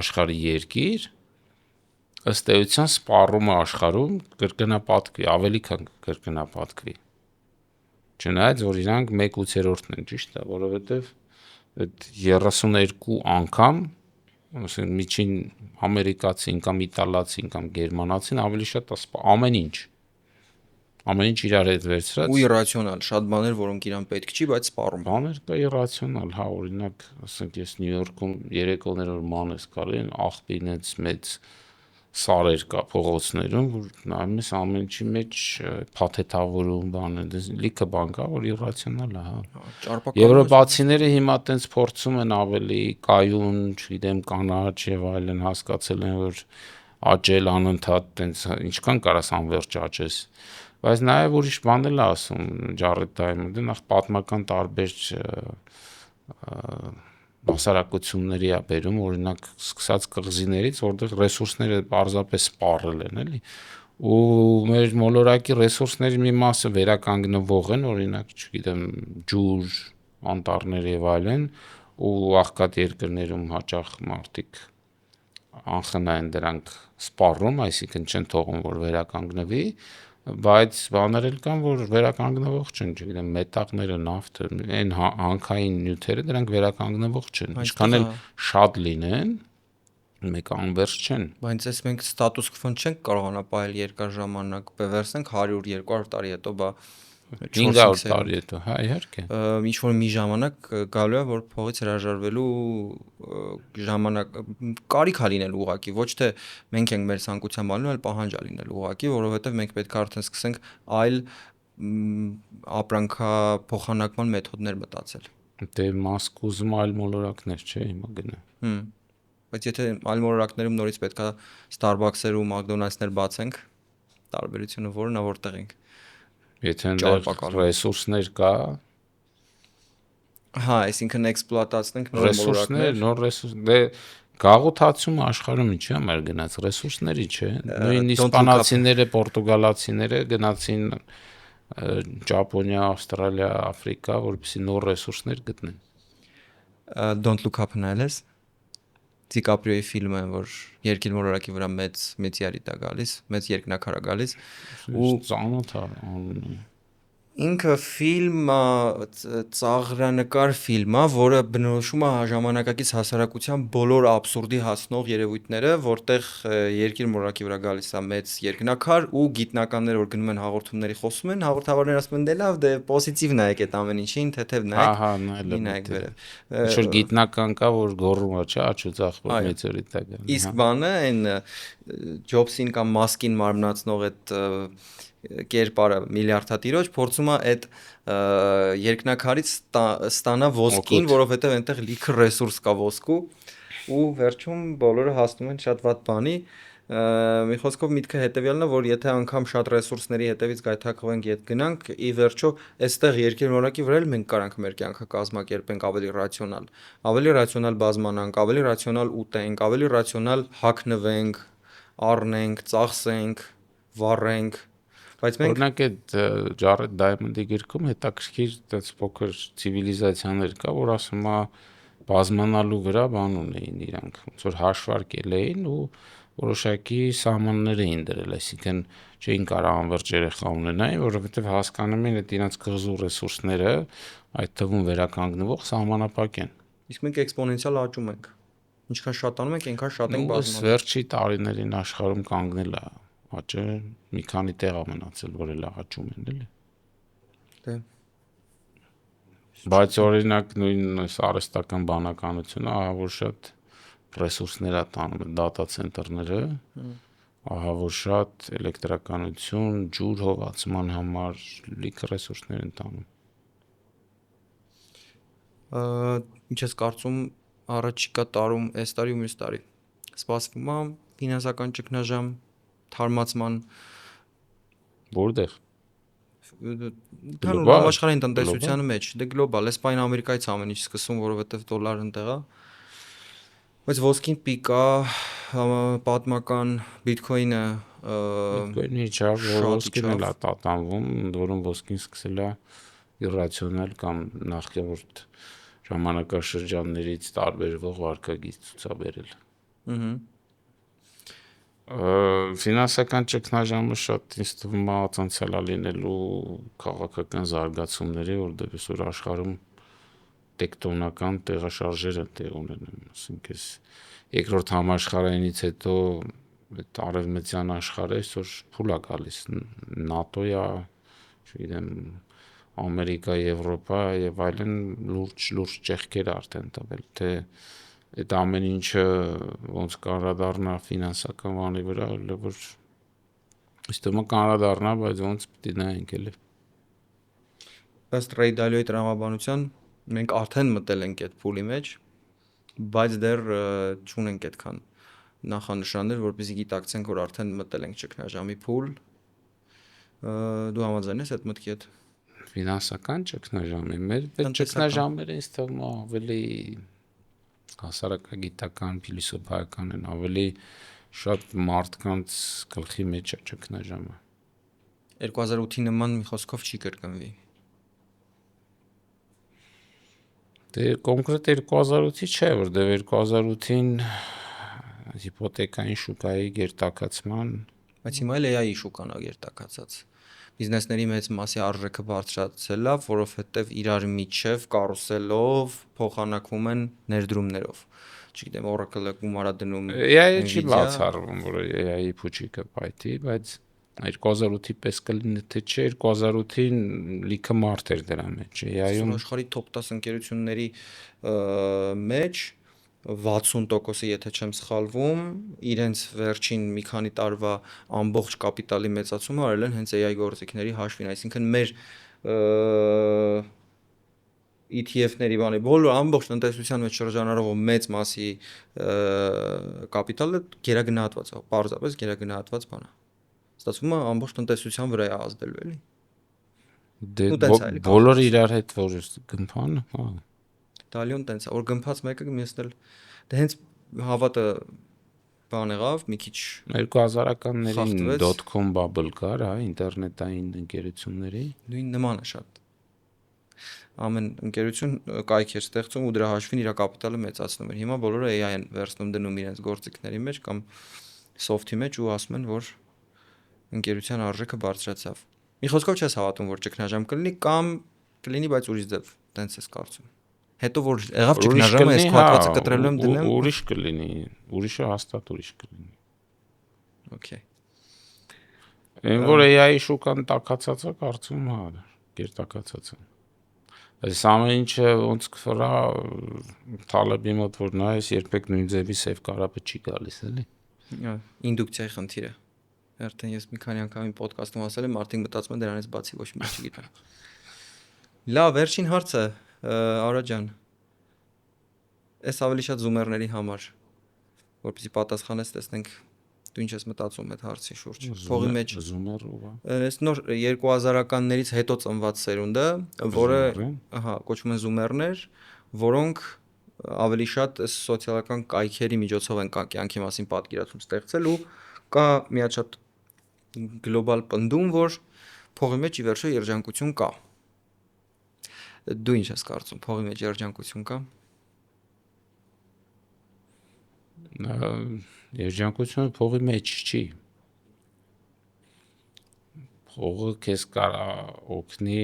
աշխարհի երկիր, ըստ էության սպառումը աշխարհում կրկնապատկվի, ավելի քան կրկնապատկվի։ Չնայած որ իրանք 1/8-ն են, ճիշտ է, որովհետև այդ 32 անգամ, ասենք միջին ամերիկացին կամ իտալացին կամ գերմանացին ավելի շատ ամեն ինչ իրար հետ վերցրած ու իրացիոնալ, շատ բաներ, որոնք իրան պետք չի, բայց սպառում։ բաներ կա իրացիոնալ, հա, օրինակ, ասենք ես Նյու Յորքում երեկոներ որ մանես կարել, աղբինից մեծ սարեր կա փողոցներում, որ նայում ես ամեն ինչի մեջ փաթեթավորում բան է, լիքը բան կա, որ իրացիոնալ է, հա։ Եվրոպացիները հիմա տենց փորձում են ավելի կայուն, չգիտեմ, կանաչ եւ այլն, հասկացել են, որ աճել անընդհատ տենց ինչքան կարաս անվերջ աճես։ Բայց նաև ուրիշ բան էլ ասում Ջարեդ Դայմոնդը, նախ պատմական տարբեր հասարակությունների է բերում, օրինակ սկսած կղզիներից, որտեղ ռեսուրսները պարզապես սպառել են, էլի, ու մեր մոլորակի ռեսուրսների մի մասը վերականգնվող են, օրինակ, չգիտեմ, ջուր, անտառներ եւ այլն, ու աղքատ երկրներում հաճախ մարդիկ անխնա են դրանք սպառում, այսինքն չեն թողում, որ վերականգնվի, բայց բաներ էլ կան, որ վերականգնվող չեն, չգիտեմ, մետաղները, նավթը, այն հանքային նյութերը, դրանք վերականգնվող չեն, ինչքան էլ շատ լինեն, մեկ անվերջ չեն։ Բայց ես մենք ստատուս քվոն չենք կարողանա պահել երկար ժամանակ, վերցնենք 100-200 տարի հետո, բա 500 տարի հետո, հա, իհարկե։ Ինչ որ մի ժամանակ գալու է, որ փողից հրաժարվելու ժամանակ կարիք է լինել ուղակի, ոչ թե մենք ենք մեր ցանկությամբ անում, այլ պահանջ է լինել ուղակի, որովհետև մենք պետք է արդեն սկսենք այլ ապրանքափոխանակման մեթոդներ մտածել։ Դե Մասկ ուզում այլ մոլորակներ, չէ, հիմա գնա։ Բայց եթե այլ մոլորակներում նորից պետքա Starbucks-եր ու McDonald's-ներ բացենք, տարբերությունը որն է, որտեղ ենք։ Եթե այնտեղ ռեսուրսներ կա, հա, այսինքն էքսպլուատացնենք նոր մոլորակներ, նոր ռեսուրս, դե գաղութացումը աշխարհում ինչի համար գնաց, ռեսուրսների, չէ։ Նույն իսպանացիները, պորտուգալացիները գնացին Ճապոնիա, Ավստրալիա, Աֆրիկա, որպեսզի նոր ռեսուրսներ գտնեն։ Don't Look Up նայել ես։ Դիկապրիոյի ֆիլմը, որ երկիր մոլորակի վրա մեծ յարիտ է գալիս, մեծ երկնակար է գալիս, ու ծանոթ է։ Ինքը ֆիլմը ծաղրանկար ֆիլմ է, որը բնորոշում է ժամանակակից հասարակության բոլոր աբսուրդի հասնող երևույթները, որտեղ երկիր մոլորակի վրա գալիս է մեծ երկնակար ու գիտնականներ, որ գնում են հաղորդումների խոսում են, հաղորդավարները ասում են դե լավ, դե պոզիտիվ նայեք այդ ամեն ինչին, թեթև նայեք։ Ահա, նայեք վերև։ Ինչ-որ գիտնական կա, որ գոռում է, չէ, աչուձախ մեծորիտ է գալիս։ Իսկ բանը այն Ջոբսին կամ Մասկին մարմնացնող այդ կերպարը միլիարդատիրոջ փորձում է այդ երկնակարից ստանա ոսկին, որովհետև այնտեղ լիքը ռեսուրս կա ոսկու ու վերջում բոլորը հասնում են շատ վատ բանի։ Մի խոսքով միտքը հետևյալն է, որ եթե անգամ շատ ռեսուրսների հետևից գայթակղվենք, իդ գնանք, ի վերջո այստեղ երկիր մոլորակի վրա էլ մենք կարանք մեր կյանքը կազմակերպենք ավելի ռացիոնալ բազմանանք, ավելի ռացիոնալ ուտենք, ավելի ռացիոնալ հագնվենք, առնենք, ծախսենք, վառենք, բայց մենք օրինակ այդ Ջարեդ Դայմոնդի գրքում հետաքրքիր այդպես փոքր ցիվիլիզացիաներ կա, որ ասում է բազմանալու վրա բան ունեին իրանք, ոնց որ հաշվարկել էին ու որոշակի սահմաններ էին դրել, այսինքն չէին կարող անվերջ երեխա ունենային, որովհետև հասկանում են այդ իրանք կղզու ռեսուրսները, այդ թվում վերականգնվող սահմանապակ են։ Իսկ մենք էքսպոնենցիալ աճում ենք։ Ինչքան շատանում ենք, այնքան շատ ենք բազմանում։ Վերջի տարիներին աշխարհում կանգնել է աճը, մի քանի տեղ է մնացել, որ էլ աճում են, էլի։ Դե։ Բայց օրինակ նույն արհեստական բանականությունը, ահա որ շատ ռեսուրսներ է տանում դատա ցենտրները, ահա որ շատ էլեկտրականություն, ջուր հողացման համար լիքը ռեսուրսներ են տանում։ Ինչ ես կարծում առաջիկա տարում, այս տարի ու մյուս տարի սպասվում է ֆինանսական ճգնաժամ, թարմացման որտեղ համաշխարհային տնտեսության մեջ, դե գլոբալ, Իսպան Ամերիկայից ամեն ինչ սկսում, որովհետև դոլարն տեղ է։ Բայց ոսկին պիկա, պատմական Bitcoin-ը Bitcoin-ի իջավ, շատ ոսկին էլ է իջավ։ տատանվում, ընդ որում ոսկին սկսել է իրացիոնալ կամ նախկին ժամանակաշրջաններից տարբերվող վարքագիծ ցուցաբերել։ Ահա։ Ֆինանսական ճգնաժամը շատ ինձ թվում է ցանցալա լինելու քաղաքական զարգացումների, որտեղ այսօր աշխարհում տեկտոնական տեղաշարժեր են տեղ ունենում, ասենք այս երկրորդ համաշխարհայինից հետո այդ արևմտյան աշխարհը այսօր փուլ է գալիս, ՆԱՏՕ-ը, չգիտեմ, Ամերիկա, Եվրոպա եւ այլն լուրջ ճեղքեր արդեն տվել, թե այդ ամեն ինչը ոնց կանրադառնա ֆինանսական բանի վրա, այլ որ ըստ ումա կանրադառնա, բայց ոնց պիտի նայենք էլի։ Ըստ Ray Dalio-ի տրամաբանության մենք արդեն մտել ենք այդ փուլի մեջ, բայց դեռ չունենք այդքան նախանշաններ, որպեսզի գիտակցենք, որ արդեն մտել ենք ճգնաժամի փուլ։ Դու համաձայն ես այդ մտքի հետ։ Ֆինանսական ճգնաժամի մեր ճգնաժամերը ինձ թվում է ավելի հասարակագիտական, փիլիսոփայական են, ավելի շատ մարդկանց գլխի մեջ է ճգնաժամը։ 2008-ի նման մի խոսքով չի կրկնվի։ Դե կոնկրետ 2008-ի չէ, որտեղ 2008-ին հիպոթեկային շուկայի գերտաքացման, բայց հիմա էլ AI-ի շուկան է գերտաքացած։ Բիզնեսների մեծ մասի արժեքը բարձրացել է, որովհետև իրար միջև կարուսելով փոխանակվում են ներդրումներով։ Չգիտեմ, Oracle-ը գումար է դնում AI-ը չի բացառվում, որ AI-ի փուչիկը պայթի, բայց 2008-ի պես կլինի թե չէ, 2008-ին լիքը մարդ էր դրա մեջ։ AI-ում աշխարհի top 10 ընկերությունների մեջ 60%-ը, եթե չեմ սխալվում, իրենց վերջին մի քանի տարվա ամբողջ կապիտալի մեծացումը արել են հենց AI գործիքների հաշվին, այսինքն մեր ETF-ների բանի բոլոր ամբողջ տնտեսության մեջ շրջանառող մեծ մասի կապիտալը գերագնահատված է, պարզապես գերագնահատված բան է։ Ստացվում է ամբողջ տնտեսության վրա է ազդելու էլի։ դե բոլորը իրար հետ որ գմփան, հա։ Դալիոն տենց է, որ գմփած մեկը մյուսն էլ դե հենց հավատը բան եղավ, մի քիչ 2000-ականներին .com bubble կար, հա, ինտերնետային ընկերությունների։ Նույն նման է շատ։ Ամեն ընկերություն կայք էր ստեղծում ու դրա հաշվին իր կապիտալը մեծացնում էր։ Հիմա բոլորը AI են վերցնում դնում իրենց գործիքների մեջ կամ soft-ի մեջ ու ասում են, որ ընկերության արժեքը բարձրացավ։ Մի խոսքով չես հավատում, որ ճգնաժամ կլինի կամ կլինի, բայց ուրիշ ձև, տենց ես կարծում։ Հետո որ եղավ ճգնաժամը, այս քո կտրելու եմ դնեմ, ուրիշ կլինի, ուրիշը հաստատ ուրիշ կլինի։ Okay։ Այն որ AI-ի շուկան տաքացած է, կարծում հա, գերտաքացած է։ Այս ամեն ինչը ոնց կֆրա Թալեբի մոտ որ նայես, երբեք նույն ձևի սև կարապը չի գալիս, էլի։ Ինդուկցիայի խնդիրը։ Արդեն ես մի քանի անգամ իմ ոդկասթում ասել եմ, արդեն մտածում եմ դրանից բացի ոչ մի բան չգիտեմ։ Լավ, վերջին հարցը, Արա ջան։ Էս ավելի շատ զումերների համար, որպեսզի պատասխանես, տեսնենք դու ինչ ես մտածում այդ հարցի շուրջ։ Փողի մեջ զումեր ո՞վ է։ Այս նոր 2000-ականներից հետո ծնված սերունդը, որը ահա կոչվում են զումերներ, որոնք ավելի շատ սոցիալական կայքերի միջոցով են կյանքի մասին պատկերացում ստեղծել ու կա մի հատ շատ գլոբալ պնդում, որ փողի մեջ ի վերջո երջանկություն կա։ Դու ինչ ես կարծում, փողի մեջ երջանկություն կա։ Երջանկությունը փողի մեջ չի։ Փողը քեզ կարա օգնի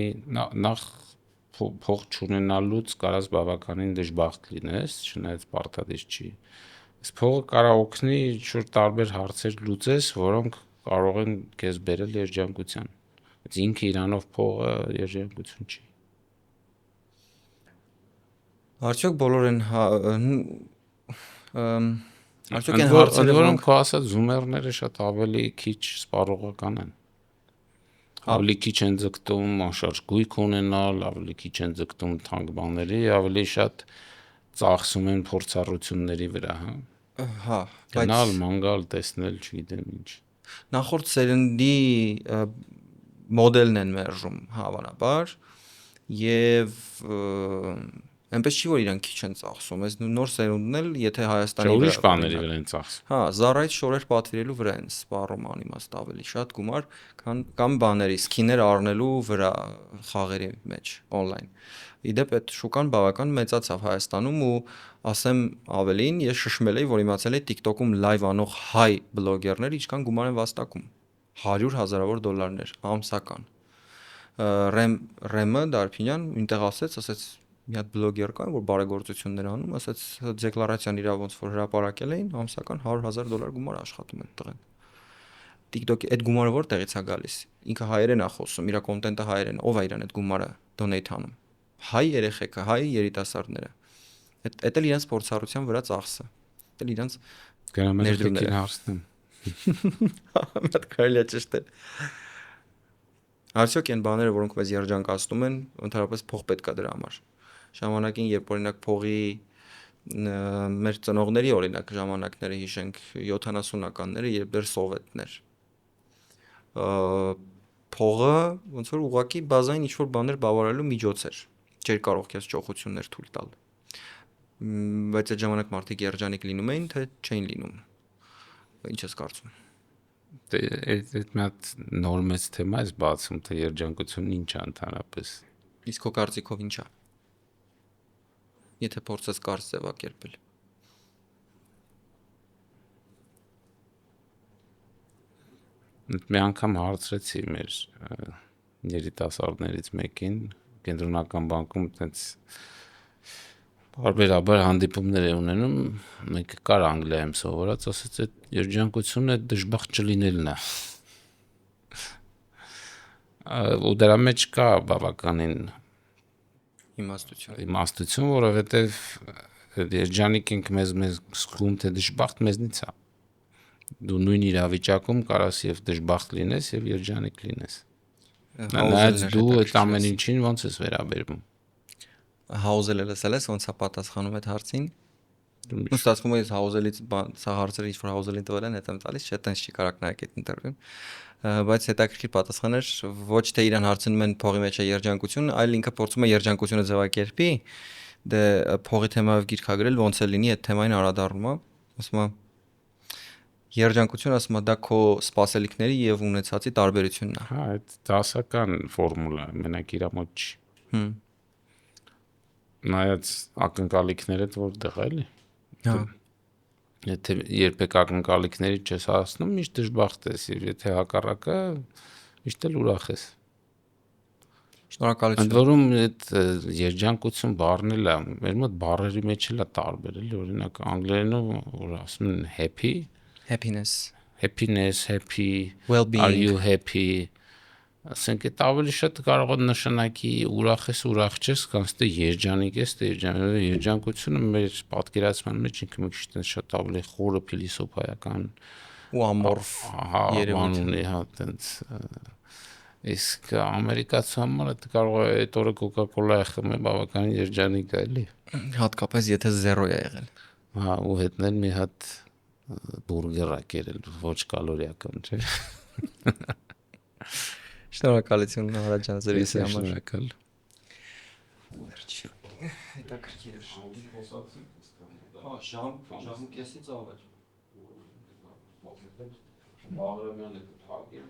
նախ փող չունենալուց կարաս բավականին դժբախտ լինես, չնայած պարտադիր չի։ Այս փողը կարա օգնի ինչ-որ տարբեր հարցեր լուծես, որոնք կարող են քեզ բերել երջանկության։ Բայց ինքը իրանով փողը երջանկություն չի։ Արդյոք բոլոր են արդյոք են հարցերը, որոնք քո ասած զումերները շատ ավելի քիչ սպառողական են։ Ավելի քիչ են ձգտում անշարժ գույք ունենալ, ավելի քիչ են ձգտում թանկ բաների, ավելի շատ ծախսում են փորձառությունների վրա, հա։ Հա, գնալ, մանգալ, տեսնել, չգիտեմ ինչ։ Նախորդ սերնդի մոդելն են մերժում, հավանաբար, եւ Այնպես չի որ իրանք քիչ են ծախսում, այս նոր սերունդն էլ եթե Չէ, Հայաստանի ուրիշ բաների վրա են ծախսում։ հա, Zara-ից շորեր պատվիրելու վրա են սպառում անիմաստ ավելի շատ գումար, կամ բաների սքիներ առնելու վրա խաղերի մեջ on-line։ Իդեպ այդ շուկան բավական մեծացավ Հայաստանում ու ասեմ ավելին, ես շշմել էի, որ իմացել էի TikTok-ում լայվ անող հայ բլոգերներ ինչքան գումար են վաստակում։ 100,000-ավոր դոլարներ ամսական։ Ռեմը Դարփինյան ինտեղ ասեց մի հատ բլոգեր կա, որ բարեգործություններ անում, ասեց դեկլարացիան իր ոնց որ հրապարակել էին, ամսական 100,000 դոլար աշխատում են տղեն։ TikTok-ի այդ գումարը որտեղից է գալիս։ Ինքը հայերեն է խոսում, իր կոնտենտը հայերեն, ով է իրան այդ գումարը donate անում։ Հայ երեխեքը, հայ երիտասարդները։ Այդ էլ իրենց փորձառության վրա ծախսը։ Դա իրենց ներդրումները հարցնեմ։ Մատ կարելի է ճշտել։ Արդյոք այն բաները, որոնք մեզ երջանկացնում են, ընդհանրապես փող պետք է դրա համար։ Ժամանակին, երբ օրինակ փողի մեր ծնողների օրինակ ժամանակները հիշենք 70-ականները, երբ դեռ սովետներ փողը ոնց որ ուղակի բազային ինչ-որ բաներ բավարարելու միջոց էր, չէր կարող քեզ ճոխություններ թույլ տալ, բայց այդ ժամանակ մարդիկ երջանիկ լինում էին, թե չէին լինում, ինչ ես կարծում։ Այդ մի հատ նոր մեծ թեմա է բացում, թե երջանկությունն ինչ է ընդհանրապես։ Իսկ քո կարծիքով ինչ է։ Եթե փորձես կարճ ձևակերպել։ Մի անգամ հարցրեցի մեր երիտասարդներից մեկին կենտրոնական բանկում այդպես բարբերաբար հանդիպումներ է ունենում, մեկը կար Անգլիայում սովորած, ասաց այդ երջանկությունը դժբախտ չլինելն է։ Ու դրա մեջ կա բավականին իմաստություն, որովհետև երջանիկ ենք մեզ զգում, թե դժբախտ մեզնից է։ Դու նույն իրավիճակում կարաս եւ դժբախտ լինես եւ երջանիկ լինես։ Նայած դու այդ ամեն ինչին ոնց ես վերաբերվում։ Հաուզելը լսել ես ոնց է պատասխանում այդ հարցին։ Ու ստացվում է հաուզելից սա հարցերը ինչ որ հաուզելին տվել են, հետ եմ տալիս, չէ՞ տենց չի կարակ նայեք այդ ինտերվյուն։ Բայց հետաքրքիր պատասխան էր, ոչ թե իրան հարցնում են փողի մեջ է երջանկություն, այլ ինքը փորձում է երջանկությունը ձևակերպի, դե փողի թեմայով գիրք ա գրել, ոնց է լինի այդ թեմային անդրադառնում է, ասում է երջանկությունը ասում է դա քո սպասելիքների եւ ունեցածի տարբերությունն է։ Հա, այդ դասական ֆորմուլա, մենակ իր մոտ չի։ Նայած ակնկալիքները որտեղ էլի։ Հա։ Եթե երբեք ակնկալիքների չես հասնում, միշտ դժբախտ ես, եւ եթե հակառակը, միշտ էլ ուրախ ես։ Շնորհակալություն։ Ընդ որում այդ երջանկություն բառն էլ է, մեր մոտ բառերի մեջ էլ է տարբեր, էլի, օրինակ անգլերենով որ ասում են happy, happiness, happy, well-being, are you happy, ասենք այդ ավելի շատ կարող է նշանակի ուրախ ես, ուրախ չես, կամ ստե երջանիկ ես, երջանկությունը մեր պատկերացման մեջ ինքը մի քիչ շատ ավելի խորը փիլիսոփայական ու ամորֆ երևույթ ունի, հա, տենց իսկ ամերիկացու համար դա կարող է այդ օրը Coca-Cola խմել բավականին երջանիկ է, էլի։ Հատկապես եթե 0 է եղել։ Հա, ու հետնել մի հատ բուրգեր ա կերել, ոչ կալորիական, չէ։ Շնորհակալություն Հարադ ջան զրույցի համար։ Շնորհակալ։ Հետաքրքիր էր։ Հա, ժամը կեսից ավել։ Բաղրամյանը թարգել,